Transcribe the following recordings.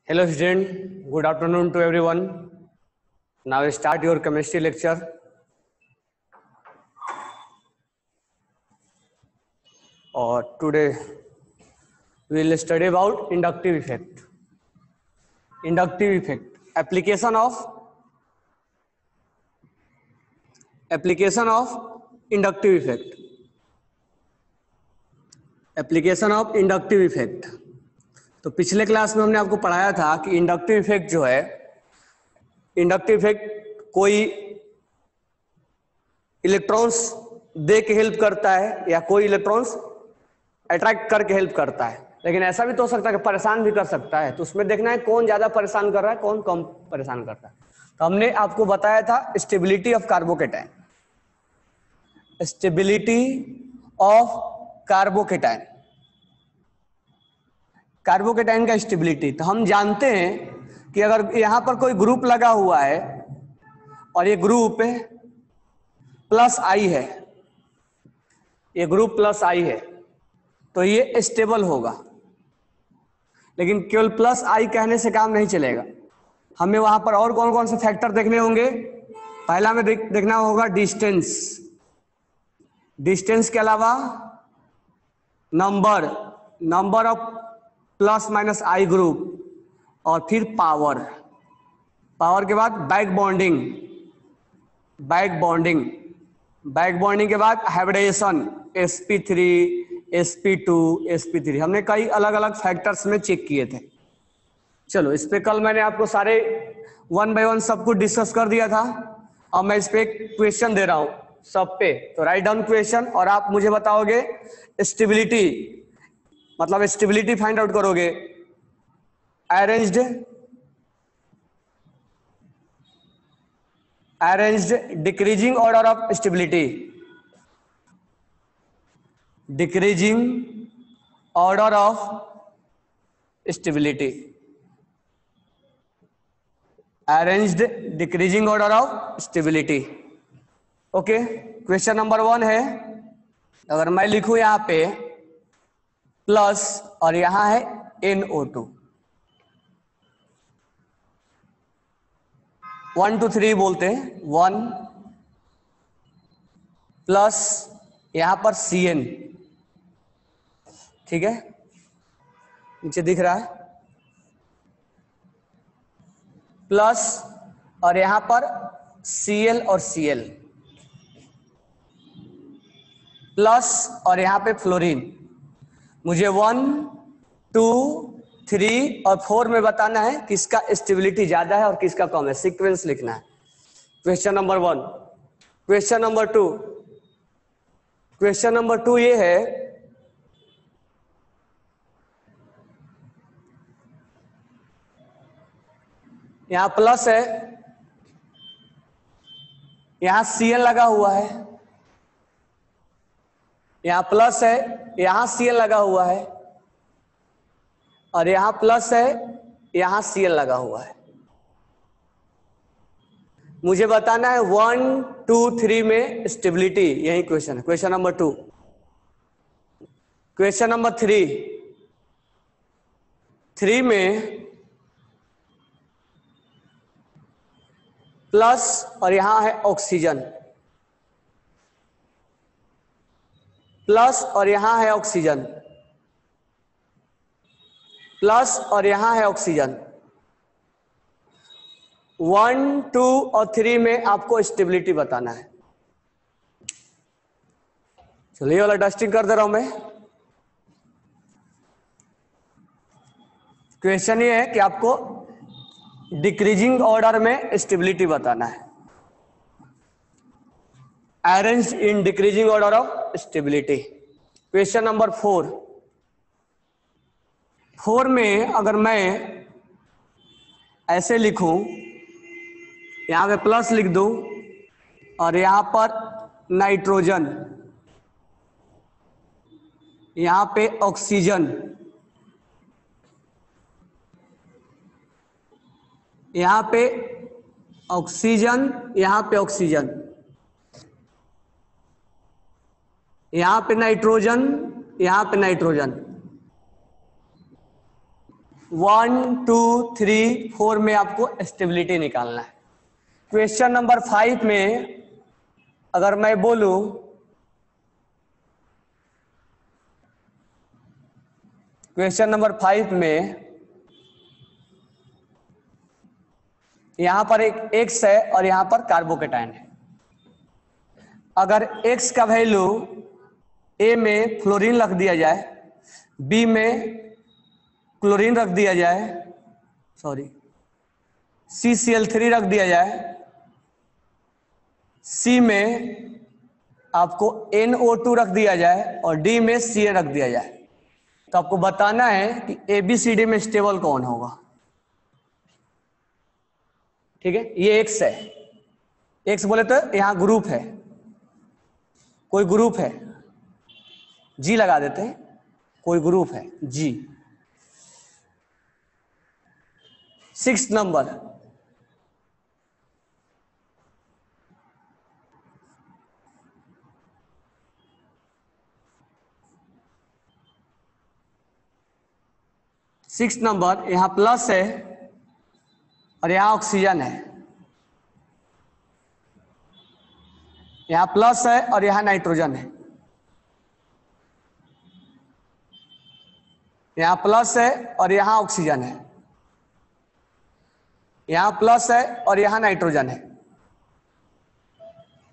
Hello student, good afternoon to everyone. Now start your chemistry lecture. Or today we will study about inductive effect. Inductive effect. Application of inductive effect. Application of inductive effect. तो पिछले class में हमने आपको पढ़ाया था कि inductive effect जो है, इंडक्टिव इफेक्ट कोई इलेक्ट्रॉन्स दे के हेल्प करता है या कोई इलेक्ट्रॉन्स अट्रैक्ट करके हेल्प करता है, लेकिन ऐसा भी तो हो सकता है कि परेशान भी कर सकता है। तो उसमें देखना है कौन ज्यादा परेशान कर रहा है, कौन कम परेशान करता है। तो हमने आपको बताया था stability of carbocation, stability of carbocation, carbocation का स्टेबिलिटी। तो हम जानते हैं कि अगर यहां पर कोई ग्रुप लगा हुआ है और ये ग्रुप प्लस आई है, ये ग्रुप प्लस आई है, तो ये स्टेबल होगा। लेकिन केवल प्लस आई कहने से काम नहीं चलेगा, हमें वहां पर और कौन कौन से फैक्टर देखने होंगे। पहला में देखना होगा डिस्टेंस, डिस्टेंस के अलावा number of plus minus I group, और फिर पावर, पावर के बाद बैक बॉन्डिंग, बैक बॉन्डिंग के बाद हाइब्रिडेशन sp3 sp2 sp3। हमने कई अलग अलग फैक्टर्स में चेक किए थे। चलो, इस पे कल मैंने आपको सारे 1 बाय 1 सब कुछ डिस्कस कर दिया था। अब मैं इस पे एक क्वेश्चन दे रहा हूं सब पे, तो राइट डाउन क्वेश्चन और आप मुझे बताओगे स्टेबिलिटी, मतलब स्टेबिलिटी फाइंड आउट करोगे। Arranged decreasing order of stability, decreasing order of stability, arranged decreasing order of stability. Okay, question number 1 है, अगर मैं लिखूं यहां पे प्लस और यहां है NO2, 1 2 3 बोलते हैं, 1 प्लस यहां पर CN, ठीक है, नीचे दिख रहा है, प्लस और यहां पर Cl और Cl, प्लस और यहां पे फ्लोरीन। मुझे 1 2 3 और 4 में बताना है किसका स्टेबिलिटी ज्यादा है और किसका कम है, सीक्वेंस लिखना है। Question number 1। क्वेश्चन नंबर 2 ये है, यहां प्लस है, यहां Cl लगा हुआ है, यहां प्लस है, यहां Cl लगा हुआ है, और यहां प्लस है, यहां Cl लगा हुआ है। मुझे बताना है 1 2 3 में स्टेबिलिटी, यही क्वेश्चन है। Question number 2। क्वेश्चन नंबर 3 में प्लस और यहां है ऑक्सीजन, प्लस और यहां है ऑक्सीजन, प्लस और यहां है ऑक्सीजन। 1 2 और 3 में आपको स्टेबिलिटी बताना है। चलिए, वाला डस्टिंग कर दे रहा हूं मैं। क्वेश्चन ये है कि आपको डिक्रीजिंग ऑर्डर में स्टेबिलिटी बताना है, arrange in decreasing order of stability. Question number 4 में अगर मैं ऐसे लिखूं, यहां पे प्लस लिख दूं और यहां पर नाइट्रोजन, यहां पे ऑक्सीजन, यहां पे ऑक्सीजन, यहां पे ऑक्सीजन, यहां पे नाइट्रोजन, यहां पे नाइट्रोजन, 1 2 3 4 में आपको स्टेबिलिटी निकालना है। क्वेश्चन नंबर 5 में अगर मैं बोलूं, क्वेश्चन नंबर 5 में यहां पर एक X है और यहां पर कार्बोकेटाइन है। अगर X का वैल्यू A में फ्लोरीन रख दिया जाए, B में क्लोरीन रख दिया जाए, सॉरी CCl3 रख दिया जाए, C में आपको NO2 रख दिया जाए और D में Cl रख दिया जाए, तो आपको बताना है कि ABCD में स्टेबल कौन होगा। ठीक है, ये X है। X बोले तो यहां ग्रुप है, कोई ग्रुप है, G लगा देते हैं, कोई ग्रुप है G। 6 नंबर, यहां प्लस है और यहां ऑक्सीजन है, यहां प्लस है और यहां नाइट्रोजन है, यहां प्लस है और यहां ऑक्सीजन है, यहां प्लस है और यहां नाइट्रोजन है।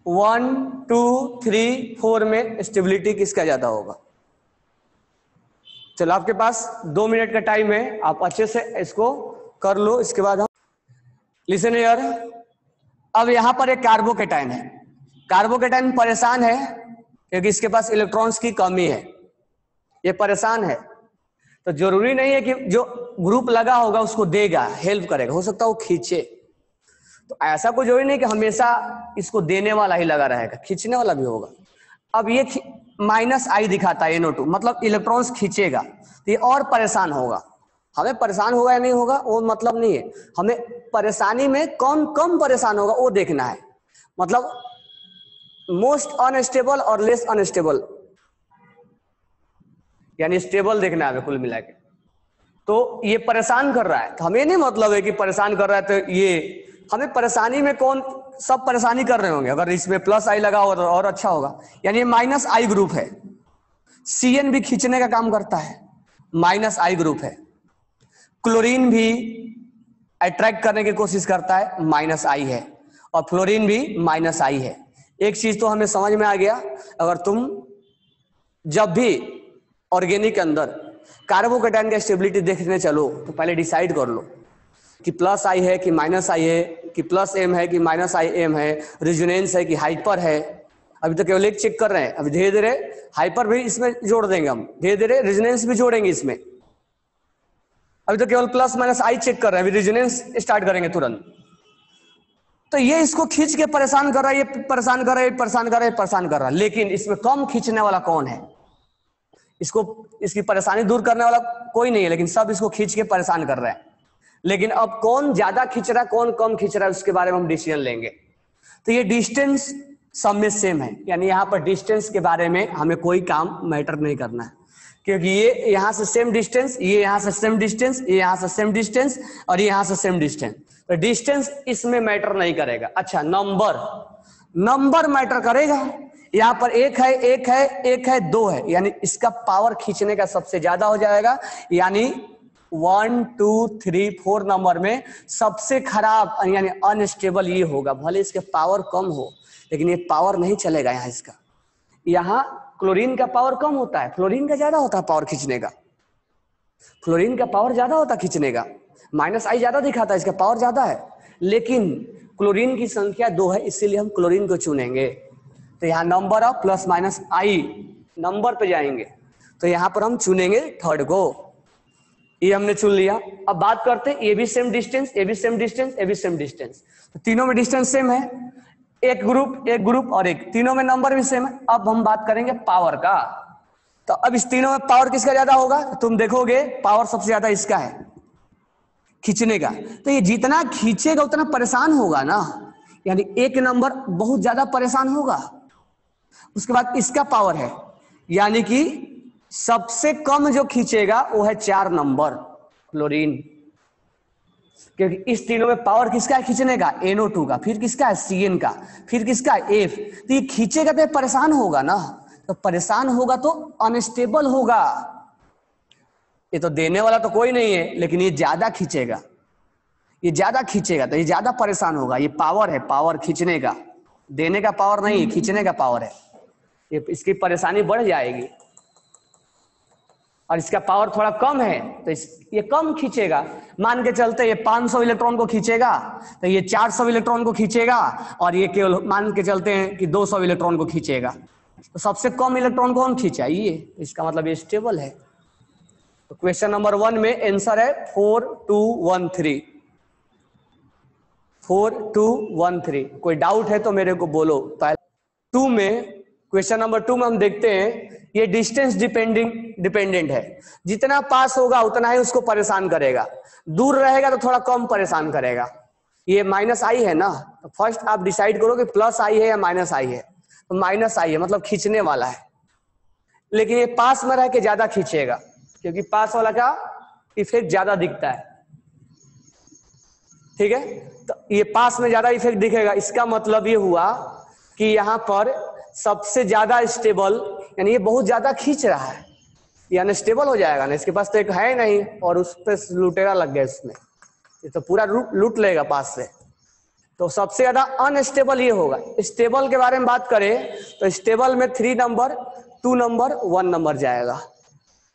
1 2 3 4 में स्टेबिलिटी किसका ज्यादा होगा? चलो आपके पास 2 मिनट का टाइम है, आप अच्छे से इसको कर लो, इसके बाद हम लिसन हियर। अब यहां पर एक कार्बोकेटाइन है। कार्बोकेटाइन परेशान है क्योंकि इसके पास इलेक्ट्रॉन्स की कमी है, ये परेशान है। तो जरूरी नहीं है कि जो ग्रुप लगा होगा उसको देगा, हेल्प करेगा, हो सकता है वो खींचे। तो ऐसा कोई जरूरी नहीं कि हमेशा इसको देने वाला ही लगा रहेगा, खींचने वाला भी होगा। अब ये -I दिखाता है NO2, मतलब इलेक्ट्रॉन्स खींचेगा, तो ये और परेशान होगा। हमें परेशान होगा या नहीं होगा वो मतलब नहीं है, हमें परेशानी में कौन कम परेशान होगा वो देखना है। मतलब मोस्ट अनस्टेबल और लेस अनस्टेबल, यानी स्टेबल देखना है हमें कुल मिला के। तो ये परेशान कर रहा है, तो हमें नहीं मतलब है कि परेशान कर रहा है तो ये, हमें परेशानी में कौन, सब परेशानी कर रहे होंगे। अगर इसमें +I लगा हो तो और अच्छा होगा, यानी ये -I ग्रुप है। CN भी खींचने का काम करता है, -I ग्रुप है। क्लोरीन भी अट्रैक्ट करने की कोशिश करता है, -I है। और फ्लोरीन भी -I है। एक चीज तो हमें समझ में आ गया, अगर तुम जब भी ऑर्गेनिक के अंदर कार्बोकेटाइन का स्टेबिलिटी देखने चलो तो पहले डिसाइड कर लो कि +I है कि -I है, कि +M है कि -M है, रेजोनेंस है कि हाइपर है। अभी तो केवल एक चेक कर रहे हैं, अभी धीरे धीरे हाइपर भी इसमें जोड़ देंगे हम, धीरे धीरे रेजोनेंस भी जोड़ेंगे इसमें। अभी तो केवल +-I चेक कर रहे हैं, अभी रेजोनेंस स्टार्ट करेंगे तुरंत। तो ये इसको खींच के परेशान कर रहा है, ये परेशान कर रहा है, परेशान कर रहा है, परेशान कर रहा है, लेकिन इसमें कम खींचने वाला कौन है? इसको, इसकी परेशानी दूर करने वाला कोई नहीं है, लेकिन सब इसको खींच के परेशान कर रहे हैं। लेकिन अब कौन ज्यादा खींच रहा है, कौन कम खींच रहा है, उसके बारे में हम डिसीजन लेंगे। तो ये डिस्टेंस सब में सेम है, यानी यहाँ पर डिस्टेंस के बारे में हमें कोई काम मैटर नहीं करना है, क्योंकि ये यहाँ से सेम डिस्टेंस, ये यहाँ से सेम डिस्टेंस, ये यहाँ से सेम डिस्टेंस और ये यहाँ से सेम डिस्टेंस, तो डिस्टेंस इसमें मैटर नहीं करेगा। अच्छा, नंबर मैटर करेगा। यहाँ पर 1 है, 1 है, 1 है, 2 है, यानी इसका पावर खींचने का सबसे ज्यादा हो जाएगा। यानी 1 2 3 4 नंबर में सबसे खराब यानी अनस्टेबल ये होगा। भले इसके पावर कम हो, लेकिन ये पावर नहीं चलेगा यहाँ इसका। यहाँ क्लोरीन का पावर कम होता है, फ्लोरीन का ज्यादा होता है पावर खींचने का। फ्लोरीन का पावर ज्यादा होता है खींचने का, -I ज्यादा दिखाता है, इसका पावर ज्यादा है। लेकिन क्लोरीन की संख्या 2 है, इसीलिए हम क्लोरीन को चुनेंगे। तो यहाँ नंबर ऑफ +-I नंबर पे जाएंगे, तो यहाँ पर हम चुनेंगे 3rd को। ये हमने चुन लिया। अब बात करते हैं, ये भी सेम डिस्टेंस, ये भी सेम डिस्टेंस, ये भी सेम डिस्टेंस, तो तीनों में डिस्टेंस सेम है। एक ग्रुप और एक, तीनों में नंबर भी सेम है। अब हम बात करेंगे पावर का। तो अब इस तीनों में पावर किसका ज्यादा होगा? तुम देखोगे पावर सबसे ज्यादा इसका है खींचने का। तो ये जितना खींचेगा उतना परेशान होगा ना, यानी एक नंबर बहुत ज्यादा परेशान होगा। उसके बाद इसका पावर है, यानी कि सबसे कम जो खींचेगा वो है 4 नंबर, फ्लोरीन, क्योंकि इस तीनों में पावर किसका है खींचने का, NO2 का, फिर किसका है CN का, फिर किसका है F। तो ये खींचेगा तो ये परेशान होगा ना, तो परेशान होगा तो अनस्टेबल होगा। ये तो देने वाला तो कोई नहीं है, लेकिन ये ज्यादा खींचेगा, ये ज्यादा खींचेगा तो ये ज्यादा परेशान होगा। ये पावर है, पावर खींचने का, देने का पावर नहीं, खींचने का पावर है। ये इसकी परेशानी बढ़ जाएगी। और इसका पावर थोड़ा कम है तो ये कम खींचेगा। मान के चलते ये 500 इलेक्ट्रॉन को खींचेगा तो ये 400 इलेक्ट्रॉन को खींचेगा, और ये केवल मान के चलते हैं कि 200 इलेक्ट्रॉन को खींचेगा। तो सबसे कम इलेक्ट्रॉन कौन खींचा, ये। इसका मतलब ये स्टेबल है। तो क्वेश्चन नंबर 1 में आंसर है 4213। 4213। कोई डाउट है तो मेरे को बोलो। क्वेश्चन नंबर 2 में हम देखते हैं ये डिस्टेंस डिपेंडेंट है। जितना पास होगा उतना ही उसको परेशान करेगा, दूर रहेगा तो थोड़ा कम परेशान करेगा। ये -I है ना, तो फर्स्ट आप डिसाइड करो कि +I है या -I है। तो -I है मतलब खींचने वाला है, लेकिन ये पास में रह के ज्यादा खींचेगा, क्योंकि पास वाला का इफेक्ट ज्यादा दिखता है। ठीक है, तो ये पास में ज्यादा इफेक्ट दिखेगा। इसका मतलब ये हुआ कि यहां पर सबसे ज्यादा स्टेबल, यानी ये बहुत ज्यादा खींच रहा है, ये अनस्टेबल हो जाएगा ना। इसके पास तो एक है नहीं, और उस पर लुटेरा लग गया इसमें, ये तो पूरा लूट लेगा पास से। तो सबसे ज्यादा अनस्टेबल ये होगा। स्टेबल के बारे में बात करें तो स्टेबल में 3 नंबर, 2 नंबर, 1 नंबर जाएगा।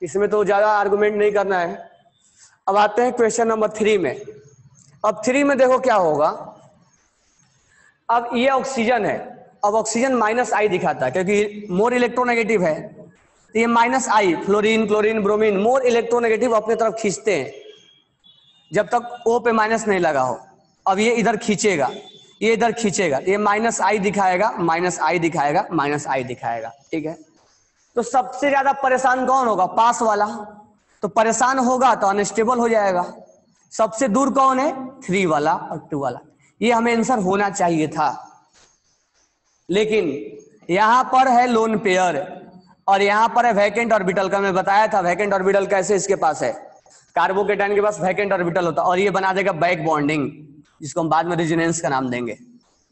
इसमें तो ज्यादा आर्गुमेंट नहीं करना है। अब आते हैं क्वेश्चन नंबर 3 में। अब 3 में देखो क्या होगा। अब ये ऑक्सीजन है, अब ऑक्सीजन -I दिखाता है क्योंकि मोर इलेक्ट्रोनेगेटिव है। तो ये -I, fluorine, chlorine, bromine more electronegative अपने तरफ खींचते हैं जब तक O पे माइनस नहीं लगा हो। अब ये इधर खींचेगा, ये इधर खींचेगा, ये -I दिखाएगा, -I दिखाएगा, -I दिखाएगा। ठीक है, तो सबसे ज्यादा परेशान कौन होगा, पास वाला। तो परेशान होगा तो अनस्टेबल हो जाएगा। सबसे दूर कौन है, 3 वाला और 2 वाला। ये हमें आंसर होना चाहिए था, लेकिन यहां पर है लोन पेयर और यहां पर है वैकेंट ऑर्बिटल का। मैं बताया था वैकेंट ऑर्बिटल कैसे इसके पास है, कार्बोकेटाइन के पास वैकेंट ऑर्बिटल होता है, और ये बना देगा बैक बॉन्डिंग, जिसको हम बाद में रेजोनेंस का नाम देंगे।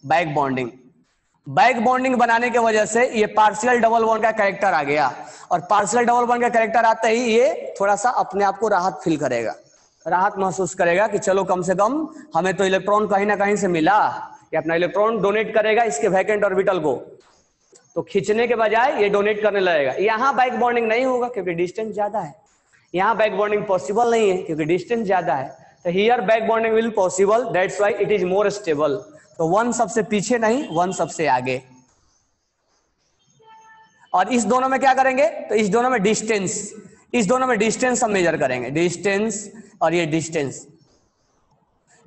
बैक बॉन्डिंग, बैक बॉन्डिंग बनाने की वजह से ये पार्शियल डबल बॉन्ड का कैरेक्टर आ गया, और पार्शियल डबल बॉन्ड का कैरेक्टर आते ही ये थोड़ा सा अपने आप को राहत फील करेगा, राहत महसूस करेगा कि चलो कम से कम हमें तो इलेक्ट्रॉन कहीं ना कहीं से मिला। ये अपना इलेक्ट्रॉन डोनेट करेगा इसके वैकेंट ऑर्बिटल को, तो खींचने के बजाय ये डोनेट करने लगेगा। यहां बैक बॉन्डिंग नहीं होगा क्योंकि डिस्टेंस ज्यादा है, यहां बैक बॉन्डिंग पॉसिबल नहीं है क्योंकि डिस्टेंस ज्यादा है। तो hear back bonding will possible, that's why it is more stable. तो 1 सबसे पीछे नहीं, 1 सबसे आगे। और इस दोनों में क्या करेंगे, तो इस दोनों में डिस्टेंस, इस दोनों में डिस्टेंस हम मेजर करेंगे, डिस्टेंस और ये डिस्टेंस।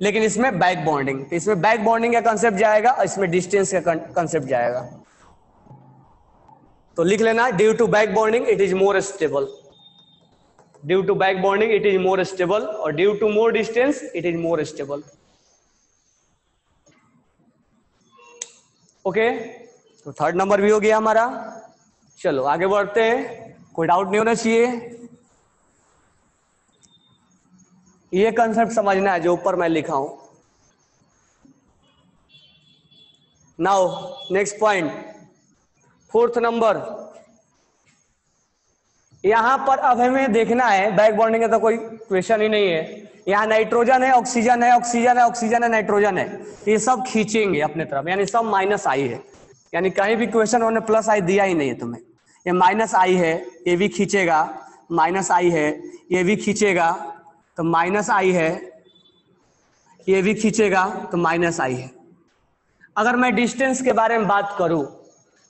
लेकिन इसमें बैक बॉन्डिंग, तो इसमें बैक बॉन्डिंग का कंसेप्ट जाएगा और इसमें डिस्टेंस का कंसेप्ट जाएगा। तो लिख लेना, due to back bonding it is more stable, due to back bonding it is more stable, और due to more distance it is more stable. Okay, तो 3rd नंबर भी हो गया हमारा। चलो आगे बढ़ते हैं, कोई डाउट नहीं होना चाहिए। ये कंसेप्ट समझना है जो ऊपर मैं लिखा हूं। Now next point, 4th number. यहां पर अब हमें देखना है, बैक बॉन्डिंग का तो कोई क्वेश्चन ही नहीं है। यहाँ नाइट्रोजन है, ऑक्सीजन है, ऑक्सीजन है, ऑक्सीजन है, नाइट्रोजन है, ये सब खींचेंगे अपने तरफ, यानी सब -I है। यानी कहीं भी क्वेश्चन उन्होंने +I दिया ही नहीं है तुम्हें। ये -I है, ये भी खींचेगा, -I है, ये भी खींचेगा तो -I है, ये भी खींचेगा तो -I है। अगर मैं डिस्टेंस के बारे में बात करूं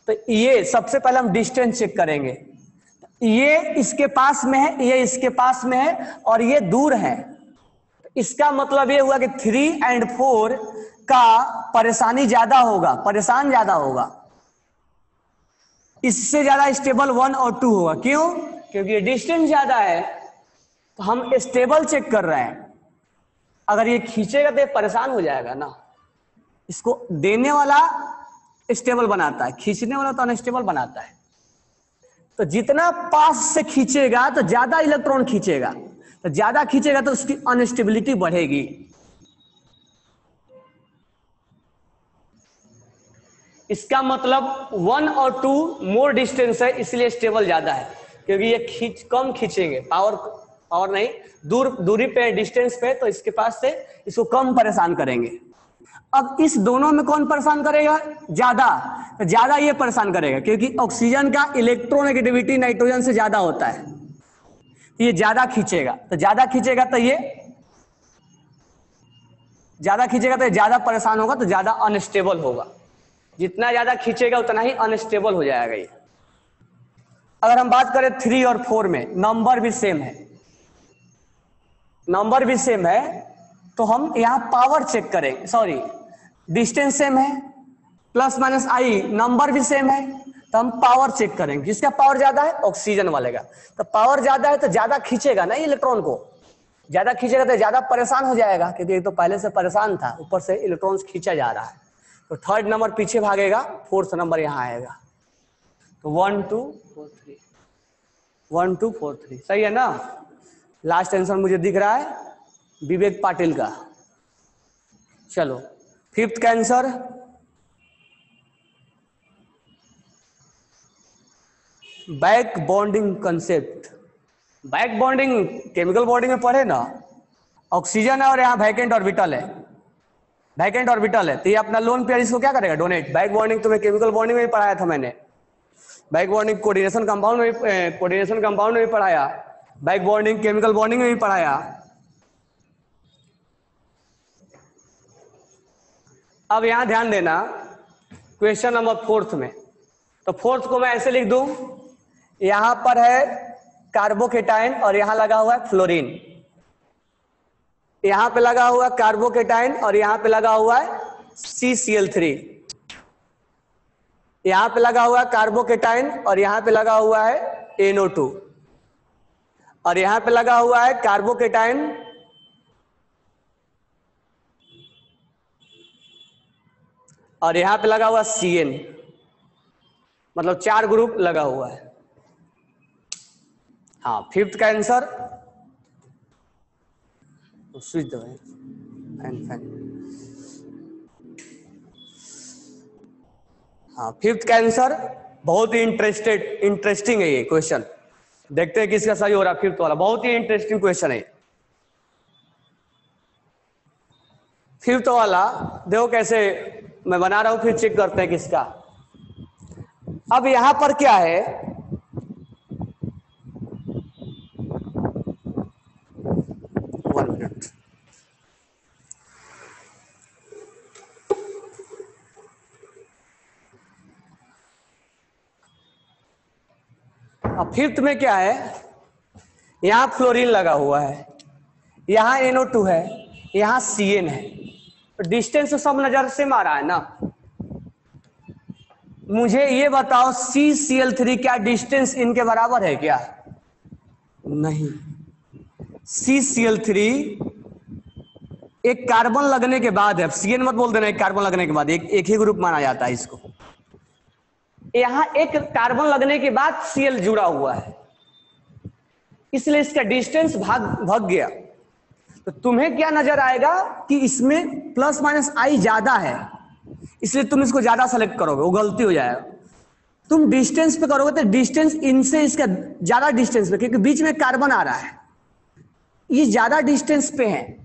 तो ये सबसे पहले हम डिस्टेंस चेक करेंगे। ये इसके पास में है, ये इसके पास में है, और ये दूर है। इसका मतलब ये हुआ कि 3 और 4 का परेशानी ज्यादा होगा, परेशान ज्यादा होगा। इससे ज्यादा स्टेबल 1 और 2 होगा। क्यों? क्योंकि ये डिस्टेंस ज्यादा है, तो हम स्टेबल चेक कर रहे हैं। अगर ये खींचेगा तो ये परेशान हो जाएगा ना। इसको देने वाला स्टेबल बनाता है, खींचने वाला तो अनस्टेबल बनाता है। तो जितना पास से खींचेगा तो ज्यादा इलेक्ट्रॉन खींचेगा, तो ज्यादा खींचेगा तो उसकी अनस्टेबिलिटी बढ़ेगी। इसका मतलब 1 और 2 मोर डिस्टेंस है, इसलिए स्टेबल ज्यादा है, क्योंकि ये कम खींचेंगे, पावर नहीं, दूरी पे, डिस्टेंस पे, तो इसके पास से इसको कम परेशान करेंगे। अब इस दोनों में कौन परेशान करेगा ज्यादा? तो ज्यादा ये परेशान करेगा, क्योंकि ऑक्सीजन का इलेक्ट्रोनेगेटिविटी नाइट्रोजन से ज्यादा होता है, ये ज्यादा खींचेगा। तो ज्यादा खींचेगा तो ये ज्यादा परेशान होगा, तो ज्यादा अनस्टेबल होगा। जितना ज्यादा खींचेगा उतना ही अनस्टेबल हो जाएगा ये। अगर हम बात करें 3 और 4 में, नंबर भी सेम है, तो हम यहां पावर चेक करें, सॉरी डिस्टेंस सेम है, प्लस माइनस आई, नंबर भी सेम है, तो हम पावर चेक करेंगे। किसका पावर ज्यादा है? ऑक्सीजन वाले का। तो पावर ज्यादा है तो ज्यादा खींचेगा ना इलेक्ट्रॉन को, ज्यादा खींचेगा तो ज्यादा परेशान हो जाएगा, क्योंकि ये तो पहले से परेशान था, ऊपर से इलेक्ट्रॉन्स खींचा जा रहा है। तो थर्ड नंबर पीछे भागेगा, फोर्थ नंबर यहां आएगा। तो 1 2 4 3, 1 2 4 3, सही है ना? लास्ट आंसर मुझे दिख रहा है विवेक पाटिल का। चलो फिफ्थ का answer, back bonding concept. Back bonding chemical bonding में पढ़े ना, ऑक्सीजन है और यहाँ वैकेंट ऑर्बिटल है, तो ये अपना लोन पेयर इसको क्या करेगा? डोनेट। बैक बॉन्डिंग तुम्हें केमिकल बॉन्डिंग में भी पढ़ाया था मैंने, बैक बॉन्डिंग कोऑर्डिनेशन कंपाउंड में भी पढ़ाया, बैक बॉन्डिंग केमिकल बॉन्डिंग में भी पढ़ाया। अब यहां ध्यान देना, क्वेश्चन नंबर 4 में, तो 4 को मैं ऐसे लिख दूं, यहां पर है कार्बोकेटाइन और यहां लगा हुआ है फ्लोरीन, यहां पे लगा हुआ है कार्बोकेटाइन और यहां पे लगा हुआ है CCl3, यहां पे लगा हुआ है कार्बोकेटाइन और यहां पे लगा हुआ है NO2, और यहां पे लगा हुआ है कार्बोकेटाइन और यहां पे लगा हुआ CN, मतलब 4 ग्रुप लगा हुआ है। हाँ, फिफ्थ का आंसर, स्विच दो फैन। हाँ, फिफ्थ का आंसर बहुत ही इंटरेस्टिंग है ये क्वेश्चन। देखते हैं किसका सही हो रहा है। फिफ्थ वाला बहुत ही इंटरेस्टिंग क्वेश्चन है। फिफ्थ वाला देखो कैसे मैं बना रहा हूं, फिर चेक करते हैं किसका। अब यहां पर क्या है, अब फिफ्थ में क्या है, यहां फ्लोरीन लगा हुआ है, यहां NO2 है, यहां CN है, तो डिस्टेंस तो सब नजर से मारा है ना। मुझे ये बताओ CCl3 क्या डिस्टेंस इनके बराबर है क्या? नहीं। CCl3 एक कार्बन लगने के बाद है, CN मत बोल देना, एक कार्बन लगने के बाद, एक ही ग्रुप माना जाता है इसको। यहां एक कार्बन लगने के बाद Cl जुड़ा हुआ है, इसलिए इसका डिस्टेंस भाग गया। तो तुम्हें क्या नजर आएगा कि इसमें प्लस माइनस आई ज्यादा है, इसलिए तुम इसको ज्यादा सेलेक्ट करोगे, वो गलती हो जाएगा। तुम डिस्टेंस पे करोगे तो डिस्टेंस इनसे इसका ज्यादा डिस्टेंस पे, क्योंकि बीच में कार्बन आ रहा है, ये ज्यादा डिस्टेंस पे है,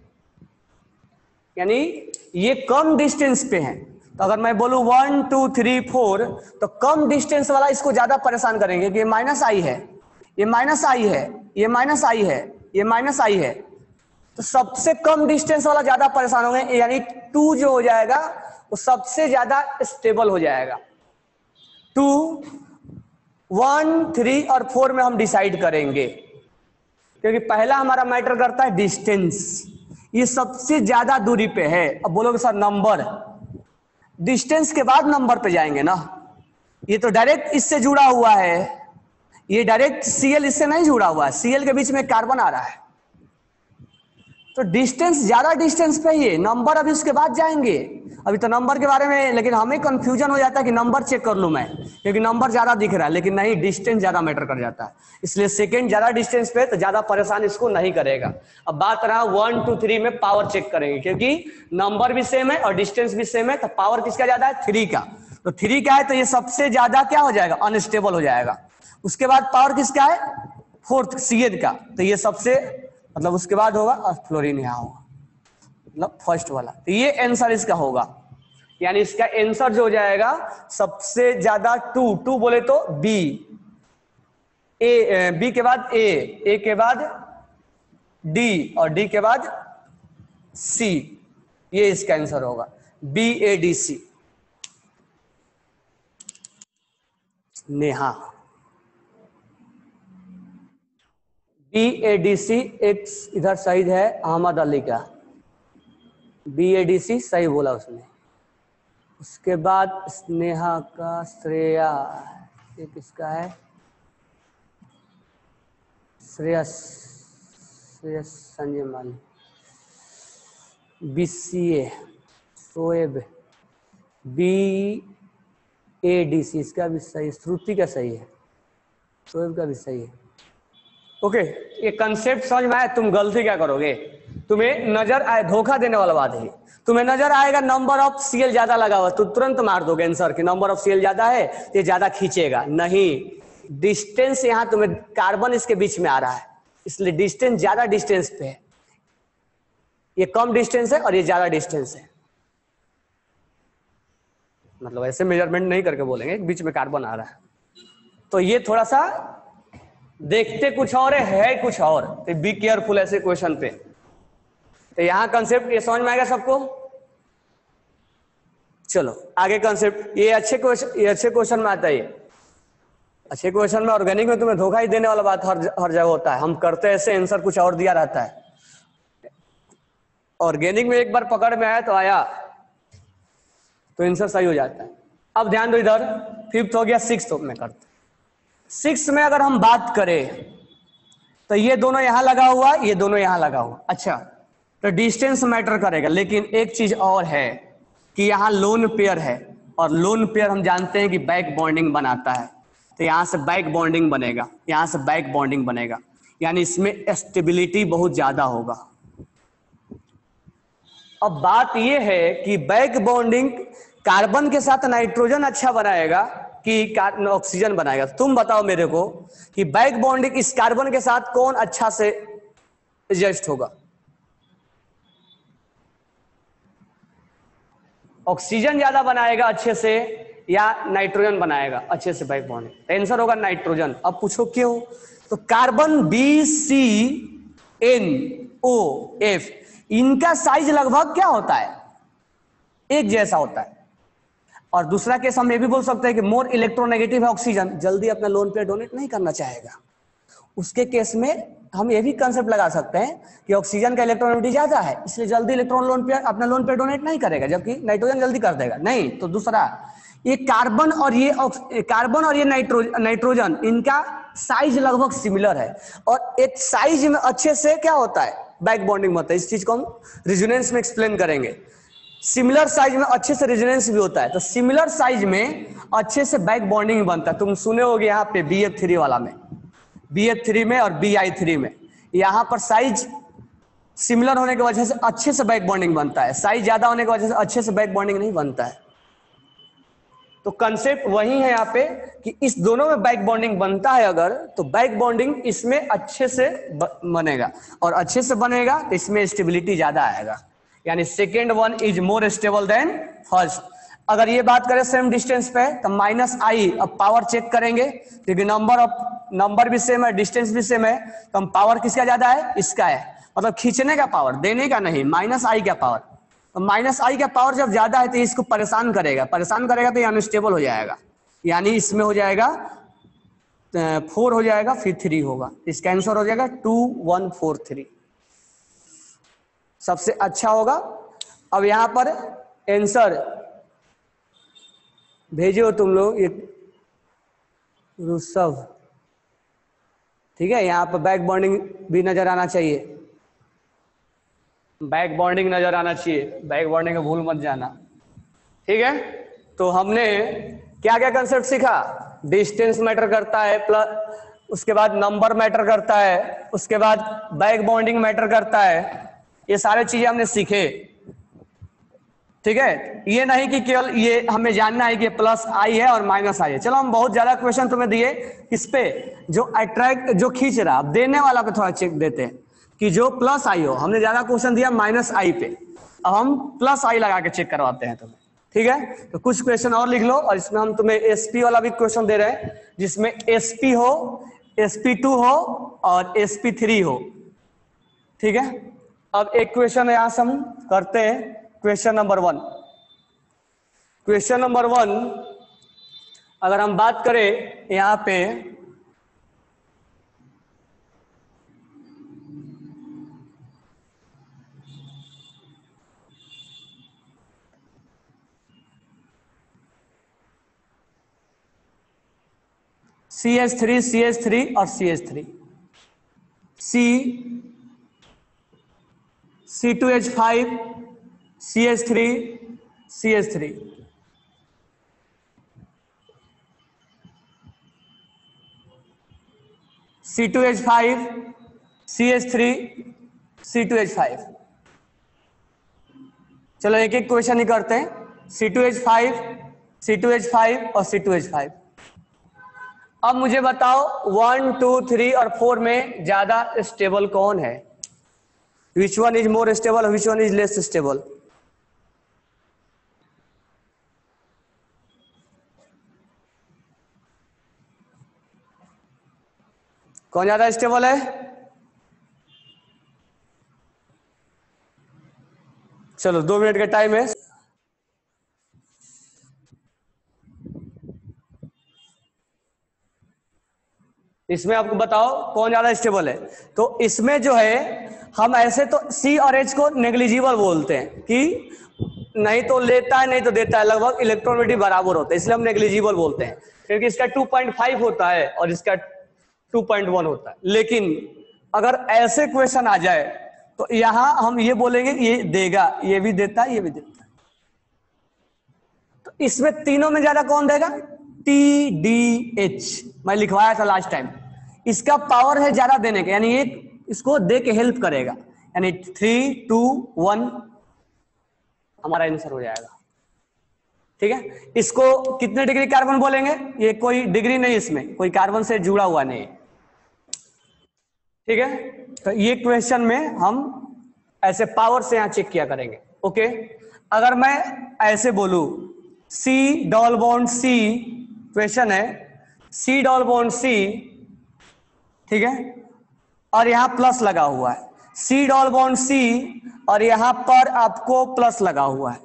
यानी ये कम डिस्टेंस पे है। तो अगर मैं बोलूं 1 2 3 4, तो कम डिस्टेंस वाला इसको ज्यादा परेशान करेंगे कि ये माइनस आई है, ये माइनस आई है, ये माइनस आई है, ये माइनस आई है, तो सबसे कम डिस्टेंस वाला ज्यादा परेशान होंगे, यानी 2 जो हो जाएगा वो सबसे ज्यादा स्टेबल हो जाएगा। 2 1 3 और 4 में हम डिसाइड करेंगे, क्योंकि पहला हमारा मैटर करता है डिस्टेंस, ये सबसे ज्यादा दूरी पे है। अब बोलोगे सर नंबर, डिस्टेंस के बाद नंबर पे जाएंगे ना, ये तो डायरेक्ट इससे जुड़ा हुआ है, ये डायरेक्ट Cl इससे नहीं जुड़ा हुआ है, Cl के बीच में कार्बन आ रहा है, तो डिस्टेंस, ज्यादा डिस्टेंस पे ही है, नंबर अभी उसके बाद जाएंगे, अभी तो नंबर के बारे में, लेकिन हमें कंफ्यूजन हो जाता है कि नंबर चेक कर लूं मैं, क्योंकि नंबर ज्यादा दिख रहा है, लेकिन नहीं, डिस्टेंस ज्यादा मैटर कर जाता है, इसलिए सेकंड ज्यादा डिस्टेंस पे तो ज्यादा परेशान इसको नहीं करेगा। अब बात रहा 1 2 3 में पावर चेक करेंगे, क्योंकि नंबर भी सेम है और डिस्टेंस भी सेम है, तो पावर किसका ज्यादा है, 3 का, तो 3 का है, तो ये सबसे ज्यादा क्या हो जाएगा, अनस्टेबल हो जाएगा। उसके बाद पावर किसका है, 4th Cn का, तो ये सबसे, मतलब उसके बाद होगा और फ्लोरीन यहाँ होगा, मतलब फर्स्ट वाला, तो ये आंसर इसका होगा, यानी इसका आंसर जो हो जाएगा सबसे ज्यादा 2 बोले तो बी, ए बी के बाद ए के बाद डी और डी के बाद सी, ये इसका आंसर होगा BADC। नेहा, BADC एक इधर सही है अहमद अली का, BADC सही बोला उसने। उसके बाद स्नेहा का श्रेया, ये किसका है, श्रेयस संजय माली, BCA शोएब, BADC इसका भी सही, श्रुति का सही है, शोएब का भी सही है। ओके, ये कंसेप्ट समझ में आया। तुम गलती क्या करोगे, तुम्हें नजर आए, धोखा देने वाला बात है, तुम्हें नजर आएगा नंबर ऑफ Cl ज्यादा लगा हुआ, तो तुरंत मार दोगे आंसर कि नंबर ऑफ Cl ज्यादा है, ये ज्यादा खींचेगा, नहीं, डिस्टेंस यहाँ तुम्हें कार्बन इसके बीच में आ रहा है, इसलिए डिस्टेंस ज्यादा डिस्टेंस पे है, ये कम डिस्टेंस है और ये ज्यादा डिस्टेंस है, मतलब ऐसे मेजरमेंट नहीं करके बोलेंगे बीच में कार्बन आ रहा है, तो ये थोड़ा सा देखते कुछ और है कुछ और, तो बी केयरफुल ऐसे क्वेश्चन पे। तो यहां कंसेप्ट ये समझ में आएगा सबको। चलो आगे कंसेप्ट, ये अच्छे क्वेश्चन में आता है, ये अच्छे क्वेश्चन में। ऑर्गेनिक में तुम्हें धोखा ही देने वाला बात हर जगह होता है, हम करते ऐसे, आंसर कुछ और दिया रहता है। ऑर्गेनिक में एक बार पकड़ में आया तो आया, तो आंसर सही हो जाता है। अब ध्यान दो इधर, 5th हो गया, 6th में करते। 6th में अगर हम बात करें तो ये दोनों यहां लगा हुआ, ये दोनों यहां लगा हुआ, अच्छा, तो डिस्टेंस मैटर करेगा, लेकिन एक चीज और है कि यहां लोन पेयर है, और लोन पेयर हम जानते हैं कि बैक बॉन्डिंग बनाता है, तो यहां से बैक बॉन्डिंग बनेगा, यहां से बैक बॉन्डिंग बनेगा, यानी इसमें स्टेबिलिटी बहुत ज्यादा होगा। अब बात यह है कि बैक बॉन्डिंग कार्बन के साथ नाइट्रोजन अच्छा बनाएगा कि ऑक्सीजन बनाएगा। तुम बताओ मेरे को कि बैक बॉन्डिंग इस कार्बन के साथ कौन अच्छा से एडजस्ट होगा, ऑक्सीजन ज्यादा बनाएगा अच्छे से या नाइट्रोजन बनाएगा अच्छे से बैक बॉन्डिंग? आंसर होगा नाइट्रोजन। अब पूछो क्यों, तो कार्बन BCNOF इनका साइज लगभग क्या होता है, एक जैसा होता है। और दूसरा केस हम ये भी बोल सकते हैं कि मोर इलेक्ट्रोनेगेटिव है ऑक्सीजन, जल्दी अपना लोन पेयर डोनेट नहीं करना चाहेगा, उसके केस में हम ये भी कंसेप्ट लगा सकते हैं कि ऑक्सीजन का इलेक्ट्रोनेगेटिविटी ज्यादा है, इसलिए जल्दी इलेक्ट्रॉन लोन पेयर अपना लोन पेयर डोनेट नहीं करेगा, जबकि नाइट्रोजन जल्दी कर देगा। नहीं, तो दूसरा ये कार्बन और ये नाइट्रोजन इनका साइज लगभग सिमिलर है, और एक साइज में अच्छे से क्या होता है, बैक बॉन्डिंग होता है। इस चीज को हम रेजोनेंस में एक्सप्लेन करेंगे। सिमिलर साइज में अच्छे से रेजोनेंस भी होता है, तो सिमिलर साइज में अच्छे से बैक बॉन्डिंग बनता है। तुम सुने होगे यहाँ पे BF3 वाला में, BF3 में और BI3 में, यहाँ पर साइज सिमिलर होने की वजह से अच्छे से बैक बॉन्डिंग बनता है, साइज ज्यादा होने की वजह से अच्छे से बैक बॉन्डिंग नहीं बनता है। तो कंसेप्ट वही है यहाँ पे कि इस दोनों में बैक बॉन्डिंग बनता है अगर, तो बैक बॉन्डिंग इसमें अच्छे से बनेगा, और अच्छे से बनेगा तो इसमें स्टेबिलिटी ज्यादा आएगा, यानी second one is more stable then first. अगर ये बात करें सेम डिस्टेंस पे तो -I, अब पावर चेक करेंगे क्योंकि नंबर भी सेम है, डिस्टेंस भी सेम है, तो हम पावर किसका ज्यादा है, इसका है, मतलब खींचने का पावर, देने का नहीं, -I का पावर। तो -I का पावर जब ज्यादा है तो इसको परेशान करेगा तो ये अनस्टेबल हो जाएगा, यानी इसमें हो जाएगा 4 हो जाएगा, फिर 3 होगा, इसका आंसर हो जाएगा 2 1 4 3, सबसे अच्छा होगा। अब यहां पर आंसर भेजो तुम लोग, ये ऋषभ, ठीक है, यहां पर बैक बॉन्डिंग भी नजर आना चाहिए। बैक बॉन्डिंग नजर आना चाहिए, बैक बॉन्डिंग को भूल मत जाना। ठीक है, तो हमने क्या क्या कंसेप्ट सीखा? डिस्टेंस मैटर करता है, प्लस उसके बाद नंबर मैटर करता है, उसके बाद बैक बॉन्डिंग मैटर करता है, ये सारे चीजें हमने सीखे। ठीक है, ये नहीं कि केवल ये हमें जानना है कि प्लस आई है और माइनस आई है। चलो हम बहुत ज्यादा क्वेश्चन तुम्हें दिए इस पे, जो अट्रैक्ट जो खींच रहा, अब देने वाला पे थोड़ा चेक देते हैं कि जो प्लस आई हो। हमने ज्यादा क्वेश्चन दिया माइनस आई पे, अब हम प्लस आई लगा के चेक करवाते हैं तुम्हें। ठीक है, तो कुछ क्वेश्चन और लिख लो, और इसमें हम तुम्हें एसपी वाला भी क्वेश्चन दे रहे हैं, जिसमें एसपी हो, sp2 हो और sp3 हो। ठीक है, अब एक क्वेश्चन यहां से हम करते हैं, क्वेश्चन नंबर 1। क्वेश्चन नंबर 1 अगर हम बात करें यहां पे, CH3 CH3 और CH3, C2H5 CH3 CH3, C2H5 CH3 C2H5। चलो एक एक क्वेश्चन ही करते हैं, C2H5 C2H5 और C2H5। अब मुझे बताओ 1 2 3 और 4 में ज्यादा स्टेबल कौन है? Which one is more stable, which one is less stable? कौन ज्यादा स्टेबल है? चलो 2 मिनट का टाइम है। इसमें आपको बताओ कौन ज्यादा स्टेबल है। तो इसमें जो है, हम ऐसे तो C और H को नेग्लिजिबल बोलते हैं कि नहीं तो लेता है नहीं तो देता है, लगभग इलेक्ट्रोनेगेटिव बराबर होता है, इसलिए हम नेग्लिजिबल बोलते हैं, क्योंकि इसका 2.5 होता है और इसका 2.1 होता है। लेकिन अगर ऐसे क्वेश्चन आ जाए तो यहां हम ये बोलेंगे कि ये देगा, ये भी देता है, ये भी देता है। तो इसमें तीनों में ज्यादा कौन देगा? TDH, मैं लिखवाया था लास्ट टाइम। इसका पावर है ज्यादा देने का, यानी ये इसको दे के हेल्प करेगा, यानी 3 2 1 हमारा आंसर हो जाएगा। ठीक है, इसको कितने डिग्री कार्बन बोलेंगे? ये कोई डिग्री नहीं, इसमें कोई कार्बन से जुड़ा हुआ नहीं। ठीक है, तो ये क्वेश्चन में हम ऐसे पावर से यहां चेक किया करेंगे। ओके, अगर मैं ऐसे बोलू C double bond C, question है C डबल बॉन्ड C, ठीक है, और यहां प्लस लगा हुआ है, C डबल बॉन्ड C और यहां पर आपको प्लस लगा हुआ है,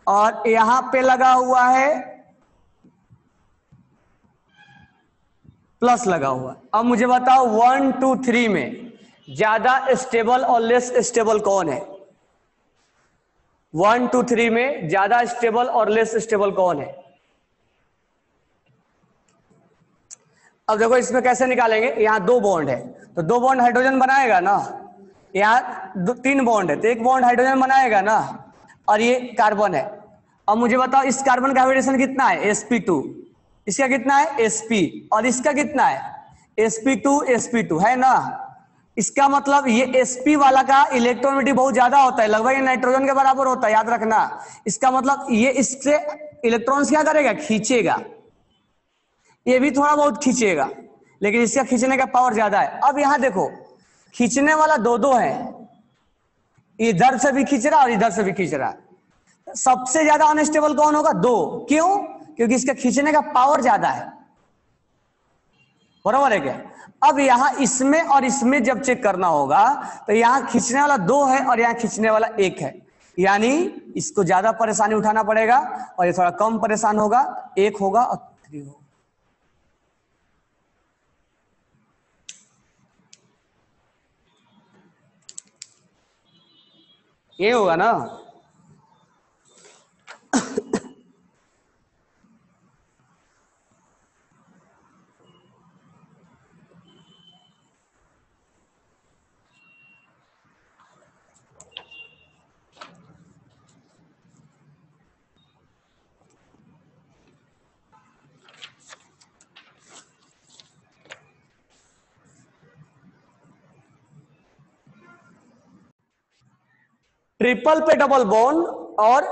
और यहां पे लगा हुआ है प्लस लगा हुआ है। अब मुझे बताओ 1 2 3 में ज्यादा स्टेबल और लेस स्टेबल कौन है? 1 2 3 में ज्यादा स्टेबल और लेस स्टेबल कौन है? अब देखो इसमें कैसे निकालेंगे, यहां 2 बॉन्ड है तो 2 बॉन्ड हाइड्रोजन बनाएगा ना, यहां 3 बॉन्ड है तो 1 बॉन्ड हाइड्रोजन बनाएगा ना, और ये कार्बन है। अब मुझे बताओ इस कार्बन का हाइब्रिडेशन कितना है? sp2, इसका कितना है? sp, और इसका कितना है? sp2 sp2 है ना। इसका मतलब ये sp वाला का इलेक्ट्रोनेगेटिव बहुत ज्यादा होता है, लगभग ये नाइट्रोजन के बराबर होता है, याद रखना। इसका मतलब ये इससे इलेक्ट्रॉन्स क्या करेगा? खींचेगा, ये भी थोड़ा बहुत खींचेगा, लेकिन इसका खींचने का पावर ज्यादा है। अब यहां देखो खींचने वाला दो दो है, इधर से भी खींच रहा और इधर से भी खींच रहा। सबसे ज्यादा अनस्टेबल कौन होगा? 2। क्यों? क्योंकि इसका खींचने का पावर ज्यादा है, बराबर है क्या? अब यहां इसमें और इसमें जब चेक करना होगा तो यहां खींचने वाला 2 है और यहां खींचने वाला 1 है, यानी इसको ज्यादा परेशानी उठाना पड़ेगा और ये थोड़ा कम परेशान होगा, 1 होगा और 3 होगा। ये होगा ना। ट्रिपल पे डबल बॉन्ड और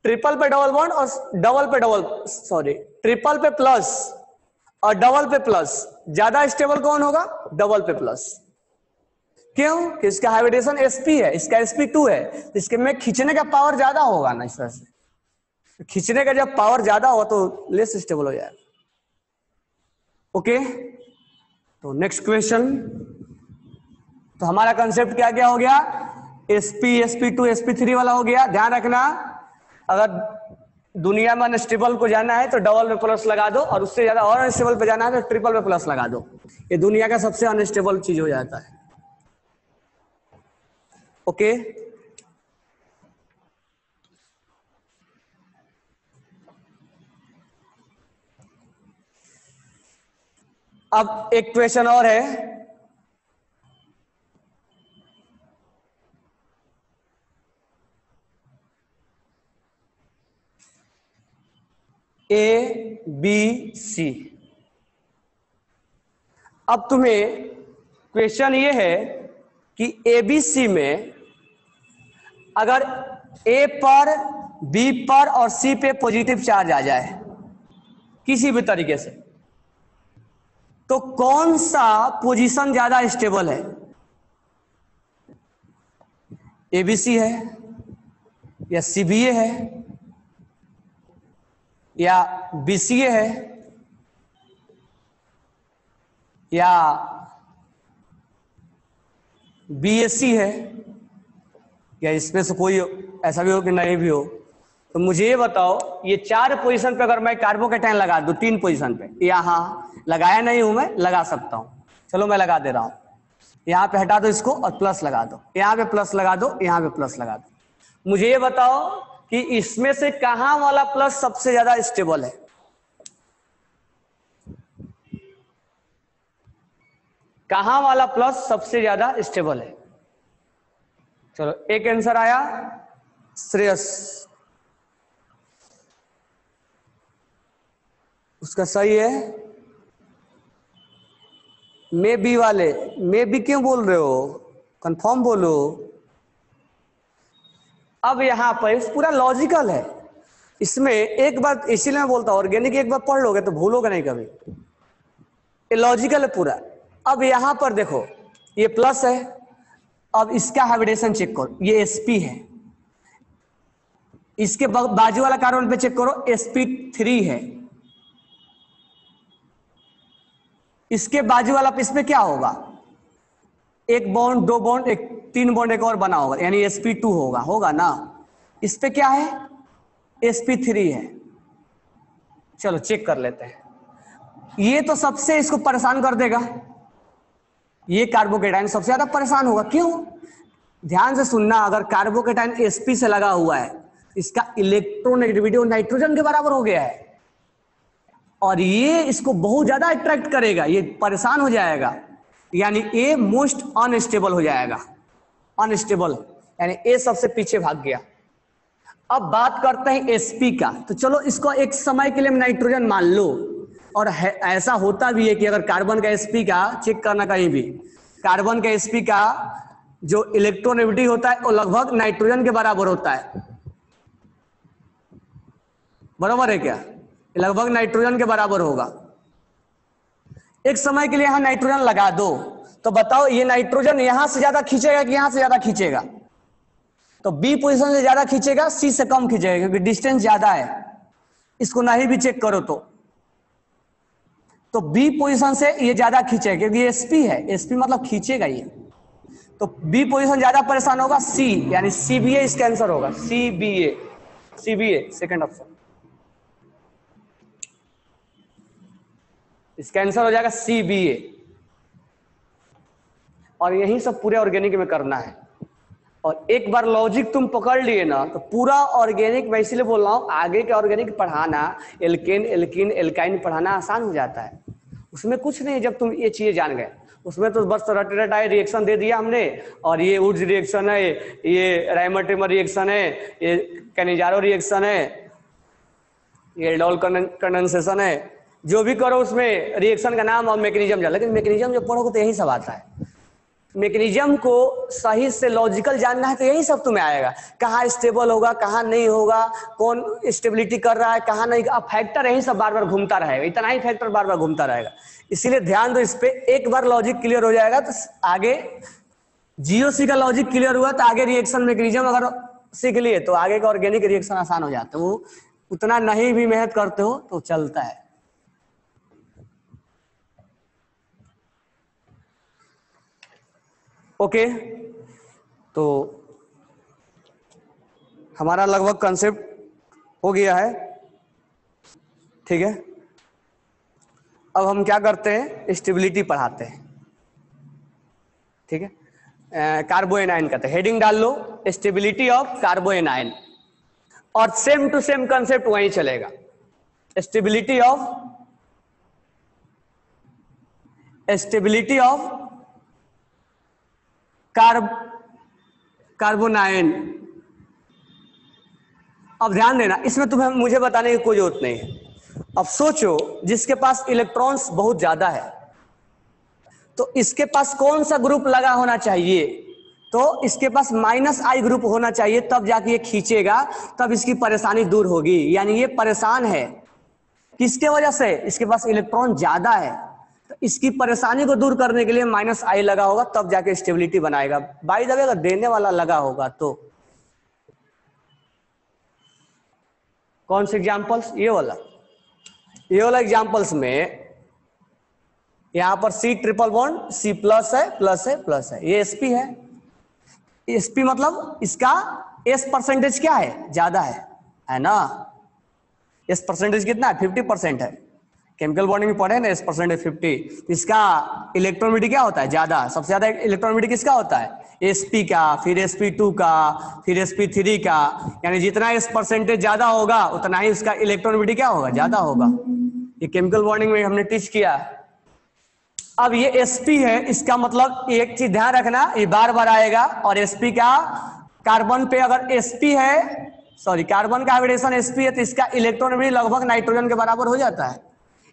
ट्रिपल पे डबल बॉन्ड और डबल पे डबल, सॉरी, ट्रिपल पे प्लस और डबल पे प्लस, ज्यादा स्टेबल कौन होगा? डबल पे प्लस। क्यों? कि इसका हाइब्रिडेशन sp है, इसका sp2 है, तो इसके में खींचने का पावर ज्यादा होगा ना, इस तरह से खींचने का जब पावर ज्यादा होगा तो लेस स्टेबल हो जाएगा। ओके, तो नेक्स्ट क्वेश्चन। तो हमारा कंसेप्ट क्या क्या हो गया? sp, sp2, sp3 वाला हो गया। ध्यान रखना, अगर दुनिया में अनस्टेबल को जाना है तो डबल पे प्लस लगा दो, और उससे ज्यादा और अनस्टेबल पे जाना है तो ट्रिपल पे प्लस लगा दो। ये दुनिया का सबसे अनस्टेबल चीज हो जाता है। ओके, अब एक क्वेश्चन और है। A B C. अब तुम्हें क्वेश्चन ये है कि ए बी सी में अगर ए पर, बी पर और सी पे पॉजिटिव चार्ज आ जाए किसी भी तरीके से, तो कौन सा पोजीशन ज्यादा स्टेबल है? एबीसी है या सीबीए है या बीसीए है या बीएससी है, या इसमें से कोई ऐसा भी हो कि नहीं भी हो? तो मुझे ये बताओ, ये चार पोजीशन पे अगर मैं कार्बोकेटाइन लगा दूं, तीन पोजीशन पे, यहां लगाया नहीं हूं, मैं लगा सकता हूं, चलो मैं लगा दे रहा हूं। यहां पे हटा दो इसको और प्लस लगा दो, यहां पे प्लस लगा दो, यहां पे प्लस लगा दो। मुझे ये बताओ कि इसमें से कहां वाला प्लस सबसे ज्यादा स्टेबल है? कहां वाला प्लस सबसे ज्यादा स्टेबल है? चलो, एक आंसर आया श्रेयस, उसका सही है। मे बी वाले, मे बी क्यों बोल रहे हो? कंफर्म बोलो। अब यहां पर पूरा लॉजिकल है, इसमें एक बार, इसीलिए मैं बोलता हूं ऑर्गेनिक एक बार पढ़ लोगे तो भूलोगे नहीं कभी, ये लॉजिकल है पूरा। अब यहां पर देखो, ये प्लस है, अब इसका हाइब्रिडेशन चेक करो, ये sp है, इसके बाजू वाला कार्बन पे चेक करो, sp3 है, इसके बाजू वाला पे इसमें क्या होगा? एक बॉन्ड, दो बॉन्ड, एक तीन बॉन्ड एक और बना होगा, यानी sp2 होगा, होगा ना? इस पे क्या है? sp3 है। चलो चेक कर लेते हैं। ये तो सबसे इसको परेशान कर देगा, ये कार्बोकेटाइन सबसे ज्यादा परेशान होगा। क्यों? ध्यान से सुनना, अगर कार्बोकेटाइन sp से लगा हुआ है, इसका इलेक्ट्रोनेगेटिविटी नाइट्रोजन के बराबर हो गया है, और ये इसको बहुत ज्यादा अट्रैक्ट करेगा, ये परेशान हो जाएगा, यानी ए मोस्ट अनस्टेबल हो जाएगा। अनस्टेबल यानी ए सबसे पीछे भाग गया। अब बात करते हैं sp का, तो चलो इसको एक समय के लिए नाइट्रोजन मान लो, और ऐसा होता भी है कि अगर कार्बन का sp का चेक करना, कहीं भी कार्बन का sp का जो इलेक्ट्रोनेगेटिविटी होता है वो लगभग नाइट्रोजन के बराबर होता है, बराबर है क्या? लगभग नाइट्रोजन के बराबर होगा। एक समय के लिए यहां नाइट्रोजन लगा दो, तो बताओ ये नाइट्रोजन यहां से ज्यादा खींचेगा कि यहां से ज्यादा खींचेगा? तो बी पोजीशन से ज्यादा खींचेगा, सी से कम खींचेगा, क्योंकि डिस्टेंस ज्यादा है। इसको नहीं भी चेक करो तो बी पोजीशन से ये ज्यादा खींचेगा, क्योंकि ये sp है, sp मतलब खींचेगा ये, तो बी पोजीशन ज्यादा परेशान होगा। सी यानी सीबीए इसका आंसर होगा, सीबीए, सीबीए सेकंड ऑप्शन, इसका आंसर हो जाएगा सीबीए। और यही सब पूरे ऑर्गेनिक में करना है, और एक बार लॉजिक तुम पकड़ लिए ना तो पूरा ऑर्गेनिक, मैं इसीलिए बोल रहा हूं आगे के ऑर्गेनिक पढ़ाना, एल्केन एल्कीन एल्काइन पढ़ाना आसान हो जाता है, उसमें कुछ नहीं जब तुम ये चीजें जान गए। उसमें तो बस रट रटाए रिएक्शन दे दिया हमने, और ये वुड्स रिएक्शन है, ये राइमर रिएक्शन है, ये कैनिजारो रिएक्शन है, ये एल्डोल कंडेंसेशन है, जो भी करो उसमें रिएक्शन का नाम और मैकेनिज्म जा, लेकिन मैकेनिज्म जब पढ़ोगे तो यही सब आता है। मैकेनिज्म को सही से लॉजिकल जानना है तो यही सब तुम्हें आएगा, कहाँ स्टेबल होगा, कहाँ नहीं होगा, कौन स्टेबिलिटी कर रहा है, कहाँ नहीं। अब फैक्टर यही सब बार बार घूमता रहेगा, इतना ही फैक्टर बार बार घूमता रहेगा। इसीलिए ध्यान दो इस पे, एक बार लॉजिक क्लियर हो जाएगा तो आगे जीओसी का लॉजिक क्लियर हुआ तो आगे रिएक्शन मैकेनिज्म अगर सीख लिए तो आगे का ऑर्गेनिक रिएक्शन आसान हो जाता है। वो उतना नहीं भी मेहनत करते हो तो चलता है। ओके, तो हमारा लगभग कंसेप्ट हो गया है, ठीक है। अब हम क्या करते हैं, स्टेबिलिटी पढ़ाते हैं, ठीक है। कार्बोएनाइन कहते हैं, हेडिंग डाल लो स्टेबिलिटी ऑफ कार्बोएनाइन, और सेम टू सेम कंसेप्ट वहीं चलेगा। Stability of carbanion. अब ध्यान देना, इसमें तुम्हें मुझे बताने की कोई जरूरत नहीं है। अब सोचो जिसके पास इलेक्ट्रॉन्स बहुत ज्यादा है तो इसके पास कौन सा ग्रुप लगा होना चाहिए, तो इसके पास -I ग्रुप होना चाहिए, तब जाके ये खींचेगा, तब इसकी परेशानी दूर होगी। यानी ये परेशान है किसके वजह से, इसके पास इलेक्ट्रॉन ज्यादा है, तो इसकी परेशानी को दूर करने के लिए -I लगा होगा, तब जाके स्टेबिलिटी बनाएगा। बाय द वे अगर देने वाला लगा होगा तो कौन से एग्जांपल्स, ये वाला एग्जांपल्स में यहां पर C triple bond C plus है, प्लस है, प्लस है, ये sp है। sp मतलब इसका s परसेंटेज क्या है, ज्यादा है ना। s परसेंटेज कितना है, 50% है। केमिकल बॉन्डिंग में पढ़े ना, s परसेंटेज 50। इसका इलेक्ट्रॉनिटी क्या होता है, ज्यादा। सबसे ज्यादा इलेक्ट्रॉनिटी किसका होता है, sp का, फिर sp2 का, फिर sp3 का। यानी जितना s परसेंटेज ज्यादा होगा उतना ही उसका इलेक्ट्रॉनिटी क्या होगा, ज्यादा होगा। ये केमिकल बॉन्डिंग में हमने टीच किया। अब ये sp है, इसका मतलब एक चीज ध्यान रखना, ये बार बार आएगा। और sp का कार्बन पे अगर sp है, सॉरी कार्बन का हाइब्रिडेशन sp है, तो इसका इलेक्ट्रॉन भी लगभग नाइट्रोजन के बराबर हो जाता है।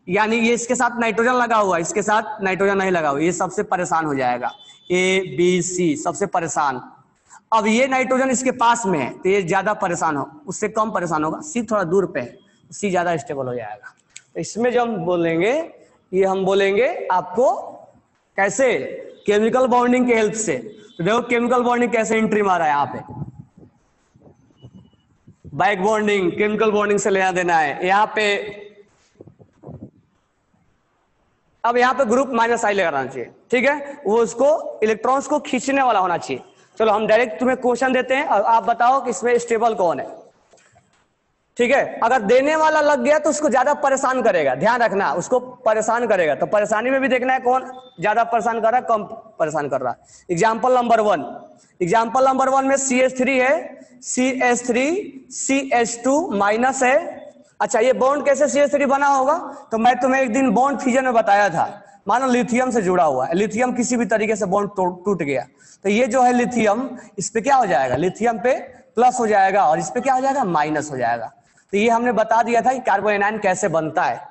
यानी ये इसके साथ नाइट्रोजन लगा हुआ है, इसके साथ नाइट्रोजन नहीं लगा हुआ, ये सबसे परेशान हो जाएगा। A B C सबसे परेशान। अब ये नाइट्रोजन इसके पास में है तो ये ज्यादा परेशान हो, उससे कम परेशान होगा। C थोड़ा दूर पे है, C ज्यादा स्टेबल हो जाएगा। तो इसमें जो हम बोलेंगे, ये हम बोलेंगे आपको कैसे, केमिकल बॉन्डिंग के हेल्प से। तो देखो केमिकल बॉन्डिंग कैसे एंट्री मारा है यहाँ पे, बैक बॉन्डिंग केमिकल बॉन्डिंग से लेना देना है यहाँ पे। अब यहाँ पे ग्रुप -I लगाना चाहिए, ठीक है। वो उसको इलेक्ट्रॉन्स को खींचने वाला होना चाहिए। चलो हम डायरेक्ट तुम्हें क्वेश्चन देते हैं और आप बताओ कि इसमें स्टेबल कौन है, ठीक है। अगर देने वाला लग गया तो उसको ज्यादा परेशान करेगा, ध्यान रखना, उसको परेशान करेगा। तो परेशानी में भी देखना है कौन ज्यादा परेशान कर रहा है, कम परेशान कर रहा है। एग्जाम्पल नंबर 1 में CH3 है, CH3 CH2 माइनस है। अच्छा ये बॉन्ड कैसे CH3 बना होगा, तो मैं तुम्हें एक दिन बॉन्ड फ्यूजन में बताया था। मानो लिथियम से जुड़ा हुआ है, लिथियम किसी भी तरीके से बॉन्ड टूट गया, तो ये जो है लिथियम, इस पे क्या हो जाएगा, लिथियम पे प्लस हो जाएगा और इस पे क्या हो जाएगा, माइनस हो जाएगा। तो ये हमने बता दिया था कि कार्बोएनाइन कैसे बनता है,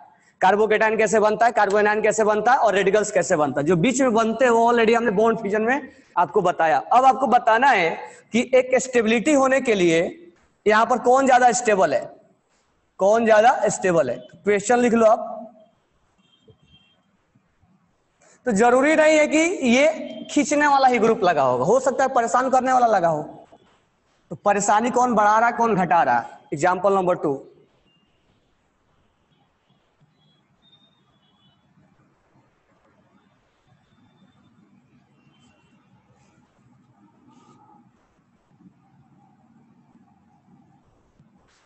कार्बोकेटाइन कैसे बनता है, कार्बोएनाइन कैसे बनता है और रेडिकल्स कैसे बनता है। जो बीच में बनते हैं वो ऑलरेडी हमने बॉन्ड फ्यूजन में आपको बताया। अब आपको बताना है कि एक स्टेबिलिटी होने के लिए यहां पर कौन ज्यादा स्टेबल है, कौन ज्यादा स्टेबल है। क्वेश्चन लिख लो आप। तो जरूरी नहीं है कि ये खींचने वाला ही ग्रुप लगा होगा, हो सकता है परेशान करने वाला लगा हो। तो परेशानी कौन बढ़ा रहा है, कौन घटा रहा है। Example number 2,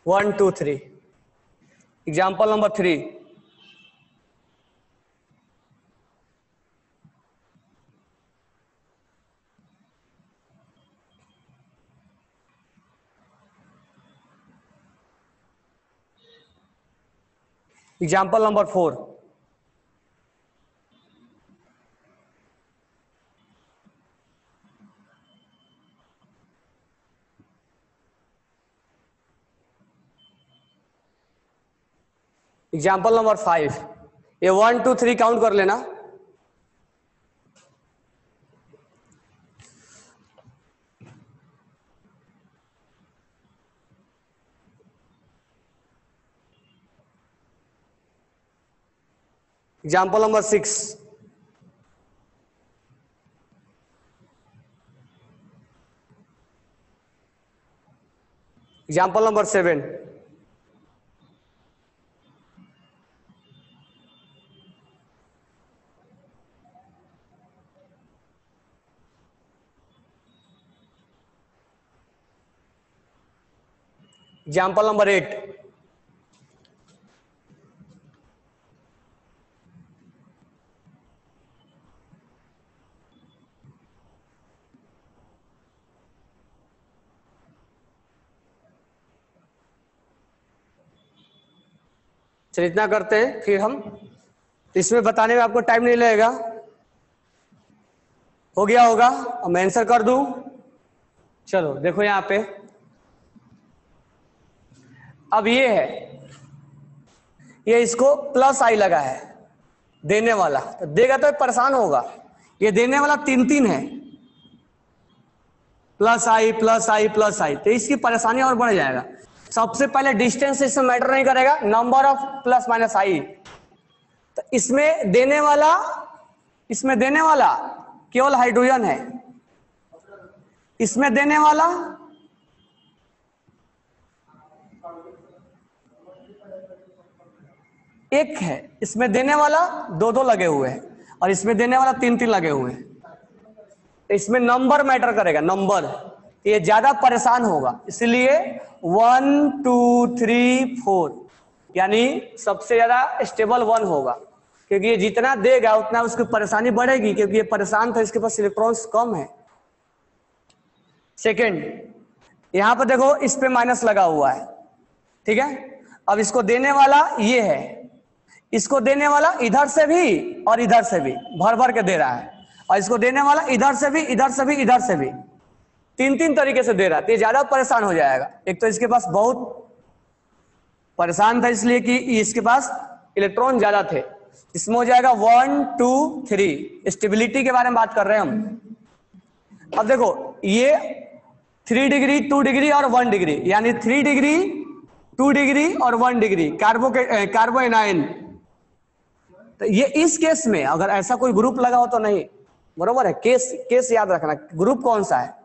one two three. Example number 3, example number 4, example number 5। ये 1 2 3 काउंट कर लेना। Example number 6, example number 7, example number 8, चलिए इतना करते हैं, फिर हम इसमें बताने में आपको टाइम नहीं लगेगा। हो गया होगा, अब मैं आंसर कर दूं। चलो देखो यहां पे, अब ये है, ये इसको प्लस आई लगा है देने वाला, तो देगा तो परेशान होगा। ये देने वाला 3 है, प्लस आई प्लस आई प्लस आई, तो इसकी परेशानी और बढ़ जाएगा। सबसे पहले डिस्टेंस इसमें मैटर नहीं करेगा, नंबर ऑफ प्लस माइनस आई। तो इसमें देने वाला केवल हाइड्रोजन है, इसमें देने वाला एक है, इसमें देने वाला 2 लगे हुए हैं, और इसमें देने वाला 3 लगे हुए हैं। इसमें नंबर मैटर करेगा, नंबर, ये ज्यादा परेशान होगा, इसलिए 1 2 3 4, यानी सबसे ज्यादा स्टेबल 1 होगा, क्योंकि ये जितना देगा उतना उसकी परेशानी बढ़ेगी, क्योंकि ये परेशान था, इसके पास इलेक्ट्रॉन्स कम है। सेकेंड, यहां पर देखो इस पे माइनस लगा हुआ है, ठीक है। अब इसको देने वाला ये है, इसको देने वाला इधर से भी और इधर से भी भर भर के दे रहा है, और इसको देने वाला इधर से भी इधर से भी इधर से भी 3 तरीके से दे रहा है। तो ये ज्यादा परेशान हो जाएगा। एक तो इसके पास बहुत परेशान था इसलिए कि इसके पास इलेक्ट्रॉन ज्यादा थे। इसमें हो जाएगा 1 2 3, स्टेबिलिटी के बारे में बात कर रहे हैं हम। अब देखो ये 3 डिग्री 2 डिग्री और 1 डिग्री, यानी 3 डिग्री 2 डिग्री और 1 डिग्री कार्बो एनायन। तो ये इस केस में अगर ऐसा कोई ग्रुप लगा हो तो नहीं, बरोबर है। केस याद रखना, ग्रुप कौन सा है।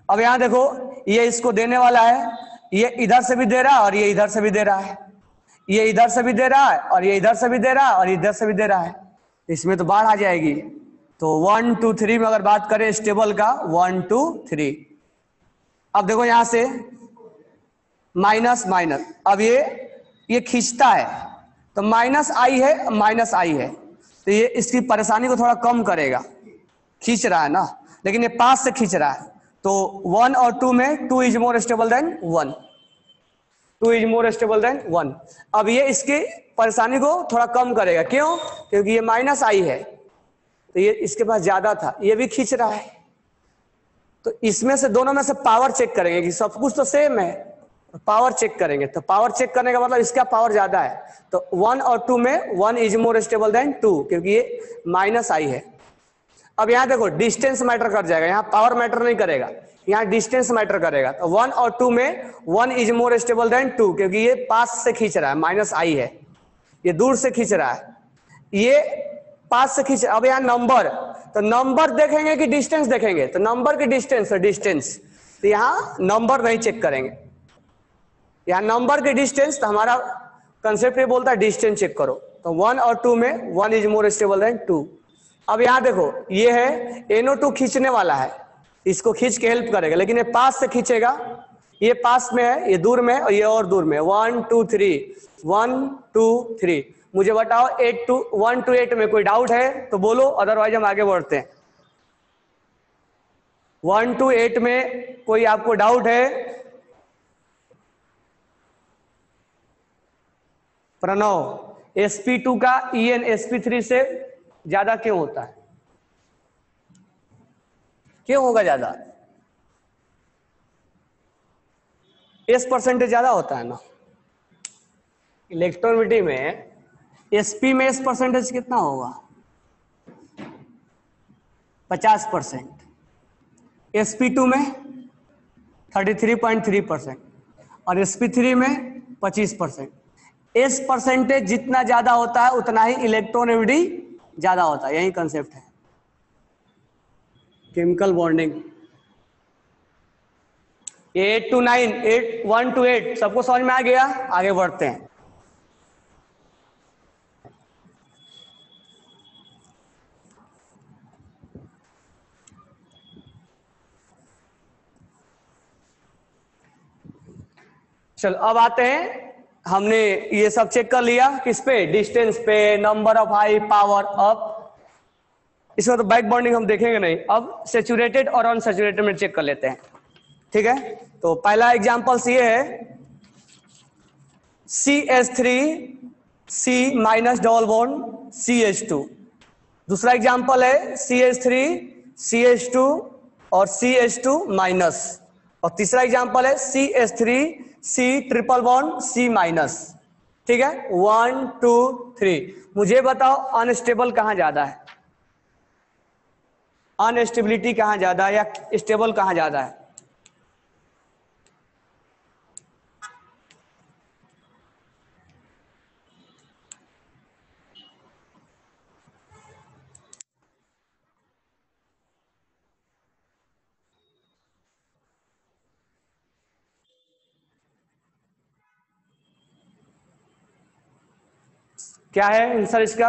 अब यहां देखो ये इसको देने वाला है, ये इधर से भी दे रहा है और ये इधर से भी दे रहा है, ये इधर से भी दे रहा है और ये इधर से भी दे रहा है और इधर से भी दे रहा है। इसमें तो बाढ़ आ जाएगी। तो 1 2 3 में अगर बात करें स्टेबल का 1 2 3। अब देखो यहां से माइनस माइनस, अब ये खींचता है तो माइनस आई है, तो ये इसकी परेशानी को थोड़ा कम करेगा। खींच रहा है ना, लेकिन ये पास से खींच रहा है, तो 1 और 2 में 2 is more stable then 1, 2 is more stable then 1। अब ये इसकी परेशानी को थोड़ा कम करेगा, क्यों? क्योंकि ये माइनस आई है, तो ये इसके पास ज्यादा था, ये भी खींच रहा है। तो इसमें से दोनों में से पावर चेक करेंगे कि सब कुछ तो सेम है, पावर चेक करेंगे। तो पावर चेक करने का मतलब इसका पावर ज्यादा है, तो 1 और 2 में 1 इज मोर स्टेबल देन 2, क्योंकि ये माइनस आई है। अब यहां देखो डिस्टेंस मैटर कर जाएगा, यहां पावर मैटर नहीं करेगा, यहां डिस्टेंस मैटर करेगा। तो 1 और 2 में 1 इज मोर स्टेबल देन 2, क्योंकि ये पास से खींच रहा है, माइनस आई है, ये दूर से खींच रहा है, ये पास से खींच। अब यहां नंबर, तो नंबर देखेंगे कि डिस्टेंस देखेंगे, तो नंबर की डिस्टेंस, तो यहां नंबर नहीं चेक करेंगे, यहां नंबर की डिस्टेंस। तो हमारा कंसेप्ट ये बोलता है डिस्टेंस चेक करो। तो 1 और 2 में 1 इज मोर स्टेबल देन 2। अब यहां देखो ये है NO2 खींचने वाला है, इसको खींच के हेल्प करेगा, लेकिन ये पास से खींचेगा, ये पास में है, ये दूर में है, और ये और दूर में। 1 2 3, 1 2 3। मुझे बताओ 1 to 8 में कोई डाउट है तो बोलो, अदरवाइज हम आगे बढ़ते हैं। 1 to 8 में कोई आपको डाउट है? प्रणव, sp2 का En sp3 से ज्यादा क्यों होता है? क्यों होगा ज्यादा? S परसेंटेज ज्यादा होता है ना। इलेक्ट्रोनिटी में sp में S परसेंटेज कितना होगा? 50%। sp2 में 33.3% और sp3 में 25%। एस परसेंटेज जितना ज्यादा होता है उतना ही इलेक्ट्रोनेगेटिविटी ज्यादा होता है, यही कंसेप्ट है केमिकल बॉन्डिंग। 8 to 9, 1 to 8 सबको समझ में आ गया? आगे बढ़ते हैं। चलो अब आते हैं, हमने ये सब चेक कर लिया किस पे, डिस्टेंस पे, number of I, power up. इसमें तो बैक बॉन्डिंग हम देखेंगे नहीं, अब सैचुरेटेड और अनसैचुरेटेड में चेक कर लेते हैं, ठीक है। तो पहला एग्जांपल्स ये है CH3 C minus double bond CH2। दूसरा एग्जांपल है CH3 CH2 और CH2 माइनस। और तीसरा एग्जांपल है CH3 C triple bond C minus, ठीक है। 1 2 3। मुझे बताओ अनस्टेबल कहां ज्यादा है, अनस्टेबिलिटी कहां ज्यादा है या स्टेबल कहां ज्यादा है? क्या है आंसर इसका?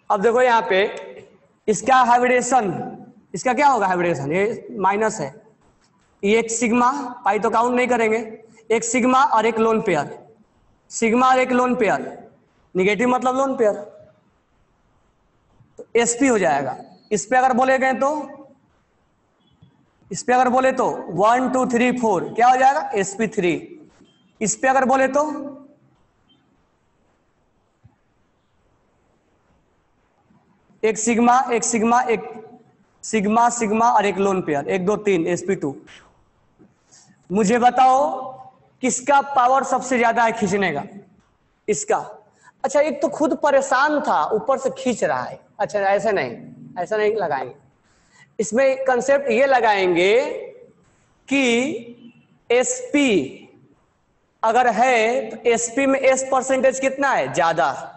अब देखो यहाँ पे इसका हाइब्रिडेशन, इसका क्या होगा हाइब्रिडेशन? ये माइनस है, ये एक सिग्मा, पाई तो काउंट नहीं करेंगे, एक सिग्मा और एक लोन पेयर, सिग्मा और एक लोन पेयर, निगेटिव मतलब लोन पेयर, तो sp हो जाएगा। इस पे अगर बोले गए तो, इस पे अगर बोले तो 1 2 3 4 क्या हो जाएगा? sp3। इस पे अगर बोले तो एक सिग्मा, एक सिग्मा, एक सिग्मा, सिग्मा और एक लोन पेयर, 1 2 3 sp2। मुझे बताओ किसका पावर सबसे ज्यादा है खींचने का? इसका। अच्छा एक तो खुद परेशान था ऊपर से खींच रहा है, अच्छा ऐसा नहीं, ऐसा नहीं लगाएंगे, इसमें कंसेप्ट ये लगाएंगे कि sp अगर है तो sp में s परसेंटेज कितना है? ज्यादा।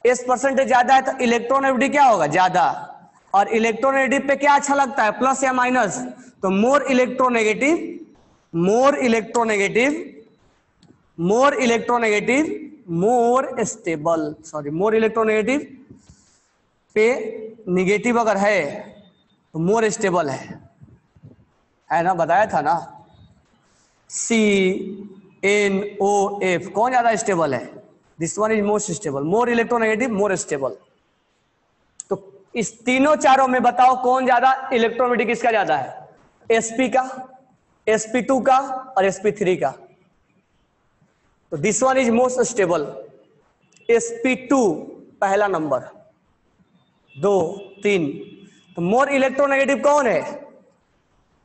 s परसेंटेज ज्यादा है तो इलेक्ट्रोनेगेटिव क्या होगा? ज्यादा। और इलेक्ट्रोनेगेटिव पे क्या अच्छा लगता है, प्लस या माइनस? तो more electronegative, more electronegative, more electronegative, more stable, sorry more electronegative पे निगेटिव अगर है तो मोर स्टेबल है ना, बताया था ना। CNOF कौन ज्यादा स्टेबल है? This one is most stable, more electronegative, more stable. तो इस तीनों चारों में बताओ कौन ज्यादा इलेक्ट्रोनेगेटिव, किसका ज्यादा है? sp का, sp2 का और sp3 का। तो this one is most stable, sp2 पहला नंबर, 2 3। तो मोर इलेक्ट्रोनेगेटिव कौन है?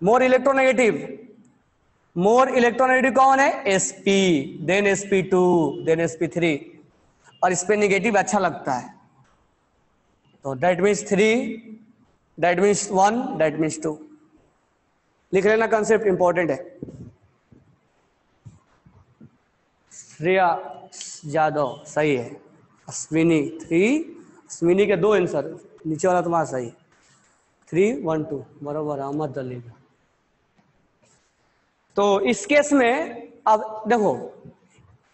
मोर इलेक्ट्रोनेगेटिव, मोर इलेक्ट्रोनेगेटिव कौन है? sp, then sp2, then sp3। और इस पे निगेटिव अच्छा लगता है, तो that means 3, that means 1, that means 2। लिख लेना, कंसेप्ट इंपॉर्टेंट है। श्रेया यादव सही है, अश्विनी 3, अश्विनी के 2 आंसर, नीचे वाला तुम्हारा सही, 3 1 2 बराबर। अहमद अली का। तो इस केस में अब देखो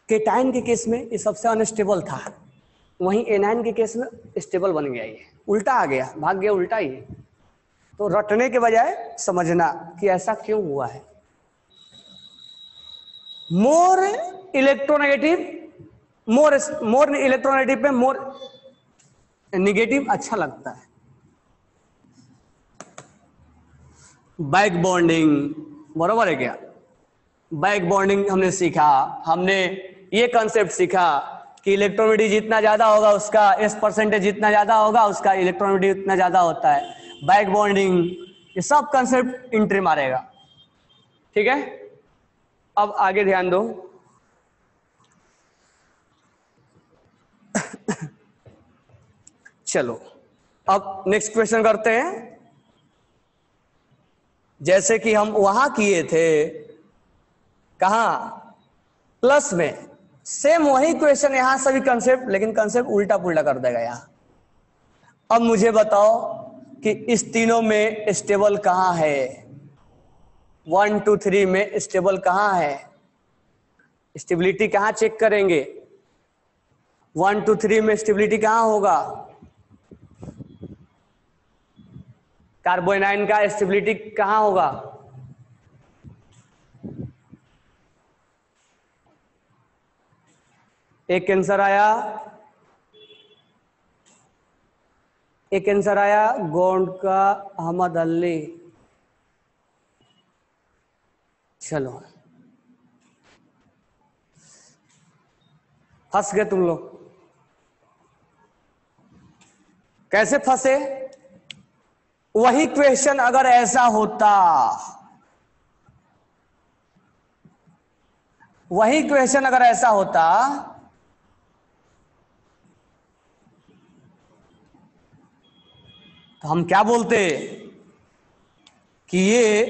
केटाइन के केस में ये सबसे अनस्टेबल था, वहीं एनाइन के केस में स्टेबल बन गया, ये उल्टा आ गया, भाग गया उल्टा ही। तो रटने के बजाय समझना कि ऐसा क्यों हुआ है। मोर इलेक्ट्रोनेगेटिव, मोर इलेक्ट्रोनेगेटिव पे मोर निगेटिव अच्छा लगता है। बैक बॉन्डिंग बराबर है क्या? बैक बॉन्डिंग हमने सीखा, हमने ये कंसेप्ट सीखा कि इलेक्ट्रोनेगेटिव जितना ज्यादा होगा उसका s परसेंटेज जितना ज्यादा होगा उसका इलेक्ट्रोनेगेटिव उतना ज्यादा होता है। बैक बॉन्डिंग, ये सब कंसेप्ट एंट्री मारेगा, ठीक है। अब आगे ध्यान दो। चलो अब नेक्स्ट क्वेश्चन करते हैं। जैसे कि हम वहां किए थे, कहा प्लस में सेम वही क्वेश्चन यहां सभी कंसेप्ट, लेकिन कंसेप्ट उल्टा पुल्टा कर देगा यहां। अब मुझे बताओ कि इस तीनों में स्टेबल कहां है, 1 2 3 में स्टेबल कहां है, स्टेबिलिटी कहां चेक करेंगे, 1 2 3 में स्टेबिलिटी कहां होगा, कार्बोनाइन का स्टेबिलिटी कहां होगा, एक आंसर आया, एक आंसर आया गोंड का अहमद अली। चलो फंस गए तुम लोग। कैसे फंसे? वही क्वेश्चन अगर ऐसा होता, वही क्वेश्चन अगर ऐसा होता तो हम क्या बोलते कि ये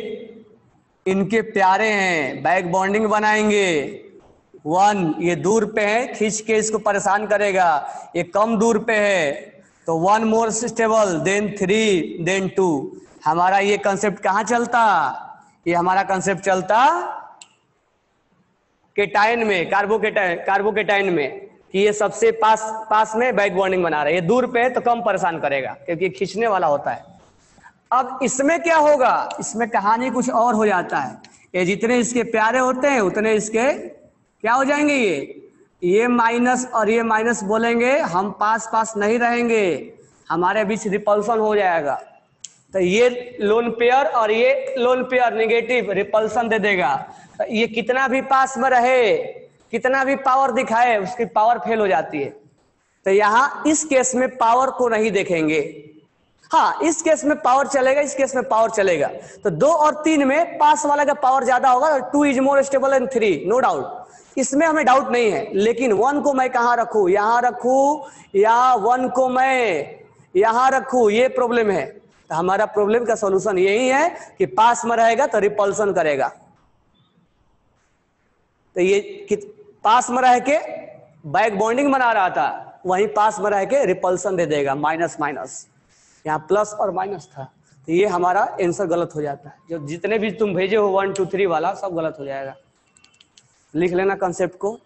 इनके प्यारे हैं, बैक बॉन्डिंग बनाएंगे, 1 ये दूर पे है, खींच के इसको परेशान करेगा, ये कम दूर पे है तो 1 मोर स्टेबल, देन 3, देन 2। हमारा ये कंसेप्ट कहां चलता, ये हमारा कंसेप्ट चलता केटाइन में, कार्बोकेटाइन में, कि ये सबसे पास में बैक बॉन्डिंग बना रहा है, ये दूर पे है तो कम परेशान करेगा क्योंकि खींचने वाला होता है। अब इसमें क्या होगा, इसमें कहानी कुछ और हो जाता है। ये जितने इसके प्यारे होते हैं उतने इसके क्या हो जाएंगे, ये माइनस और ये माइनस बोलेंगे, हम पास नहीं रहेंगे, हमारे बीच रिपल्सन हो जाएगा। तो ये लोन पेयर और ये लोन पेयर नेगेटिव रिपल्सन दे देगा। तो ये कितना भी पास में रहे, कितना भी पावर दिखाए, उसकी पावर फेल हो जाती है। तो यहां इस केस में पावर को नहीं देखेंगे, हाँ इस केस में पावर चलेगा, इस केस में पावर चलेगा। तो 2 और 3 में पास वाला का पावर ज्यादा होगा, 2 is more stable than 3, no doubt, इसमें हमें डाउट नहीं है। लेकिन 1 को मैं कहां रखूं, यहां रखूं या 1 को मैं यहां रखूं, ये प्रॉब्लम है। तो हमारा प्रॉब्लम का सॉल्यूशन यही है कि पास में रहेगा तो रिपल्सन करेगा। तो ये पास में रह के बैक बॉन्डिंग बना रहा था, वहीं पास में रह के रिपल्सन दे देगा, माइनस माइनस, यहाँ प्लस और माइनस था। तो ये हमारा आंसर गलत हो जाता है। जो जितने भी तुम भेजे हो 1 2 3 वाला सब गलत हो जाएगा। लिख लेना कंसेप्ट को।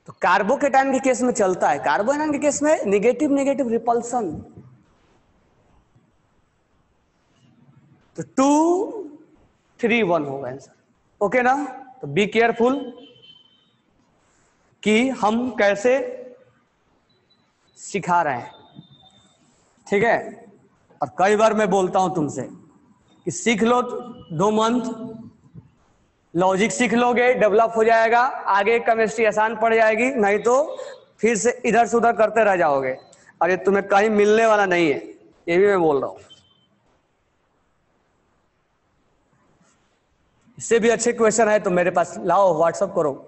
तो कार्बोकेटाइन के केस में चलता है, कार्बोनाइन के केस में नेगेटिव नेगेटिव रिपल्सन। तो 2 3 1 होगा आंसर, ओके ना। तो बी केयरफुल कि हम कैसे सिखा रहे हैं, ठीक है। और कई बार मैं बोलता हूं तुमसे कि सीख लो, 2 मंथ लॉजिक सीख लोगे, डेवलप हो जाएगा, आगे केमिस्ट्री आसान पड़ जाएगी। नहीं तो फिर से इधर से उधर करते रह जाओगे और ये तुम्हें कहीं मिलने वाला नहीं है, ये भी मैं बोल रहा हूं। इससे भी अच्छे क्वेश्चन है तो मेरे पास लाओ, व्हाट्सअप करो।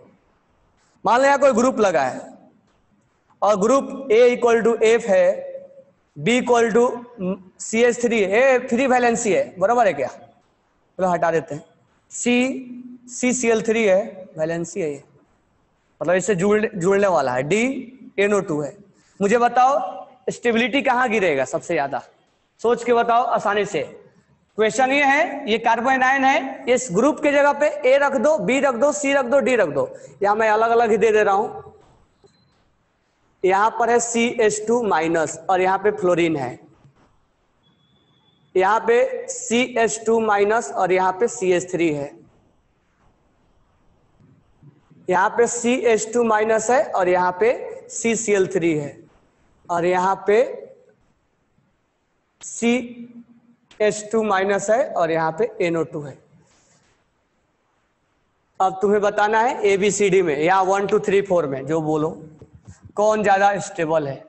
मान लिया कोई ग्रुप लगा है और ग्रुप A = F है, B = CH3 है, 3 वैलेंसी है, बराबर है क्या? चलो हटा देते हैं। CCl3 है, वैलेंसी है ये, मतलब इससे जुड़ने वाला है। D NO2 है। मुझे बताओ स्टेबिलिटी कहां गिरेगा सबसे ज्यादा, सोच के बताओ आसानी से। क्वेश्चन ये है, ये कार्बोनाइन है, इस ग्रुप के जगह पे A रख दो, B रख दो, C रख दो, D रख दो। यहां मैं अलग अलग ही दे दे रहा हूं। यहां पर है CH2- और यहां पे फ्लोरीन है, यहां पे CH2- और यहां पे CH3 है, यहां पे CH2- है और यहां पे CCl3 है, और यहां पे CH2- है और यहां पे NO2 है। अब तुम्हें बताना है ABCD में या 1 2 3 4 में जो बोलो कौन ज्यादा स्टेबल है,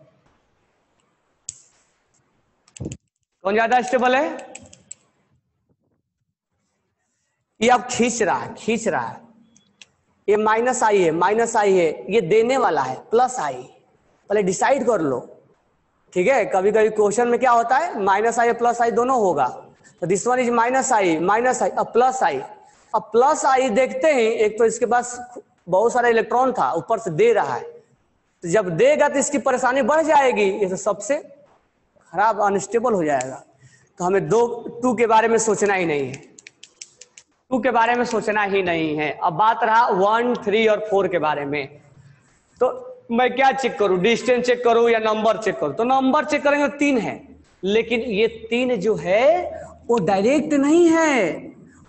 कौन ज्यादा स्टेबल है। ये अब खींच रहा है, खींच रहा है, ये -I है, -I है, ये देने वाला है +I। पहले डिसाइड कर लो, ठीक है। कभी कभी क्वेश्चन में क्या होता है, -I और +I दोनों होगा। तो this one is -I, -I अब +I। अब +I देखते हैं, एक तो इसके पास बहुत सारा इलेक्ट्रॉन था, ऊपर से दे रहा है, तो जब देगा तो इसकी परेशानी बढ़ जाएगी, ये तो सबसे खराब अनस्टेबल हो जाएगा। तो हमें टू के बारे में सोचना ही नहीं है, टू के बारे में सोचना ही नहीं है। अब बात रहा 1, 3 और 4 के बारे में। तो मैं क्या चेक करूं, डिस्टेंस चेक करूं या नंबर चेक करूं? तो नंबर चेक करेंगे तो 3 है, लेकिन ये 3 जो है वो डायरेक्ट नहीं है,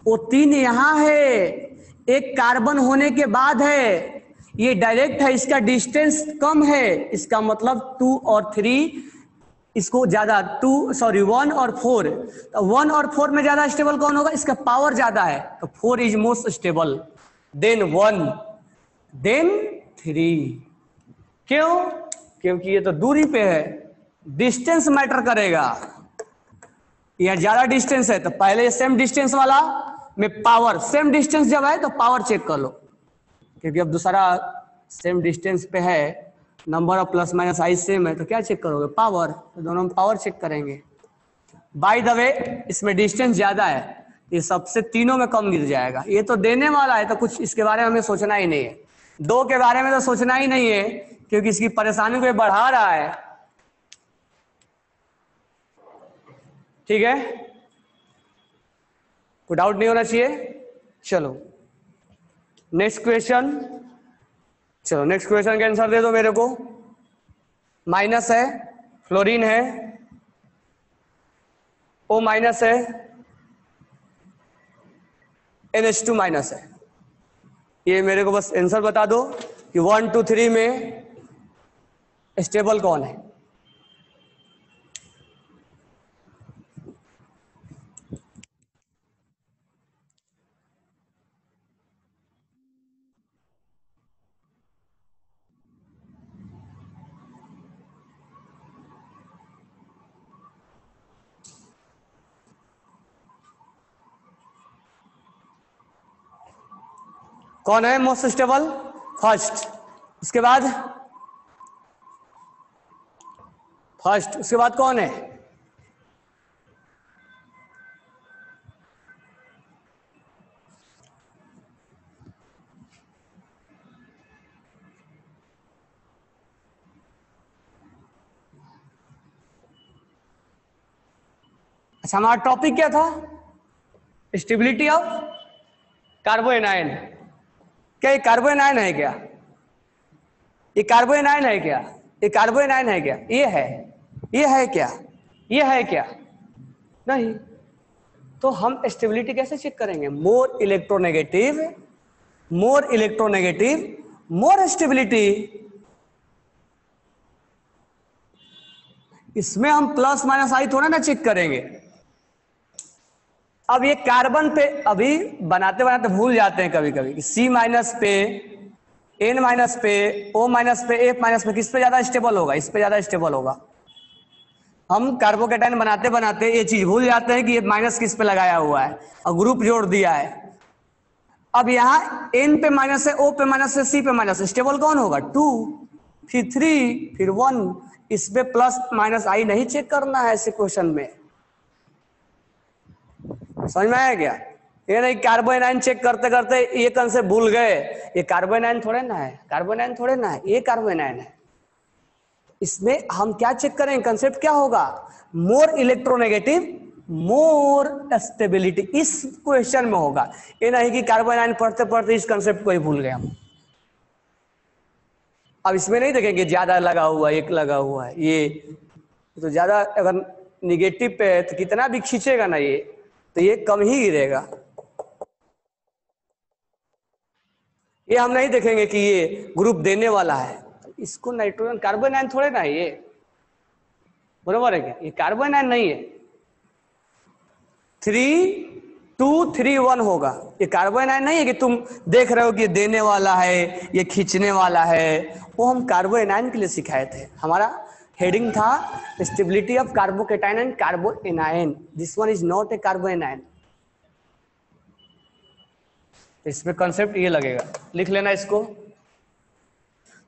वो 3 यहां है, एक कार्बन होने के बाद है, ये डायरेक्ट है, इसका डिस्टेंस कम है, इसका मतलब 2 और 3 इसको ज्यादा 1 और 4, तो 1 और 4 में ज्यादा स्टेबल कौन होगा? इसका पावर ज्यादा है, तो 4 is most stable, then 1, then 3। क्यों? क्योंकि ये तो दूरी पे है, डिस्टेंस मैटर करेगा, यह ज्यादा डिस्टेंस है तो पहले सेम डिस्टेंस वाला में पावर, सेम डिस्टेंस जब है तो पावर चेक कर लो, क्योंकि अब दूसरा सेम डिस्टेंस पे है, number of plus minus I same है, तो क्या चेक करोगे? पावर, तो दोनों में पावर चेक करेंगे। बाय द वे इसमें डिस्टेंस ज्यादा है, ये सबसे तीनों में कम गिर जाएगा, ये तो देने वाला है तो कुछ इसके बारे में हमें सोचना ही नहीं है, 2 के बारे में तो सोचना ही नहीं है, क्योंकि इसकी परेशानी को ये बढ़ा रहा है। ठीक है, कोई डाउट नहीं होना चाहिए। चलो नेक्स्ट क्वेश्चन, चलो नेक्स्ट क्वेश्चन का आंसर दे दो मेरे को। माइनस है, फ्लोरीन है, O माइनस है, NH2 माइनस है, ये मेरे को बस आंसर बता दो कि 1, 2, 3 में स्टेबल कौन है? कौन है मोस्ट स्टेबल? फर्स्ट, उसके बाद फर्स्ट, उसके बाद कौन है? अच्छा, हमारा टॉपिक क्या था? Stability of कार्बोएनायन। क्या ये कार्बोएनायन है क्या? ये कार्बोएनायन है क्या? ये कार्बोएनायन है क्या? ये है, ये है क्या? ये है क्या? नहीं। तो हम स्टेबिलिटी कैसे चेक करेंगे? More electronegative, more electronegative, more stability. इसमें हम प्लस माइनस आई थोड़ा ना चेक करेंगे। अब ये कार्बन पे अभी बनाते बनाते भूल जाते हैं कभी कभी, C माइनस पे, N माइनस पे, O माइनस पे, F माइनस पे, किस पे ज्यादा स्टेबल होगा? इस पे ज्यादा स्टेबल होगा। हम कार्बोकेटाइन बनाते बनाते ये चीज भूल जाते हैं कि ये माइनस किस पे लगाया हुआ है और ग्रुप जोड़ दिया है। अब यहाँ N पे माइनस है, O पे माइनस है, C पे माइनस है, स्टेबल कौन होगा? 2, फिर 3, फिर 1। इस पे प्लस माइनस आई नहीं चेक करना है ऐसे क्वेश्चन में। समझ में आया क्या? ये नहीं कार्बोएनायन चेक करते करते ये कंसेप्ट भूल गए, ये कार्बोएनायन थोड़े ना है, कार्बोएनायन थोड़े ना है, ये कार्बोएनायन है। इसमें हम क्या चेक करें? कंसेप्ट क्या होगा? मोर इलेक्ट्रोनेगेटिव, मोर स्टेबिलिटी, इस क्वेश्चन में होगा। ये नहीं कि कार्बोएनायन पढ़ते पढ़ते इस कंसेप्ट को ही भूल गए हम। अब इसमें नहीं देखेंगे ज्यादा लगा हुआ, एक लगा हुआ है, ये तो ज्यादा अगर निगेटिव पे है तो कितना भी खींचेगा ना ये, तो ये कम ही गिरेगा। ये हम नहीं देखेंगे कि ये ग्रुप देने वाला है, इसको नाइट्रोजन, कार्बोनाइन थोड़े ना है ये, बरोबर है क्या? ये कार्बोनाइन नहीं है। 3, 2, 3, 1 होगा। ये कार्बोनाइन नहीं है कि तुम देख रहे हो कि ये देने वाला है, ये खींचने वाला है। वो हम कार्बोएनायन के लिए सिखाए थे, हमारा हेडिंग था stability of carbocation and कार्बोएनायन। This one is not a कार्बोएनायन। इसमें कंसेप्ट ये लगेगा, लिख लेना इसको।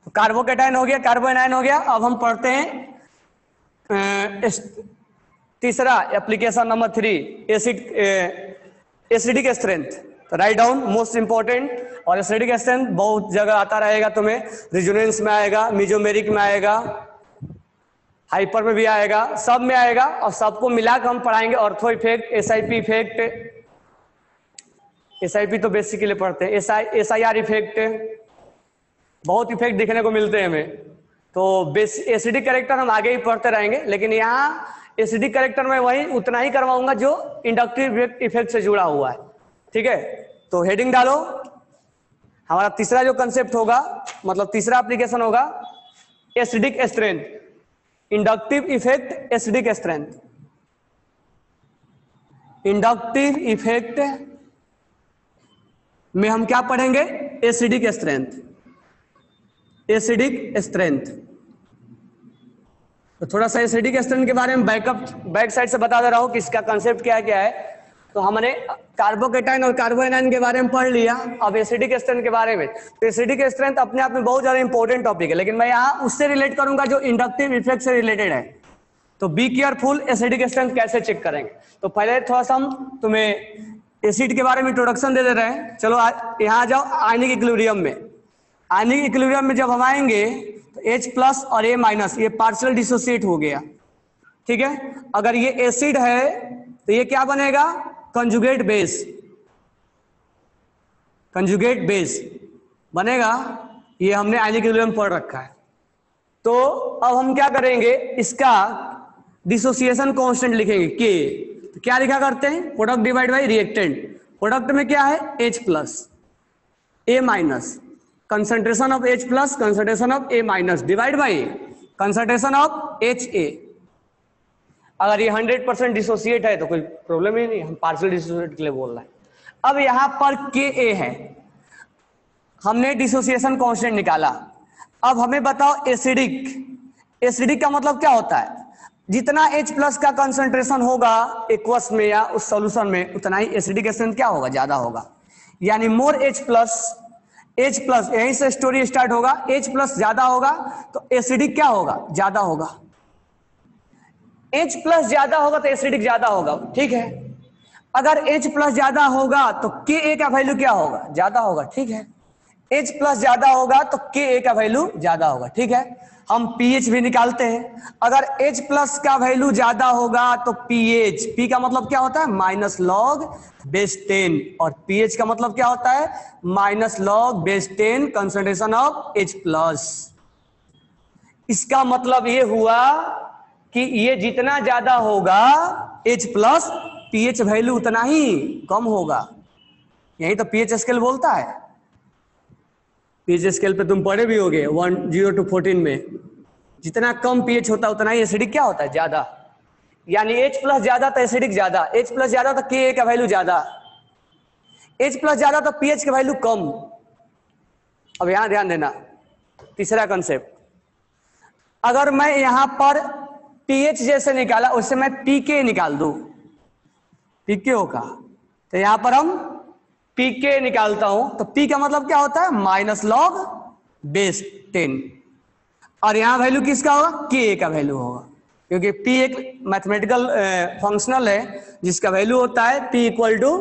तो कार्बोकेटाइन हो गया, कार्बोएनायन हो गया। अब हम पढ़ते हैं तीसरा एप्लीकेशन नंबर 3, एसिडिक स्ट्रेंथ। तो राइट डाउन मोस्ट इंपॉर्टेंट। और एसिडिक स्ट्रेंथ बहुत जगह आता रहेगा तुम्हें, रेजोनेंस में आएगा, मेसोमेरिक में आएगा, हाइपर में भी आएगा, सब में आएगा, और सबको मिलाकर हम पढ़ाएंगे। Ortho effect, SIP effect, SIP तो बेसिकली पढ़ते हैं, एसआईआर इफेक्ट, बहुत इफेक्ट दिखने को मिलते हैं हमें। तो एसिडिक कैरेक्टर हम आगे ही पढ़ते रहेंगे, लेकिन यहाँ एसिडिक कैरेक्टर में वही उतना ही करवाऊंगा जो इंडक्टिव इफेक्ट से जुड़ा हुआ है। ठीक है, तो हेडिंग डालो। हमारा तीसरा जो कंसेप्ट होगा, मतलब तीसरा एप्लीकेशन होगा acidic strength, inductive effect, acidic strength. Inductive effect में हम क्या पढ़ेंगे? Acidic strength, acidic strength. तो थोड़ा सा एसिडिक स्ट्रेंथ के बारे में बैक साइड से बता दे रहा हूं कि इसका कंसेप्ट क्या क्या है। तो हमने कार्बोकेटाइन और कार्बोएनाइन के बारे में पढ़ लिया, अब एसिडिक स्ट्रेंथ के बारे में। तो एसिडिक स्ट्रेंथ अपने आप में बहुत ज्यादा इंपॉर्टेंट टॉपिक है, लेकिन मैं यहाँ उससे रिलेट करूंगा जो इंडक्टिव इफेक्ट से रिलेटेड है। तो बी केयरफुल, एसिडिक स्ट्रेंथ कैसे चेक करेंगे। तो पहले थोड़ा सा हम तुम्हें एसिड के बारे में इंट्रोडक्शन दे रहे हैं। चलो यहाँ आ जाओ आयनिक इक्विलिब्रियम में। आयनिक इक्विलिब्रियम में जब हम आएंगे तो H प्लस और A माइनस ये पार्शियल डिसोसिएट हो गया। ठीक है, अगर ये एसिड है तो ये क्या बनेगा? कंजुगेट बेस, कंजुगेट बेस बनेगा। ये हमने आयनिक इक्विलिब्रियम पढ़ रखा है। तो अब हम क्या करेंगे, इसका डिसोसिएशन कांस्टेंट लिखेंगे K। तो क्या लिखा करते हैं? Product divide by reactant. Product में क्या है? H plus A minus, concentration of H plus, concentration of A minus divide by concentration of HA। अगर ये 100% डिसोसिएट है तो कोई प्रॉब्लम ही नहीं, हम पार्शियल डिसोसिएट के लिए बोल रहे हैं। अब यहां पर Ka है, हमने डिसोसिएशन कांस्टेंट निकाला। अब हमें बताओ एसिडिक, एसिडिक का मतलब क्या होता है? जितना H प्लस का कंसंट्रेशन होगा एक्वस में या उस सॉल्यूशन में, उतना ही एसिडिक स्ट्रेंथ क्या होगा? ज्यादा होगा। यानी मोर H प्लस, H प्लस यहीं से स्टोरी स्टार्ट होगा। H प्लस ज्यादा होगा तो एसिडिक क्या होगा? ज्यादा होगा। H प्लस ज्यादा होगा तो एसिडिक ज्यादा होगा। ठीक है, अगर H प्लस ज्यादा होगा तो Ka का वैल्यू क्या होगा? ज्यादा होगा। ठीक है, H प्लस ज्यादा होगा तो Ka का वैल्यू ज्यादा होगा। ठीक है, हम pH भी निकालते हैं। अगर H प्लस का वैल्यू ज्यादा होगा तो pH, P का मतलब क्या होता है? माइनस लॉग बेस 10, और pH का मतलब क्या होता है? Minus log base 10 concentration of H plus. इसका मतलब ये हुआ कि ये जितना ज्यादा होगा H प्लस, pH वैल्यू उतना ही कम होगा। यही तो pH स्केल बोलता है। pH स्केल पे तुम पढ़े भी होगे 10 to 14 में, जितना कम pH होता है उतना ही एसिडिक क्या होता है? ज्यादा। यानी H प्लस ज्यादा तो एसिडिक ज्यादा, H प्लस ज्यादा तो Ka का वैल्यू ज्यादा, H प्लस ज्यादा तो pH का वैल्यू कम। अब यहां ध्यान देना, तीसरा कंसेप्ट, अगर मैं यहां पर pH जैसे निकाला उससे मैं Pk निकाल दूं, Pk होगा, तो यहां पर हम Pk निकालता हूं तो P का मतलब क्या होता है? माइनस लॉग बेस 10, और यहां वैल्यू किसका होगा? Ka का वैल्यू होगा, क्योंकि P एक मैथमेटिकल फंक्शनल है जिसका वैल्यू होता है P equal to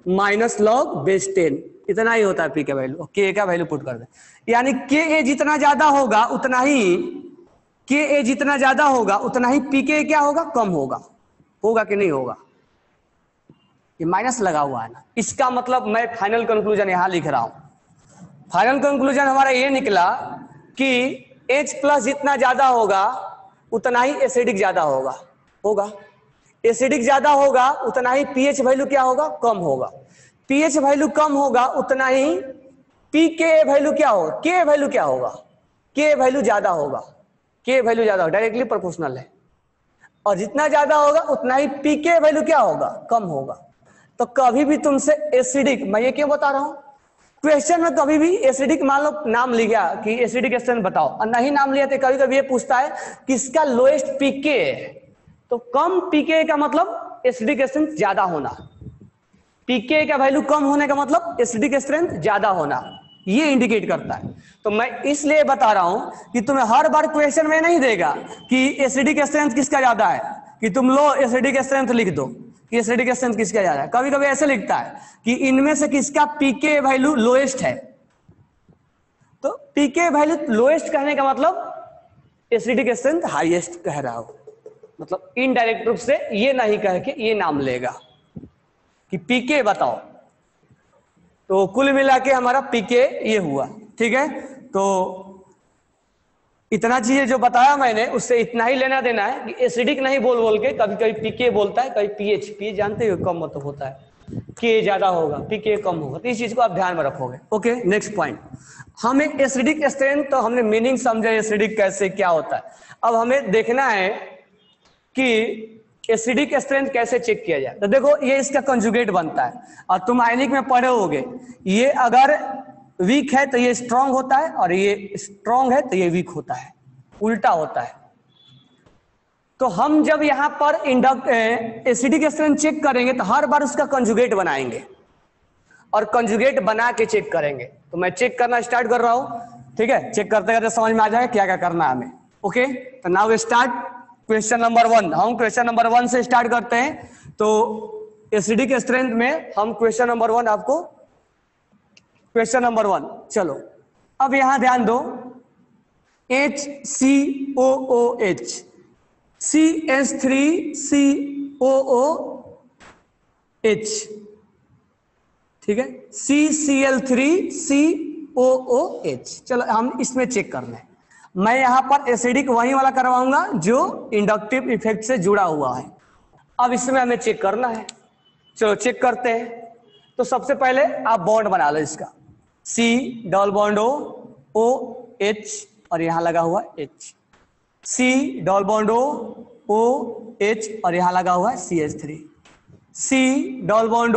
minus log base 10। इतना ही होता है P का वैल्यू, Ka का वैल्यू पुट कर दे। यानी Ka जितना ज्यादा होगा उतना ही, Ka जितना ज्यादा होगा उतना ही Pk क्या होगा? कम होगा। होगा कि नहीं होगा? ये माइनस लगा हुआ है ना, इसका मतलब मैं फाइनल कंक्लूजन यहां लिख रहा हूं। फाइनल कंक्लूजन हमारा ये निकला कि H प्लस जितना ज्यादा होगा उतना ही एसिडिक ज्यादा होगा। एसिडिक ज्यादा होगा उतना ही pH वैल्यू क्या होगा? कम होगा। pH वैल्यू कम होगा उतना ही Pk वैल्यू क्या होगा? K वैल्यू क्या होगा? K वैल्यू ज्यादा होगा। K वैल्यू ज्यादा होगा, डायरेक्टली प्रोपोर्शनल है। और जितना ज्यादा होगा उतना ही Pk वैल्यू क्या होगा? कम होगा। तो कभी भी तुमसे एसिडिक, मैं ये क्यों बता रहा हूं, क्वेश्चन में कभी भी एसिडिक मान लो नाम लिखा कि एसिडिक स्ट्रेंथ बताओ, और नहीं नाम लिया तो कभी कभी ये पूछता है किसका लोएस्ट Pk है। तो कम Pk का मतलब एसिडिक स्ट्रेंथ ज्यादा होना, Pk का वैल्यू कम होने का मतलब एसिडिक स्ट्रेंथ ज्यादा होना, ये इंडिकेट करता है। तो मैं इसलिए बता रहा हूं कि तुम्हें हर बार क्वेश्चन में नहीं देगा कि एसिडिक स्ट्रेंथ किसका ज्यादा है कि तुम लो एसिडिक स्ट्रेंथ लिख दो, कि एसिडिक स्ट्रेंथ किसका ज्यादा है। कभी कभी ऐसे लिखता है कि इनमें से किसका पीके वैल्यू लोएस्ट है, तो पीके वैल्यू लोएस्ट कहने का मतलब एसिडिक स्ट्रेंथ हाईएस्ट कह रहा हो, मतलब इनडायरेक्ट रूप से ये नहीं कह के ये नाम लेगा कि पीके बताओ। तो कुल मिला के हमारा पीके ये हुआ, ठीक है। तो इतना चीजें जो बताया मैंने उससे इतना ही लेना देना है कि एसिडिक नहीं बोल बोल के कभी कभी पीके बोलता है, कभी पीएच, पीएच जानते हो कम मतलब होता है, के ज्यादा होगा पीके कम होगा, तो इस चीज को आप ध्यान में रखोगे। ओके, नेक्स्ट पॉइंट, हमें एसिडिक स्ट्रेंथ तो हमने मीनिंग समझा एसिडिक कैसे क्या होता है। अब हमें देखना है कि एसिडिक स्ट्रेंथ कैसे चेक किया जाए। तो देखो ये इसका कंजुगेट बनता है और तुम आयनिक में पढ़े होगे, ये अगर वीक है तो ये स्ट्रांग होता है और ये स्ट्रांग है तो ये वीक होता है, उल्टा होता है। तो हम जब यहां पर एसिडिक स्ट्रेंथ चेक करेंगे तो हर बार उसका कंजुगेट बनाएंगे और कंजुगेट बना के चेक करेंगे। तो मैं चेक करना स्टार्ट कर रहा हूं, ठीक है, चेक करते करते समझ में आ जाएगा क्या क्या करना है हमें। ओके, तो नाउ स्टार्ट क्वेश्चन नंबर 1। हम क्वेश्चन नंबर 1 से स्टार्ट करते हैं। तो एसिडिक स्ट्रेंथ में हम क्वेश्चन नंबर 1 आपको, क्वेश्चन नंबर 1, चलो अब यहां ध्यान दो, HCOOH, CH3COOH, ठीक है, CCl3COOH। चलो हम इसमें चेक करना है। मैं यहां पर एसिडिक वही वाला करवाऊंगा जो इंडक्टिव इफेक्ट से जुड़ा हुआ है। अब इसमें हमें चेक करना है, चलो चेक करते हैं। तो सबसे पहले आप बॉन्ड बना लो इसका, C डबल बॉन्ड OH और यहां लगा हुआ H, C double bond OH और यहां लगा हुआ है CH3, C double bond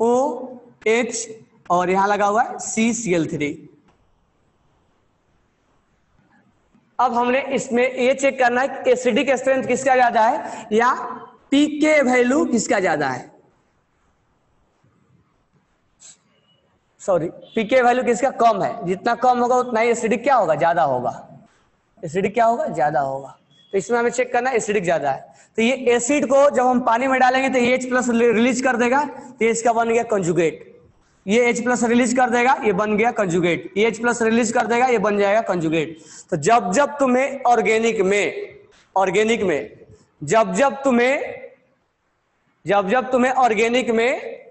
OH और यहां लगा हुआ है CCl3। अब हमने इसमें ये चेक करना है कि एसिडिक स्ट्रेंथ किसका ज्यादा है या पीके वैल्यू किसका ज्यादा है, सॉरी पीके वैल्यू किसका कम है। जितना कम होगा उतना ही एसिडिक क्या होगा, ज्यादा होगा। एसिडिक क्या होगा, ज्यादा होगा। तो इसमें हमें चेक करना है एसिडिक ज्यादा है। तो ये एसिड को जब हम पानी में डालेंगे तो ये H+ रिलीज कर देगा, तो इसका बन गया कंजुगेट। ये H+ रिलीज कर देगा, ये बन गया कंजुगेट। ये H+ रिलीज कर देगा, ये बन जाएगा कंजुगेट। तो जब जब तुम्हें ऑर्गेनिक में ऑर्गेनिक में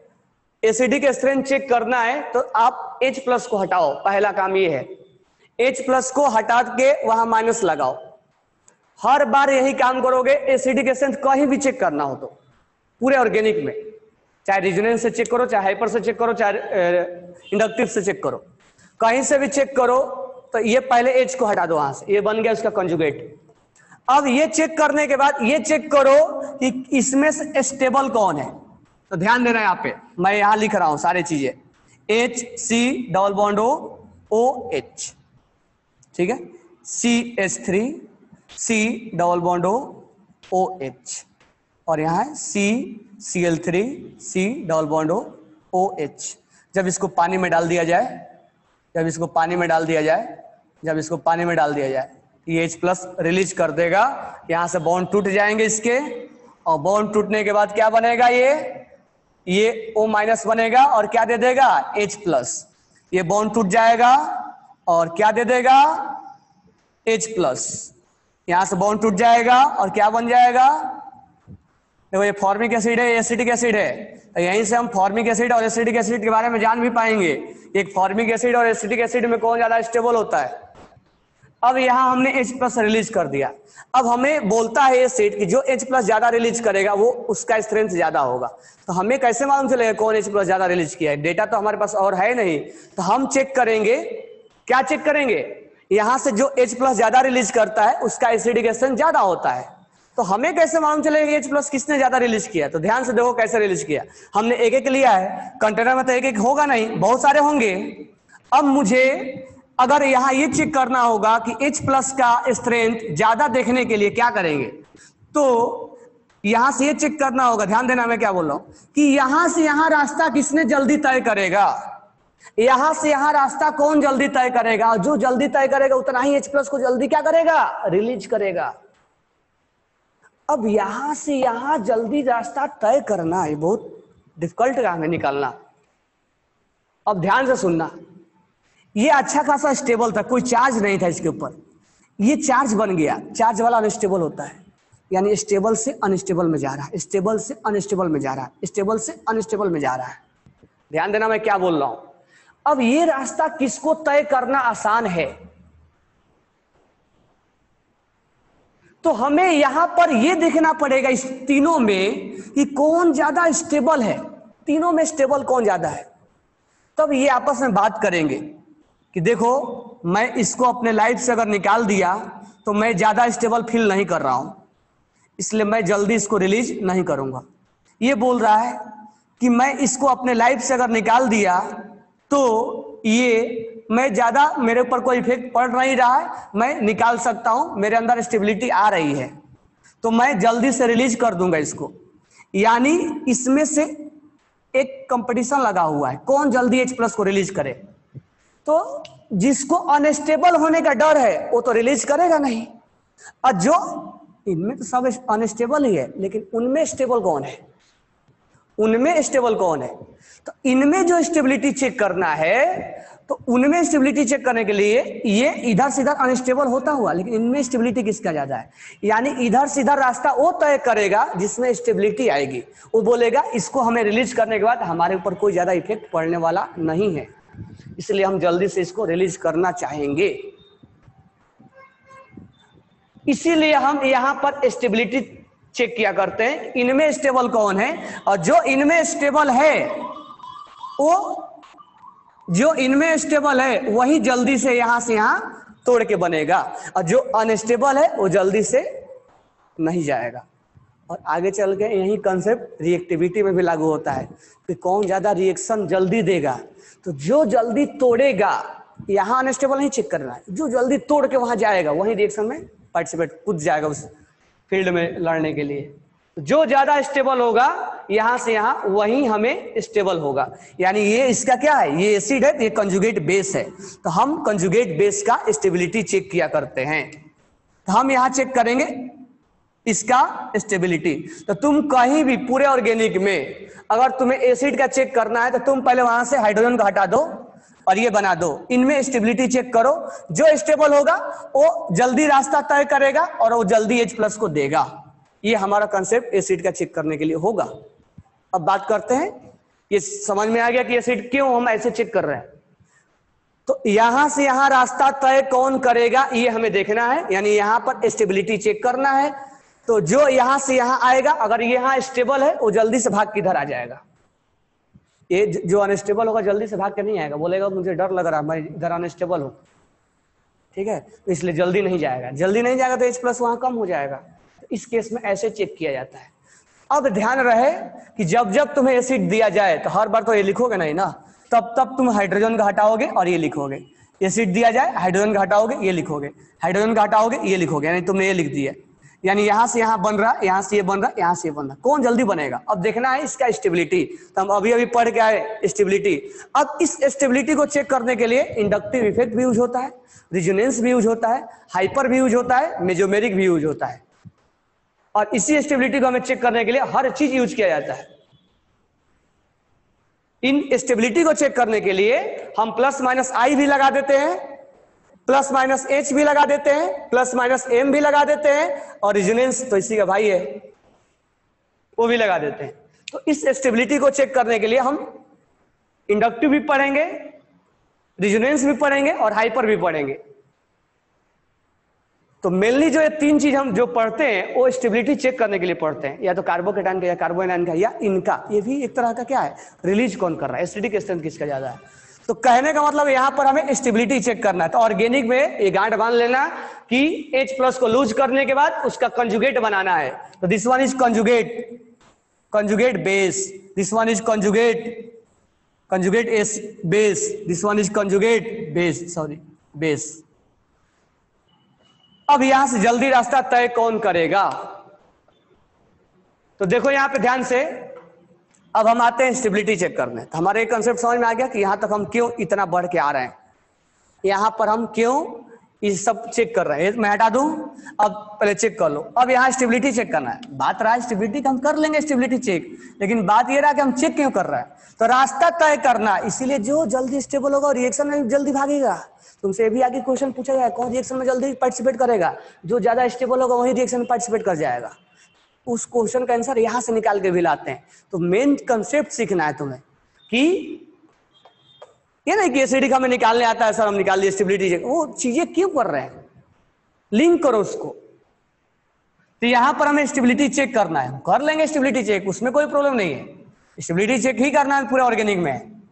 एसिडिक स्ट्रेंथ चेक करना है तो आप H+ को हटाओ, पहला काम ये है। H+ को हटा के वहां माइनस लगाओ। हर बार यही काम करोगे। एसिडिक स्ट्रेंथ कहीं भी चेक करना हो तो पूरे ऑर्गेनिक में, चाहे रेजोनेंस से चेक करो, चाहे हाइपर से चेक करो, चाहे इंडक्टिव से चेक करो, कहीं से भी चेक करो। तो ये पहले H को हटा दो वहां से, ये बन गया उसका कंजुगेट। अब ये चेक करने के बाद ये चेक करो कि इसमें से स्टेबल कौन है। तो ध्यान देना यहाँ पे, मैं यहां लिख रहा हूं सारी चीजें, HC डबल बॉन्ड OH, ठीक है, CH3 C double bond OH और यहां है CCl3 C double bond OH। जब इसको पानी में डाल दिया जाए, ये H+ रिलीज कर देगा, यहां से बॉन्ड टूट जाएंगे इसके, और बॉन्ड टूटने के बाद क्या बनेगा, ये O- बनेगा और क्या दे देगा, H+। ये बॉन्ड टूट जाएगा और क्या दे देगा, H+। यहां से बॉन्ड टूट जाएगा और क्या बन जाएगा, देखो ये फॉर्मिक एसिड है, एसिटिक एसिड है। तो यहीं से हम फॉर्मिक एसिड और एसिटिक एसिड के बारे में जान भी पाएंगे, एक फॉर्मिक एसिड और एसिटिक एसिड में कौन ज्यादा स्टेबल होता है। अब यहां हमने H+ रिलीज कर दिया। अब हमें बोलता है ये सेट कि जो H+ ज्यादा रिलीज करेगा वो उसका स्ट्रेंथ ज्यादा होगा। तो हमें कैसे मालूम चलेगा कौन H+ ज्यादा रिलीज किया है, डेटा तो हमारे पास और है नहीं। तो हम चेक करेंगे, क्या चेक करेंगे, यहां से जो H+ ज्यादा रिलीज करता है उसका एसिडिक स्ट्रेंथ ज्यादा होता है। तो हमें कैसे मालूम चलेगा H+ किसने ज्यादा रिलीज किया। तो ध्यान से देखो कैसे रिलीज किया। हमने एक एक लिया है, कंटेनर में तो एक एक होगा नहीं, बहुत सारे होंगे। अब मुझे अगर यहां ये चेक करना होगा कि H+ का स्ट्रेंथ ज्यादा देखने के लिए क्या करेंगे, तो यहां से ये चेक करना होगा। ध्यान देना मैं क्या बोल रहा हूं कि यहां से यहां रास्ता किसने जल्दी तय करेगा, यहां से यहां रास्ता कौन जल्दी तय करेगा। जो जल्दी तय करेगा उतना ही H+ को जल्दी क्या करेगा, रिलीज करेगा। अब यहां से यहां जल्दी रास्ता तय करना है, बहुत डिफिकल्ट काम है निकालना। अब ध्यान से सुनना, ये अच्छा खासा स्टेबल था, कोई चार्ज नहीं था इसके ऊपर, ये चार्ज बन गया, चार्ज वाला अनस्टेबल होता है, यानी स्टेबल से अनस्टेबल में जा रहा है, स्टेबल से अनस्टेबल में जा रहा है, स्टेबल से अनस्टेबल में जा रहा है। ध्यान देना मैं क्या बोल रहा हूं। अब ये रास्ता किसको तय करना आसान है, तो हमें यहां पर ये देखना पड़ेगा इस तीनों में कि कौन ज्यादा स्टेबल है, तीनों में स्टेबल कौन ज्यादा है। तब ये आपस में बात करेंगे कि देखो मैं इसको अपने लाइफ से अगर निकाल दिया तो मैं ज्यादा स्टेबल फील नहीं कर रहा हूं, इसलिए मैं जल्दी इसको रिलीज नहीं करूंगा। ये बोल रहा है कि मैं इसको अपने लाइफ से अगर निकाल दिया तो ये मैं ज्यादा, मेरे ऊपर कोई इफेक्ट पड़ नहीं रहा है, मैं निकाल सकता हूं, मेरे अंदर स्टेबिलिटी आ रही है, तो मैं जल्दी से रिलीज कर दूंगा इसको। यानी इसमें से एक कंपटीशन लगा हुआ है, कौन जल्दी H+ को रिलीज करे। तो जिसको अनस्टेबल होने का डर है वो तो रिलीज करेगा नहीं, और जो इनमें तो सब अनस्टेबल ही है, लेकिन उनमें स्टेबल कौन है, उनमें स्टेबल कौन है, तो इनमें जो स्टेबिलिटी चेक करना है, तो उनमें स्टेबिलिटी चेक करने के लिए ये इधर से इधर अनस्टेबल होता हुआ, लेकिन इनमें स्टेबिलिटी किसका ज्यादा है, यानी इधर से इधर रास्ता वो तय करेगा जिसमें स्टेबिलिटी आएगी। वो बोलेगा इसको हमें रिलीज करने के बाद हमारे ऊपर कोई ज्यादा इफेक्ट पड़ने वाला नहीं है, इसलिए हम जल्दी से इसको रिलीज करना चाहेंगे। इसीलिए हम यहां पर स्टेबिलिटी चेक किया करते हैं, इनमें स्टेबल कौन है, और जो इनमें स्टेबल है वो, जो इनमें स्टेबल है वही जल्दी से यहां से यहां तोड़ के बनेगा, और जो अनस्टेबल है वो जल्दी से नहीं जाएगा। और आगे चल के यही कंसेप्ट रिएक्टिविटी में भी लागू होता है कि कौन ज्यादा रिएक्शन जल्दी देगा, तो जो जल्दी तोड़ेगा, यहां अनस्टेबल नहीं चेक करना है, जो जल्दी तोड़ के वहां जाएगा वही रिएक्शन में पार्टिसिपेट, कूद जाएगा उस फील्ड में लड़ने के लिए। जो ज्यादा स्टेबल होगा यहां से यहां वही हमें स्टेबल होगा। यानी ये इसका क्या है, ये एसिड है, ये कंजुगेट बेस है, तो हम कंजुगेट बेस का स्टेबिलिटी चेक किया करते हैं। तो हम यहां चेक करेंगे इसका स्टेबिलिटी। तो तुम कहीं भी पूरे ऑर्गेनिक में अगर तुम्हें एसिड का चेक करना है तो तुम पहले वहां से हाइड्रोजन को हटा दो और ये बना दो, इनमें स्टेबिलिटी चेक करो, जो स्टेबल होगा वो जल्दी रास्ता तय करेगा और वो जल्दी H+ को देगा। ये हमारा कंसेप्ट एसिड का चेक करने के लिए होगा। अब बात करते हैं, ये समझ में आ गया कि एसिड क्यों हम ऐसे चेक कर रहे हैं। तो यहां से यहां रास्ता तय कौन करेगा ये हमें देखना है, यानी यहां पर स्टेबिलिटी चेक करना है। तो जो यहां से यहां आएगा, अगर यहां स्टेबल है वो जल्दी से भाग के इधर आ जाएगा, ये जो अनस्टेबल होगा जल्दी से भाग के नहीं आएगा, बोलेगा मुझे डर लग रहा है, मैं इधर अनस्टेबल हूं, ठीक है, तो इसलिए जल्दी नहीं जाएगा। जल्दी नहीं जाएगा तो H+ वहां कम हो जाएगा। तो इस केस में ऐसे चेक किया जाता है। अब ध्यान रहे कि जब जब तुम्हें एसिड दिया जाए तो हर बार तो ये लिखोगे नहीं ना, तब तब तुम हाइड्रोजन का हटाओगे और ये लिखोगे। एसिड दिया जाए, हाइड्रोजन का हटाओगे, ये लिखोगे, हाइड्रोजन का हटाओगे, ये लिखोगे, यानी तुमने ये लिख दिया। यानी यहां से यहां बन रहा, यहां से ये बन रहा, यहां से ये बन रहा, कौन जल्दी बनेगा। अब देखना है इसका स्टेबिलिटी, तो हम अभी अभी पढ़ के आए स्टेबिलिटी। अब इस स्टेबिलिटी को चेक करने के लिए इंडक्टिव इफेक्ट भी यूज होता है, रिजोनेंस भी यूज होता है, हाइपर भी यूज होता है, मेजोमेरिक भी यूज होता है। और इसी स्टेबिलिटी को हमें चेक करने के लिए हर चीज यूज किया जाता है। इन स्टेबिलिटी को चेक करने के लिए हम +- भी लगा देते हैं, +- भी लगा देते हैं, +- भी लगा देते हैं, और रिजोनेंस तो इसी का भाई है वो भी लगा देते हैं। तो इस स्टेबिलिटी को चेक करने के लिए हम इंडक्टिव भी पढ़ेंगे, रिजोनेंस भी पढ़ेंगे और हाइपर भी पढ़ेंगे। तो मेनली जो ये तीन चीज हम जो पढ़ते हैं वो स्टेबिलिटी चेक करने के लिए पढ़ते हैं, या तो कार्बोकेटाइन का या कार्बोएनाइन का या इनका, ये भी एक तरह का क्या है, रिलीज कौन कर रहा है, एसिडिक स्ट्रेंथ किसका ज्यादा है। तो कहने का मतलब यहां पर हमें स्टेबिलिटी चेक करना है। तो ऑर्गेनिक में ये गांठ बांध लेना कि H+ को लूज करने के बाद उसका कंजुगेट बनाना है। तो this one is conjugate base, this one is conjugate S base, this one is conjugate base, sorry base. अब यहां से जल्दी रास्ता तय कौन करेगा, तो देखो यहां पे ध्यान से। अब हम आते हैं स्टेबिलिटी चेक करने। तो हमारे कंसेप्ट समझ में आ गया कि यहां तक हम क्यों इतना बढ़ के आ रहे हैं, यहां पर हम क्यों ये सब चेक कर रहे हैं, मैं हटा दूं। अब पहले चेक कर लो, अब यहाँ स्टेबिलिटी चेक करना है। बात रहा है स्टेबिलिटी का, हम कर लेंगे स्टेबिलिटी चेक, लेकिन बात ये रहा कि हम चेक क्यों कर रहे हैं, तो रास्ता तय करना। इसीलिए जो जल्दी स्टेबल होगा रिएक्शन में जल्दी भागेगा। तुमसे भी आगे क्वेश्चन पूछा जाए कौन रिएक्शन में जल्दी पार्टिसिपेट करेगा, जो ज्यादा स्टेबल होगा वही रिएक्शन में पार्टिसिपेट कर जाएगा। उस क्वेश्चन का आंसर यहां से निकाल के भी लाते हैं। तो मेन कंसेप्ट सीखना है तुम्हें कि ये नहीं कि एसिडिक हमें निकालने आता है सर हम निकाल दिए स्टेबिलिटी चेक, वो चीजें क्यों कर रहे हैं, लिंक करो उसको। तो यहां पर हमें स्टेबिलिटी चेक करना है, कर लेंगे स्टेबिलिटी चेक, उसमें कोई प्रॉब्लम नहीं है, स्टेबिलिटी चेक ही करना है पूरे ऑर्गेनिक में।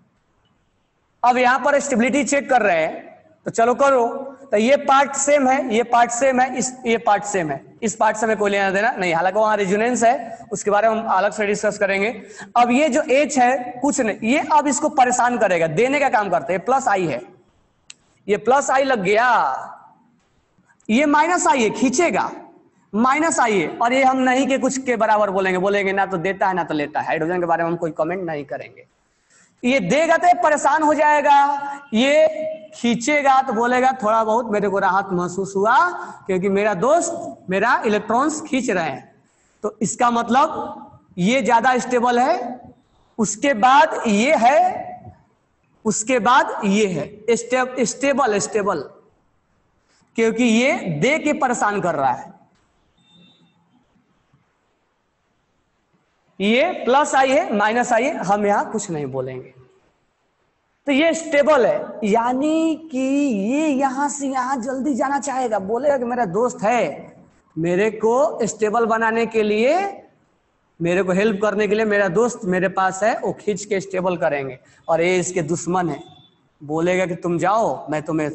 अब यहां पर स्टेबिलिटी चेक कर रहे हैं तो चलो करो। तो ये पार्ट सेम है, ये पार्ट सेम है, ये पार्ट सेम है, इस पार्ट से हमें कोई लेना देना नहीं, हालांकि वहां रेजोनेंस है, उसके बारे में हम अलग से डिस्कस करेंगे। अब ये जो H है कुछ नहीं, ये अब इसको परेशान करेगा, देने का काम करते हैं। प्लस आई है, ये प्लस आई लग गया, ये माइनस आई है, खींचेगा, माइनस आई है, और ये हम नहीं के कुछ के बराबर बोलेंगे ना तो देता है ना तो लेता है। हाइड्रोजन के बारे में हम कोई कमेंट नहीं करेंगे। ये देगा तो परेशान हो जाएगा, ये खींचेगा तो बोलेगा थोड़ा बहुत मेरे को राहत महसूस हुआ क्योंकि मेरा दोस्त मेरा इलेक्ट्रॉन्स खींच रहे हैं। तो इसका मतलब ये ज्यादा स्टेबल है, उसके बाद ये है, उसके बाद ये है स्टेबल, क्योंकि ये दे के परेशान कर रहा है। ये प्लस आई है माइनस आई है, हम यहां कुछ नहीं बोलेंगे। तो ये स्टेबल है, यानी कि ये यहां से यहां जल्दी जाना चाहेगा, बोलेगा कि मेरा दोस्त है, मेरे को स्टेबल बनाने के लिए, मेरे को हेल्प करने के लिए मेरा दोस्त मेरे पास है, वो खींच के स्टेबल करेंगे। और ये इसके दुश्मन है, बोलेगा कि तुम जाओ मैं तुम्हें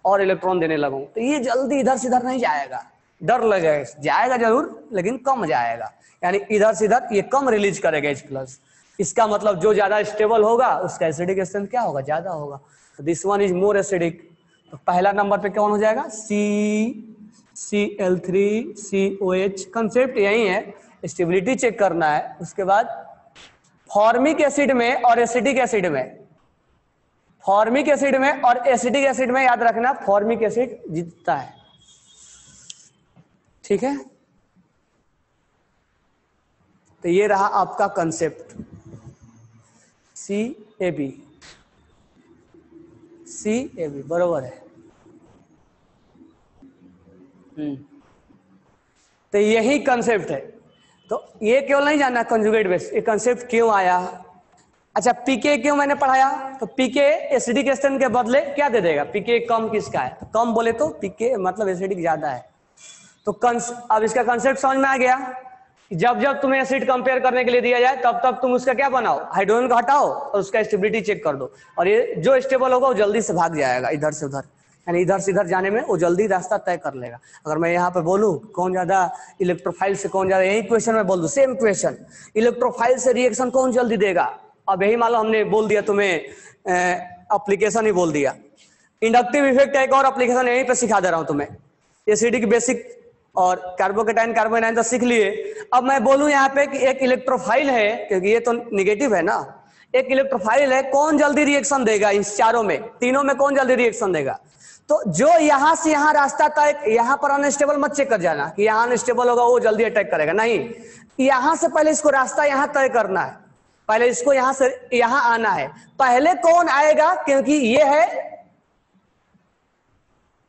और इलेक्ट्रॉन देने लगूं। तो ये जल्दी इधर से इधर नहीं जाएगा, डर लगेगा, जाएगा जरूर लेकिन कम जाएगा, यानी इधर से इधर ये कम रिलीज करेगा H+। इसका मतलब जो ज्यादा स्टेबल होगा उसका एसिडिक स्ट्रेंथ क्या होगा, ज्यादा होगा। तो this one is more acidic. तो पहला नंबर पे कौन हो जाएगा, CCl3COH। कंसेप्ट यही है, स्टेबिलिटी चेक करना है। उसके बाद फॉर्मिक एसिड में और एसिडिक एसिड में, फॉर्मिक एसिड में और एसिडिक एसिड में याद रखना फॉर्मिक एसिड जीतता है, ठीक है। तो ये रहा आपका कंसेप्ट CAB बरोबर है। तो यही कंसेप्ट है। तो ये केवल नहीं जानना कंजुगेट बेस, ये कंसेप्ट क्यों आया। अच्छा पीके क्यों मैंने पढ़ाया, तो पीके एसिडिक स्ट्रेंथ के बदले क्या दे देगा, पीके कम किसका है, तो कम बोले तो पीके मतलब एसिडिक ज्यादा है। तो अब इसका कंसेप्ट समझ में आ गया। जब जब तुम्हें एसिड कंपेयर करने के लिए दिया जाए तब तब तुम उसका क्या बनाओ, हाइड्रोजन को हटाओ और उसका स्टेबिलिटी चेक कर दो, और ये जो स्टेबल होगा वो जल्दी से भाग जाएगा इधर से उधर, यानी इधर से इधर जाने में वो जल्दी रास्ता तय कर लेगा। अगर मैं यहाँ पे बोलूँ कौन ज्यादा इलेक्ट्रोफाइल से कौन ज्यादा, यही क्वेश्चन में बोल दूं, सेम क्वेश्चन, इलेक्ट्रोफाइल से रिएक्शन कौन जल्दी देगा, अब यही मान लो हमने बोल दिया तुम्हें, एप्लीकेशन ही बोल दिया। इंडक्टिव इफेक्ट एक और एप्लीकेशन यहीं पे सिखा दे रहा हूं तुम्हें, एसिडिक बेसिक और कार्बोकेटाइन कार्बोनाइन तो सीख लिए। अब मैं बोलूं यहाँ पे कि एक इलेक्ट्रोफाइल है, क्योंकि ये तो निगेटिव है ना, एक इलेक्ट्रोफाइल है, कौन जल्दी रिएक्शन देगा इस चारों में, तीनों में कौन जल्दी रिएक्शन देगा। तो जो यहां से यहां रास्ता तय, यहां पर अनस्टेबल मत चेक कर जाना कि यहां अनस्टेबल होगा वो जल्दी अटैक करेगा, नहीं, यहां से पहले इसको रास्ता यहां तय करना है, पहले इसको यहां से यहां आना है, पहले कौन आएगा, क्योंकि ये है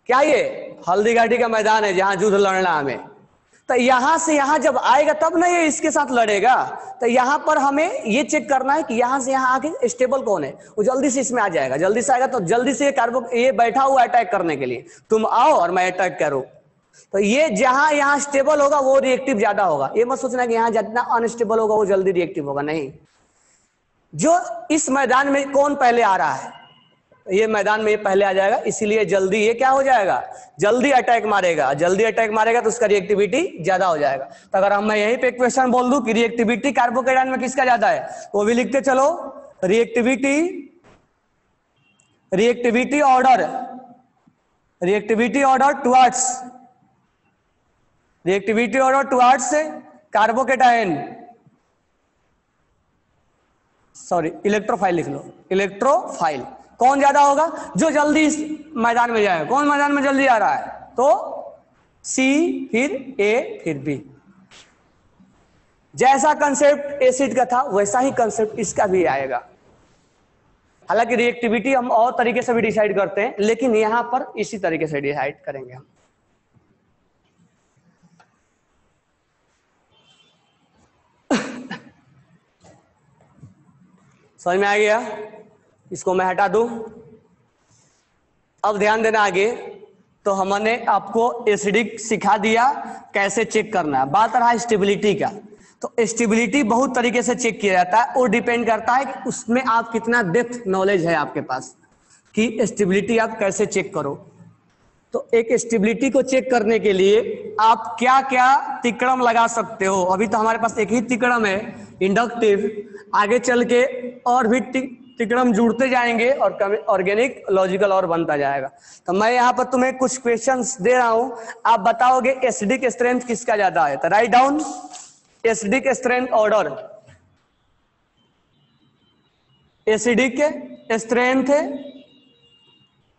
क्या, ये हल्दी घाटी का मैदान है जहां युद्ध लड़ना हमें। तो यहां से यहां जब आएगा तब ना ये इसके साथ लड़ेगा। तो यहां पर हमें ये चेक करना है कि यहां से यहां आके स्टेबल कौन है, वो जल्दी से इसमें आ जाएगा, जल्दी से आएगा तो जल्दी से ये बैठा हुआ अटैक करने के लिए, तुम आओ और मैं अटैक करूं। तो ये जहां यहां स्टेबल होगा वो रिएक्टिव ज्यादा होगा, ये मत सोचना कि यहां जितना अनस्टेबल होगा वो जल्दी रिएक्टिव होगा, नहीं। जो इस मैदान में कौन पहले आ रहा है, ये मैदान में ये पहले आ जाएगा, इसीलिए जल्दी ये क्या हो जाएगा, जल्दी अटैक मारेगा, जल्दी अटैक मारेगा तो उसका रिएक्टिविटी ज्यादा हो जाएगा। तो अगर हम मैं यहीं पे क्वेश्चन बोल दूं कि रिएक्टिविटी कार्बोकेटाइन में किसका ज्यादा है, वो भी लिखते चलो, reactivity order towards carbocation, sorry electrophile लिख लो, इलेक्ट्रोफाइल कौन ज्यादा होगा, जो जल्दी मैदान में जाएगा। कौन मैदान में जल्दी आ रहा है? तो सी, फिर ए, फिर बी। जैसा कंसेप्ट एसिड का था वैसा ही कंसेप्ट इसका भी आएगा। हालांकि रिएक्टिविटी हम और तरीके से भी डिसाइड करते हैं, लेकिन यहां पर इसी तरीके से डिसाइड करेंगे हम। समझ में आ गया? इसको मैं हटा दूं। अब ध्यान देना आगे। तो हमने आपको एसिडिक सिखा दिया कैसे चेक करना है। बात रहा स्टेबिलिटी का, तो स्टेबिलिटी बहुत तरीके से चेक किया जाता है और डिपेंड करता है कि उसमें आप कितना डेप्थ नॉलेज है आपके पास कि स्टेबिलिटी आप कैसे चेक करो। तो एक स्टेबिलिटी को चेक करने के लिए आप क्या क्या तिकड़म लगा सकते हो। अभी तो हमारे पास एक ही तिकड़म है, इंडक्टिव। आगे चल के और भी तिकड़म जुड़ते जाएंगे और ऑर्गेनिक लॉजिकल और बनता जाएगा। तो मैं यहाँ पर तुम्हें कुछ क्वेश्चंस दे रहा हूं, आप बताओगे एसिडिक स्ट्रेंथ किसका ज्यादा है। तो write down acidic strength order. Acidic strength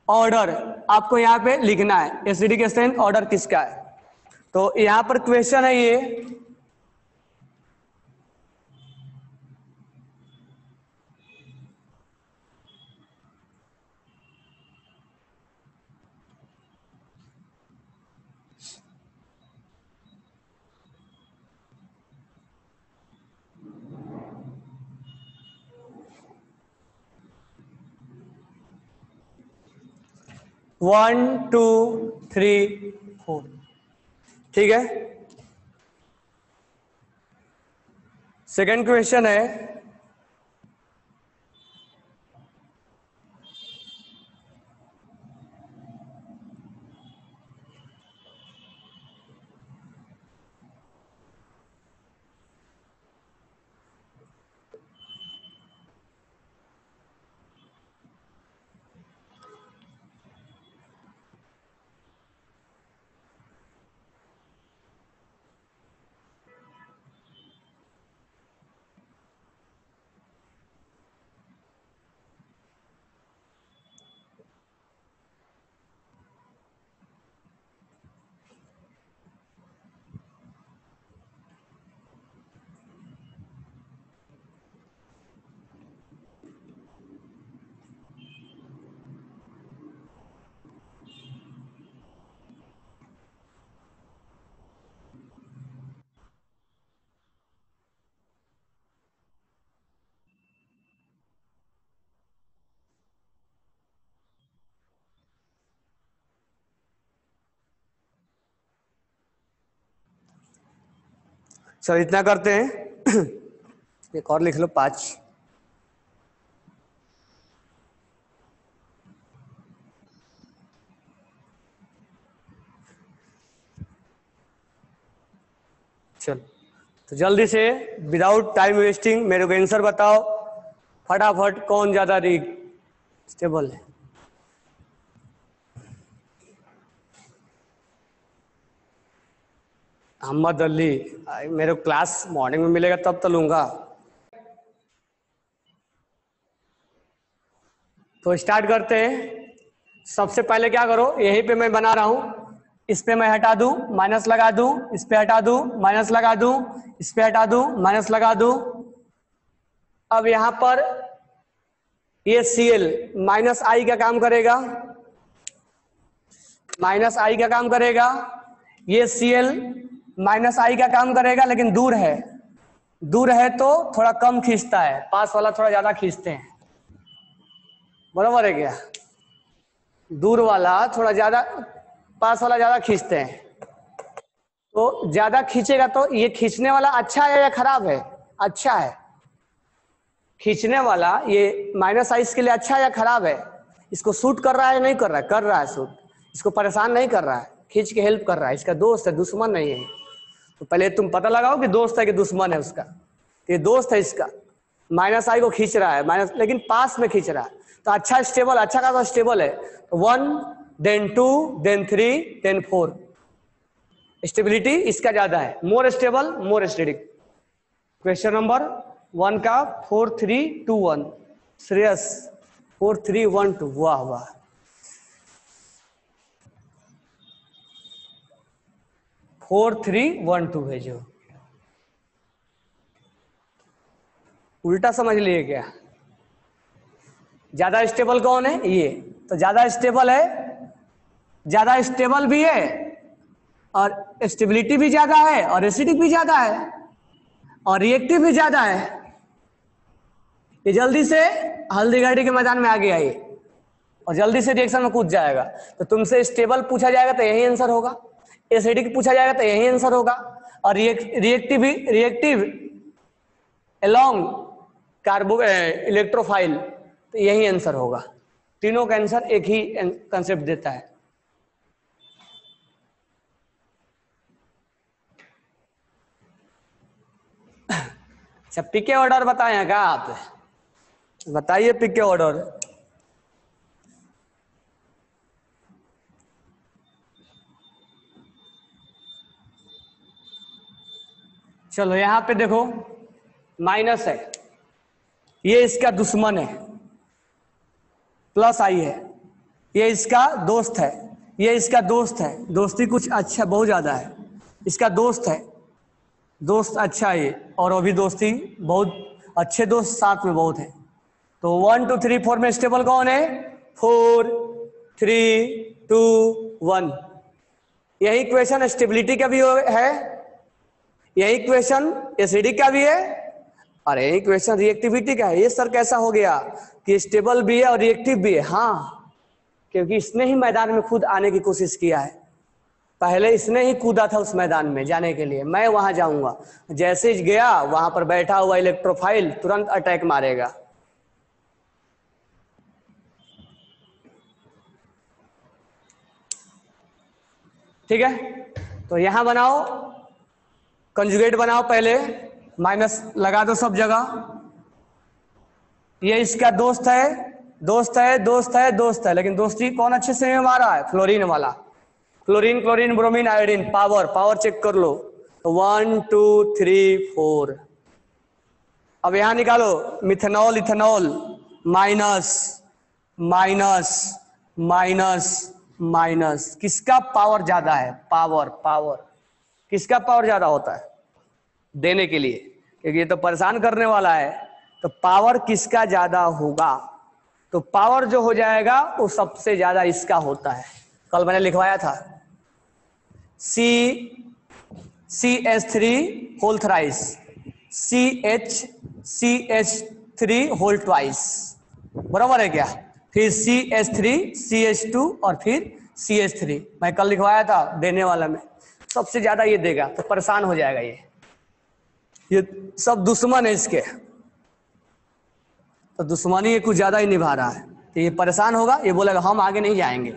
order आपको यहाँ पे लिखना है, एसिडिक स्ट्रेंथ ऑर्डर किसका है। तो यहाँ पर क्वेश्चन है ये, वन टू थ्री फोर, ठीक है। सेकंड क्वेश्चन है, चलो इतना करते हैं। एक और लिख लो 5। चलो तो जल्दी से विदाउट टाइम वेस्टिंग मेरे को आंसर बताओ फटाफट, कौन ज्यादा स्टेबल है। अहमद अली, मेरे को क्लास मॉर्निंग में मिलेगा तब तो लूंगा। तो स्टार्ट करते हैं। सबसे पहले क्या करो, यहीं पे मैं बना रहा हूं, इस पे मैं हटा दूं, माइनस लगा दूं, इस पे हटा दूं, माइनस लगा दूं, इस पे हटा दूं, माइनस लगा दूं। अब यहां पर ये Cl माइनस आई का काम करेगा, माइनस आई का काम करेगा। ये Cl माइनस आई का काम करेगा, लेकिन दूर है, दूर है तो थोड़ा कम खींचता है, पास वाला थोड़ा ज्यादा खींचते हैं। बराबर है क्या? दूर वाला थोड़ा ज्यादा, पास वाला ज्यादा खींचते हैं। तो ज्यादा खींचेगा तो ये खींचने वाला अच्छा है या खराब है? अच्छा है। खींचने वाला ये माइनस आई के लिए अच्छा है या खराब है? इसको सूट कर रहा है या नहीं कर रहा है? कर रहा है सूट। इसको परेशान नहीं कर रहा है, खींच के हेल्प कर रहा है। इसका दोस्त है, दुश्मन नहीं है। तो पहले तुम पता लगाओ कि दोस्त है कि दुश्मन है उसका। ये दोस्त है इसका, माइनस आई को खींच रहा है, माइनस, लेकिन पास में खींच रहा है। तो अच्छा स्टेबल, अच्छा खासा स्टेबल है। 1 then 2 then 3 then 4, स्टेबिलिटी इसका ज्यादा है, मोर स्टेबल मोर स्टेटिक। क्वेश्चन नंबर 1 का 4 3 2 1, श्रेयस 4 3 1 2, वाह वाह। 4312 है जो, उल्टा समझ लिए क्या? ज्यादा स्टेबल कौन है? ये। तो ज्यादा स्टेबल है, ज्यादा स्टेबल भी है और स्टेबिलिटी भी ज्यादा है और एसिडिक भी ज्यादा है और रिएक्टिव भी ज्यादा है। ये जल्दी से हल्दीघाटी के मैदान में आ गया ये और जल्दी से रिएक्शन में कूद जाएगा। तो तुमसे स्टेबल पूछा जाएगा तो यही आंसर होगा, एसिडिक पूछा जाएगा तो यही आंसर होगा, और रिएक्टिव एलोंग कार्बो इलेक्ट्रोफाइल तो यही आंसर होगा। तीनों का आंसर एक ही कंसेप्ट देता है। अच्छा, पीके ऑर्डर बताएं क्या आप? बताइए पीके ऑर्डर। चलो यहां पे देखो, माइनस है, ये इसका दुश्मन है, प्लस आई है, ये इसका दोस्त है, ये इसका दोस्त है, दोस्ती कुछ अच्छा बहुत ज्यादा है, इसका दोस्त है, दोस्त अच्छा है, और अभी दोस्ती बहुत अच्छे दोस्त साथ में बहुत है। तो 1 2 3 4 में स्टेबल कौन है? 4 3 2 1। यही क्वेश्चन स्टेबिलिटी का भी है, यही क्वेश्चन एसिडिक का भी है और यही क्वेश्चन रिएक्टिविटी का है। ये सर कैसा हो गया कि स्टेबल भी है और रिएक्टिव भी है? हाँ, क्योंकि इसने ही मैदान में खुद आने की कोशिश किया है, पहले इसने ही कूदा था उस मैदान में जाने के लिए, मैं वहां जाऊंगा। जैसे ही गया वहां पर बैठा हुआ इलेक्ट्रोफाइल तुरंत अटैक मारेगा। ठीक है, तो यहां बनाओ, कंजुगेट बनाओ, पहले माइनस लगा दो सब जगह। ये इसका दोस्त है, दोस्त है, दोस्त है, दोस्त है, लेकिन दोस्ती कौन अच्छे से मारा है? फ्लोरीन वाला। Fluorine, chlorine, bromine, iodine, power, power check कर लो। तो 1 2 3 4। अब यहां निकालो methanol, ethanol, minus minus minus minus. किसका पावर ज्यादा है? पावर, पावर किसका पावर ज्यादा होता है देने के लिए? क्योंकि ये तो परेशान करने वाला है, तो पावर किसका ज्यादा होगा? तो पावर जो हो जाएगा वो सबसे ज्यादा इसका होता है। कल मैंने लिखवाया था CH3 whole thrice, CH3 whole twice, बराबर है क्या? फिर CH3 CH2 और फिर CH3। मैं कल लिखवाया था देने वाला में, सबसे ज्यादा ये देगा तो परेशान हो जाएगा। ये सब दुश्मन है इसके, तो दुश्मनी ये कुछ ज्यादा ही निभा रहा है, तो ये परेशान होगा, ये बोलेगा हम आगे नहीं जाएंगे,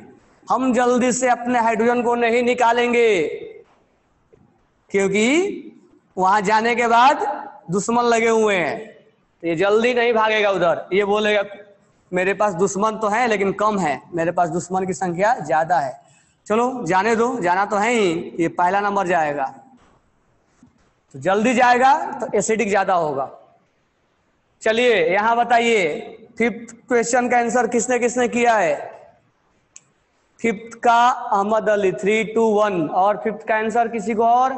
हम जल्दी से अपने हाइड्रोजन को नहीं निकालेंगे, क्योंकि वहां जाने के बाद दुश्मन लगे हुए हैं, तो ये जल्दी नहीं भागेगा उधर। ये बोलेगा मेरे पास दुश्मन तो है लेकिन कम है, मेरे पास दुश्मन की संख्या ज्यादा है। चलो जाने दो, जाना तो है ही, ये पहला नंबर जाएगा, तो जल्दी जाएगा तो एसिडिक ज्यादा होगा। चलिए यहां बताइए, फिफ्थ क्वेश्चन का आंसर किसने किसने किया है? फिफ्थ का अहमद अली 3 2 1, और फिफ्थ का आंसर किसी को और?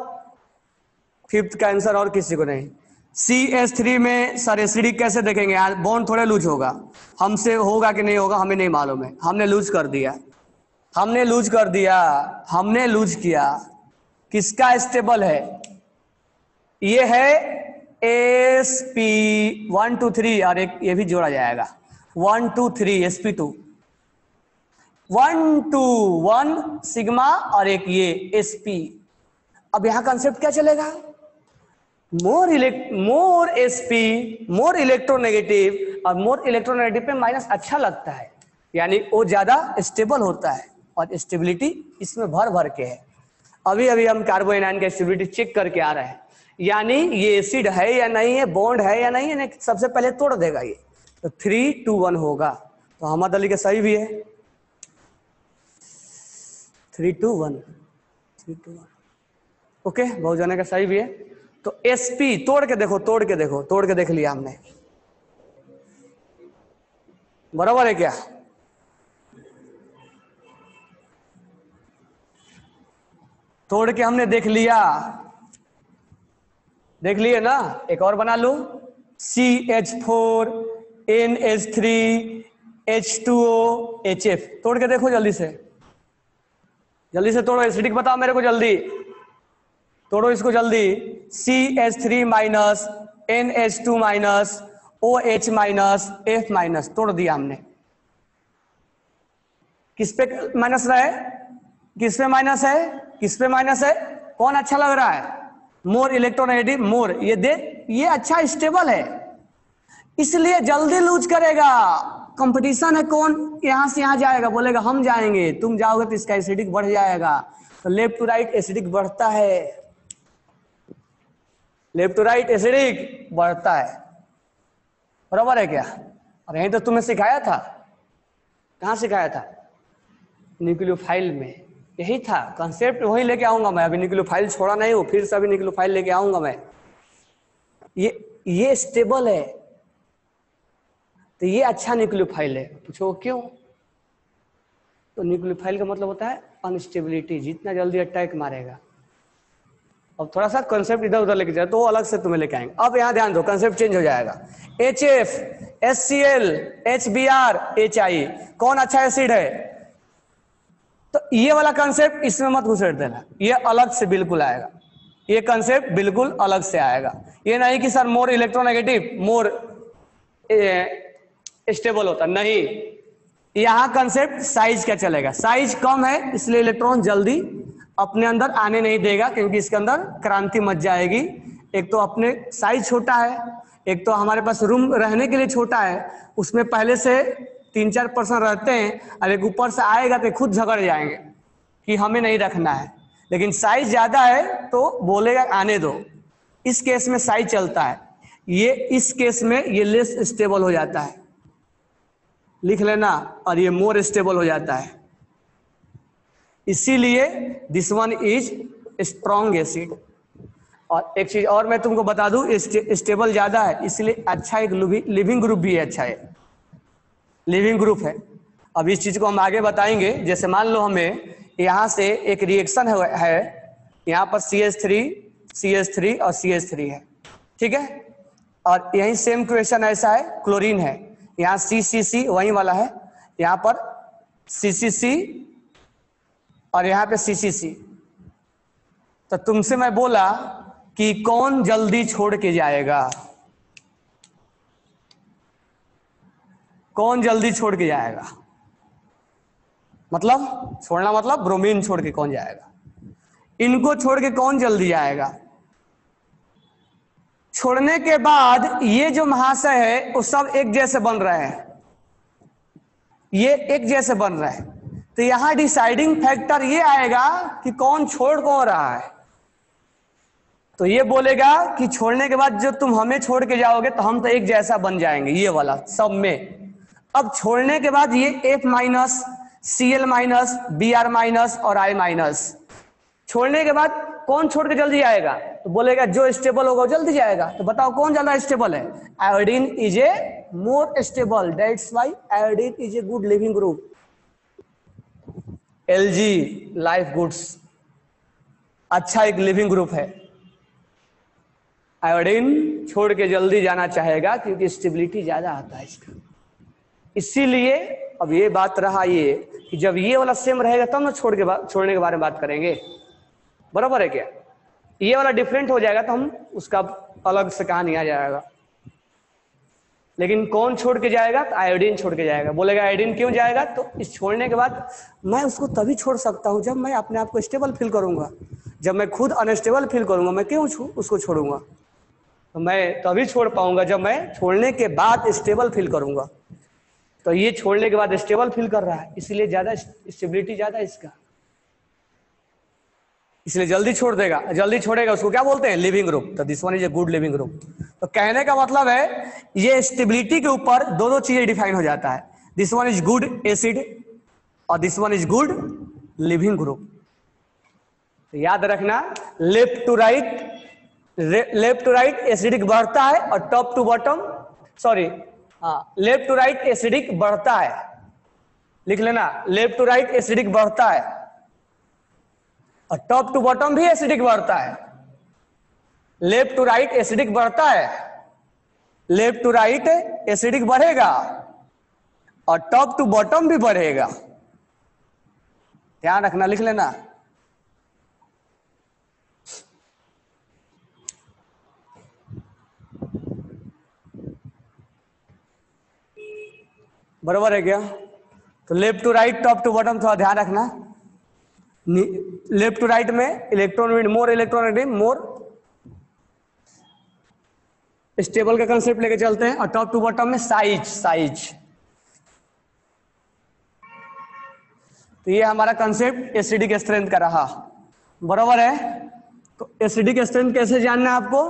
फिफ्थ का आंसर और किसी को नहीं। CH3 में सर एसिडिक कैसे देखेंगे यार? बॉन्ड थोड़े लूज होगा, हमसे होगा कि नहीं होगा हमें नहीं मालूम है, हमने लूज कर दिया, हमने लूज कर दिया, हमने लूज किया। किसका स्टेबल है? ये है SP 1 2 3, और एक ये भी जोड़ा जाएगा 1 2 3 SP2, 1 2 1 सिग्मा और एक ये SP। अब यहां कंसेप्ट क्या चलेगा? मोर SP, मोर इलेक्ट्रोनेगेटिव, और मोर इलेक्ट्रोनेगेटिव पे माइनस अच्छा लगता है, यानी वो ज्यादा स्टेबल होता है और स्टेबिलिटी इसमें भर भर के है। अभी अभी हम कार्बोएनायन का स्टेबिलिटी चेक करके आ रहे हैं, यानी ये एसिड है या नहीं है, बॉन्ड है या नहीं है, सबसे पहले तोड़ देगा ये। तो 3 2 1 होगा, तो अहमद अली का सही भी है 3 2 1, 3 2 1। ओके, बहुत जाने का सही भी है। तो SP तोड़ के देखो, तोड़ के देखो, तोड़ के देख लिया हमने, बराबर है क्या? तोड़ के हमने देख लिया, देख लिए ना। एक और बना लो, CH4 NH3 H2O HF। तोड़ के देखो जल्दी से, जल्दी से तोड़ो। एसिडिक बताओ मेरे को जल्दी, तोड़ो इसको जल्दी। CH3 minus NH2 minus OH minus F minus, तोड़ दिया हमने। किस पे माइनस रहा है, किस पे माइनस है, किस पे माइनस है, कौन अच्छा लग रहा है? मोर इलेक्ट्रोनेगेटिव, मोर। ये दे, ये अच्छा स्टेबल है, इसलिए जल्दी लूज करेगा। कंपटीशन है, कौन यहां से यहां जाएगा, बोलेगा हम जाएंगे, तुम जाओगे तो इसका एसिडिक बढ़ जाएगा। तो लेफ्ट टू राइट एसिडिक बढ़ता है, लेफ्ट टू राइट एसिडिक बढ़ता है, बराबर है क्या? और यही तो तुम्हें सिखाया था, कहां सिखाया था? न्यूक्लियोफाइल में, यही था कंसेप्ट, वही लेके आऊंगा मैं। अभी न्यूक्लियोफाइल छोड़ा नहीं हूं, फिर से अभी न्यूक्लियोफाइल लेके आऊंगा मैं। ये स्टेबल है, तो ये अच्छा न्यूक्लियोफाइल है। पूछो क्यों? तो न्यूक्लियोफाइल का मतलब होता है अनस्टेबिलिटी, जितना जल्दी अटैक मारेगा। अब थोड़ा सा कंसेप्ट इधर उधर लेके जाए तो अलग से तुम्हें लेके आएंगे। अब यहां ध्यान दो, कंसेप्ट चेंज हो जाएगा। HF, HCl, HBr, HI, कौन अच्छा एसिड है? तो ये वाला कंसेप्ट इसमें मत घुसेड़ देना, ये अलग से बिल्कुल आएगा, ये कंसेप्ट बिल्कुल अलग से आएगा। ये नहीं कि sir more electronegative more stable होता, नहीं। यहां कंसेप्ट साइज क्या चलेगा, साइज कम है इसलिए इलेक्ट्रॉन जल्दी अपने अंदर आने नहीं देगा, क्योंकि इसके अंदर क्रांति मच जाएगी। एक तो अपने साइज छोटा है, एक तो हमारे पास रूम रहने के लिए छोटा है, उसमें पहले से 3-4% रहते हैं, और एक ऊपर से आएगा तो खुद झगड़ जाएंगे कि हमें नहीं रखना है। लेकिन साइज ज्यादा है तो बोलेगा आने दो, इस केस में साइज चलता है। ये इस केस में ये लेस स्टेबल हो जाता है, लिख लेना, और ये मोर स्टेबल हो जाता है। इसीलिए this one is strong acid. और एक चीज और मैं तुमको बता दूं, स्टेबल ज्यादा है इसलिए अच्छा एक लिविंग ग्रुप भी है, अच्छा है लिविंग ग्रुप है। अब इस चीज को हम आगे बताएंगे। जैसे मान लो हमें यहां से एक रिएक्शन है, यहां पर CH3 और CH3 है, ठीक है। और यही सेम क्वेश्चन ऐसा है, क्लोरीन है, यहाँ CCC वही वाला है, यहाँ पर CCC और यहाँ पे CCC। तो तुमसे मैं बोला कि कौन जल्दी छोड़ के जाएगा, कौन जल्दी छोड़ के जाएगा, मतलब छोड़ना मतलब ब्रोमीन छोड़ के कौन जाएगा, इनको छोड़ के कौन जल्दी जाएगा। छोड़ने के बाद ये जो महाशय है वो सब एक जैसे बन रहे हैं, ये एक जैसे बन रहे हैं। तो यहां डिसाइडिंग फैक्टर ये आएगा कि कौन छोड़ कौन रहा है। तो ये बोलेगा कि छोड़ने के बाद जो तुम हमें छोड़ के जाओगे तो हम तो एक जैसा बन जाएंगे, ये वाला सब में। अब छोड़ने के बाद ये F minus, Cl minus, Br minus और I माइनस, छोड़ने के बाद कौन छोड़ के जल्दी आएगा? तो बोलेगा जो स्टेबल होगा वो जल्दी जाएगा। तो बताओ कौन ज्यादा स्टेबल है? Iodine is a more stable, that's why iodine is a good leaving group. LG life goods अच्छा एक लिविंग ग्रुप है। आयोडीन छोड़ के जल्दी जाना चाहेगा क्योंकि स्टेबिलिटी ज्यादा आता है इसका। इसीलिए अब ये बात रहा ये कि जब ये वाला सेम रहेगा तब ना छोड़ने के बारे में बात करेंगे, बराबर है क्या? ये वाला डिफरेंट हो जाएगा तो हम उसका अलग से कहानी आ जाएगा। लेकिन कौन छोड़ के जाएगा? तो आयोडीन छोड़ के जाएगा। बोलेगा आयोडीन क्यों जाएगा? तो इस छोड़ने के बाद मैं उसको तभी छोड़ सकता हूं जब मैं अपने आप को स्टेबल फील करूंगा। जब मैं खुद अनस्टेबल फील करूंगा मैं क्यों उसको छोड़ूंगा? तो मैं तभी छोड़ पाऊंगा जब मैं छोड़ने के बाद स्टेबल फील करूंगा। तो ये छोड़ने के बाद स्टेबल फील कर रहा है, इसलिए ज्यादा स्टेबिलिटी ज्यादा इसका, इसलिए जल्दी छोड़ देगा। जल्दी छोड़ेगा उसको क्या बोलते हैं? Leaving group. तो this one is a good leaving group. तो कहने का मतलब है ये स्टेबिलिटी के ऊपर दो चीजें डिफाइन हो जाता है, this one is good acid और this one is good leaving group. तो याद रखना, लेफ्ट टू राइट एसिडिक बढ़ता है और टॉप टू बॉटम, सॉरी हाँ, लेफ्ट टू राइट एसिडिक बढ़ता है, लिख लेना, लेफ्ट टू राइट एसिडिक बढ़ता है। और टॉप टू बॉटम भी एसिडिक बढ़ता है, लेफ्ट टू राइट एसिडिक बढ़ता है, लेफ्ट टू राइट एसिडिक बढ़ेगा और टॉप टू बॉटम भी बढ़ेगा, ध्यान रखना, लिख लेना। बराबर है क्या? तो left to right top to bottom थोड़ा ध्यान रखना। लेफ्ट टू राइट में electron more electron more stable का कंसेप्ट लेके चलते हैं, और टॉप टू बॉटम में साइज। तो ये हमारा कंसेप्ट एसिडिक स्ट्रेंथ का रहा, बराबर है। तो एसिडिक स्ट्रेंथ कैसे जानना है आपको?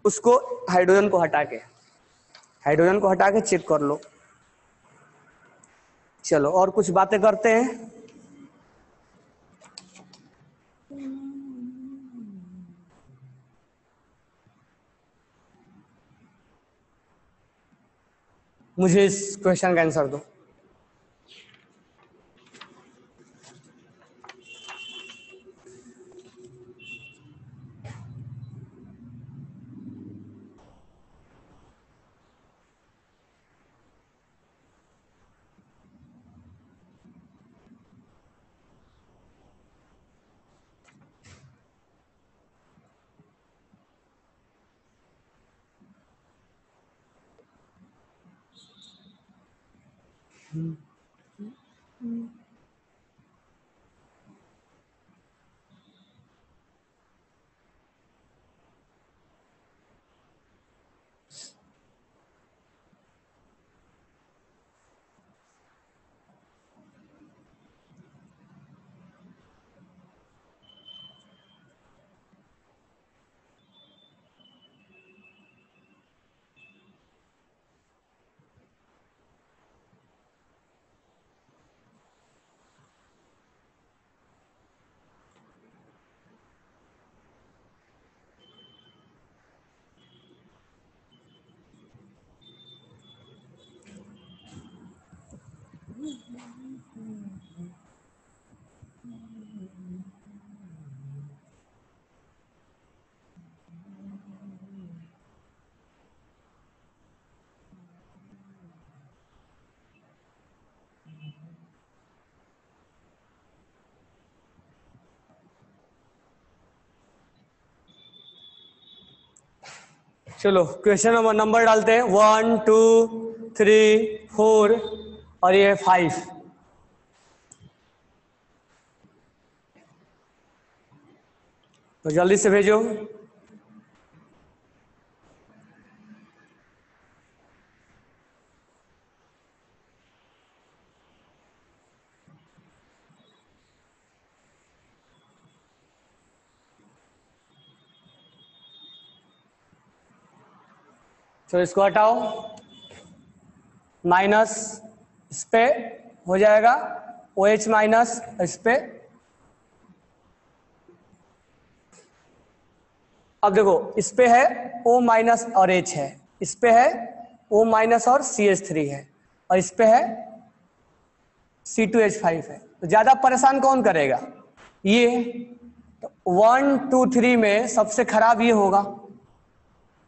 उसको हाइड्रोजन को हटा के चेक कर लो। चलो और कुछ बातें करते हैं। मुझे इस क्वेश्चन का आंसर दो। चलो क्वेश्चन नंबर डालते हैं, 1 2 3 4 और ये 5। तो जल्दी से भेजो। तो इसको हटाओ, माइनस इस पे हो जाएगा OH माइनस, इस पे अब देखो इस पे है O माइनस और H है, इस पे है O माइनस और CH3 है, और इस पे है C2H5 है। तो ज्यादा परेशान कौन करेगा? ये। तो 1 2 3 में सबसे खराब ये होगा,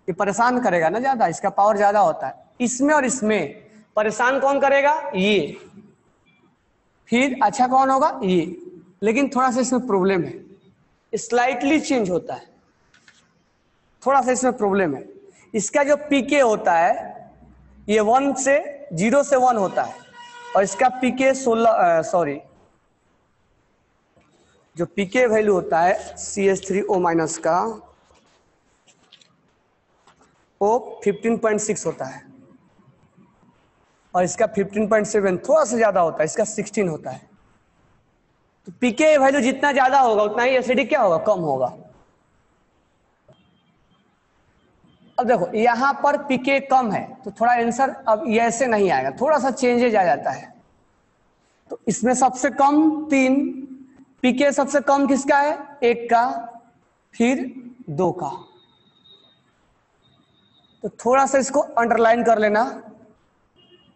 ये परेशान करेगा ना ज्यादा, इसका पावर ज्यादा होता है। इसमें और इसमें परेशान कौन करेगा? ये। फिर अच्छा कौन होगा? ये। लेकिन थोड़ा सा इसमें प्रॉब्लम है, स्लाइटली चेंज होता है, थोड़ा सा इसमें प्रॉब्लम है। इसका जो पीके होता है ये 1 से 0 से 1 होता है, और इसका पीके 16 सॉरी जो पीके वैल्यू होता है CH3O माइनस का वो 15.6 होता है, और इसका 15.7 थोड़ा सा ज्यादा होता है, इसका 16 होता है। तो पीके वैल्यू जितना ज्यादा होगा उतना ही एसिडिक क्या होगा? कम होगा। अब देखो यहां पर पीके कम है तो थोड़ा आंसर अब ये ऐसे नहीं आएगा, थोड़ा सा चेंजेज आ जाता है। तो इसमें सबसे कम 3, पीके सबसे कम किसका है? 1 का, फिर 2 का। तो थोड़ा सा इसको अंडरलाइन कर लेना,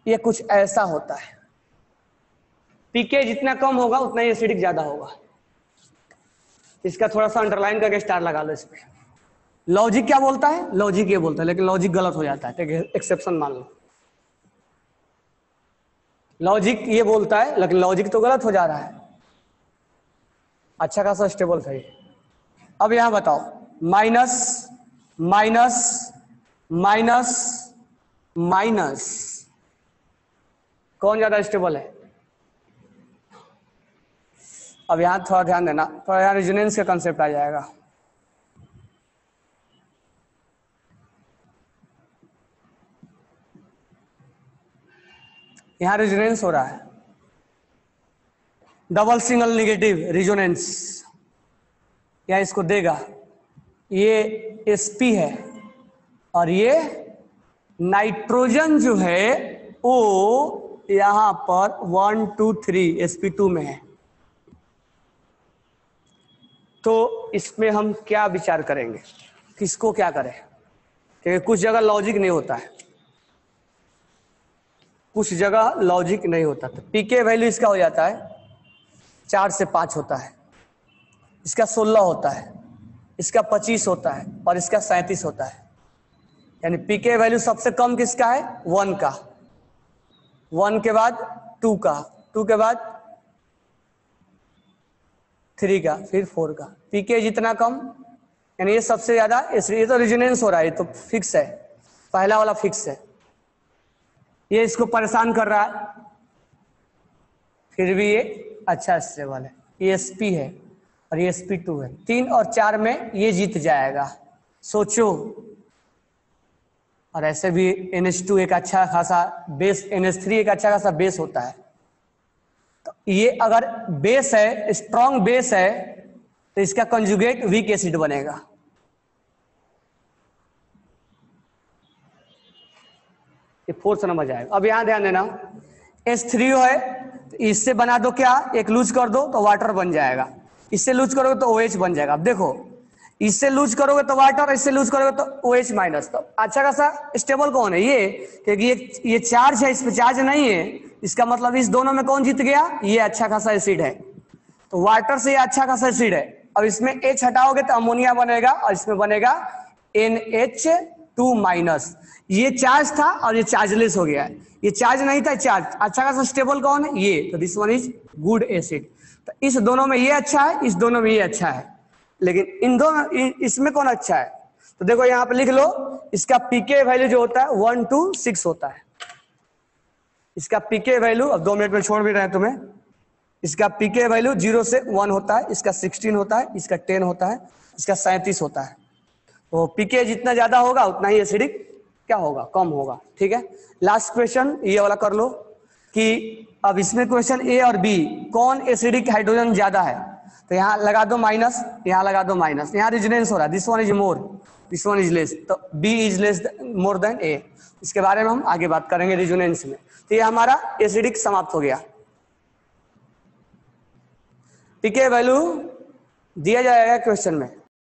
ये कुछ ऐसा होता है। पीके जितना कम होगा उतना ही एसिडिक ज्यादा होगा। इसका थोड़ा सा अंडरलाइन करके स्टार लगा लो इस पे। लॉजिक क्या बोलता है? लॉजिक ये बोलता है, लेकिन लॉजिक गलत हो जाता है, ठीक है, एक्सेप्शन मान लो। लॉजिक ये बोलता है लेकिन लॉजिक तो गलत हो जा रहा है। अच्छा खासा स्टेबल था ये। अब यहां बताओ, माइनस माइनस माइनस माइनस कौन ज्यादा स्टेबल है? अब यहां थोड़ा ध्यान देना, थोड़ा यहां रेजोनेंस का कंसेप्ट आ जाएगा। यहां रेजोनेंस हो रहा है, डबल सिंगल निगेटिव रेजोनेंस। यहां इसको देगा, ये sp है और ये नाइट्रोजन जो है वो यहां पर 1 2 3 sp2 में है। तो इसमें हम क्या विचार करेंगे, किसको क्या करें? क्योंकि कुछ जगह लॉजिक नहीं होता है, कुछ जगह लॉजिक नहीं होता। तो पीके वैल्यू इसका हो जाता है 4 से 5 होता है, इसका 16 होता है, इसका 25 होता है और इसका 37 होता है। यानी पीके वैल्यू सबसे कम किसका है? 1 का, 1 के बाद 2 का, 2 के बाद 3 का, फिर 4 का। पीके जितना कम यानी ये सबसे ज्यादा, इसलिए ये तो रेजोनेंस हो रहा है, ये तो फिक्स है, पहला वाला फिक्स है। ये इसको परेशान कर रहा है, फिर भी ये अच्छा स्टेबल है। ये sp है और ये sp2 है। 3 और 4 में ये जीत जाएगा, सोचो। और ऐसे भी NH2 एक अच्छा खासा बेस, NH3 एक अच्छा खासा बेस होता है। तो ये अगर बेस है, स्ट्रॉन्ग बेस है, तो इसका कंजुगेट वीक एसिड बनेगा। ये 4th नंबर आएगा। अब यहां ध्यान देना, H3 है तो इससे बना दो क्या, एक लूज कर दो तो वाटर बन जाएगा, इससे लूज करोगे तो OH बन जाएगा। अब देखो, इससे लूज करोगे तो वाटर, इससे लूज करोगे तो OH माइनस। तो अच्छा खासा स्टेबल कौन है? ये, क्योंकि ये चार्ज है, इस पे चार्ज नहीं है, इसका मतलब इस दोनों में कौन जीत गया? ये अच्छा खासा एसिड है। तो वाटर से ये अच्छा खासा एसिड है। अब इसमें H हटाओगे तो अमोनिया बनेगा और इसमें बनेगा NH2 माइनस। ये चार्ज था और ये चार्जलेस हो गया है, ये चार्ज नहीं था, चार्ज। अच्छा खासा स्टेबल कौन है? ये। तो this one is good acid. तो इस दोनों में ये अच्छा है, इस दोनों में ये अच्छा है, लेकिन इन दोनों, इसमें कौन अच्छा है? तो देखो यहां पे लिख लो, इसका पीके वैल्यू जो होता है 1 to 6 होता है। इसका पीके वैल्यू, अब 2 मिनट में छोड़ भी रहे हैं तुम्हें, इसका पीके वैल्यू 0 से 1 होता है, इसका 16 होता है, इसका 10 होता है, इसका 37 होता है। तो पीके जितना ज्यादा होगा उतना ही एसिडिक क्या होगा? कम होगा। ठीक है, लास्ट क्वेश्चन ये वाला कर लो कि अब इसमें क्वेश्चन ए और बी, कौन एसिडिक हाइड्रोजन ज्यादा है? तो यहाँ लगा दो माइनस, यहाँ लगा दो माइनस, यहाँ रेजोनेंस हो रहा है, this one is more, this one is less, तो B is less more than A. इसके बारे में हम आगे बात करेंगे रेजोनेंस में। तो ये हमारा एसिडिक समाप्त हो गया। पीके वैल्यू दिया जाएगा क्वेश्चन में।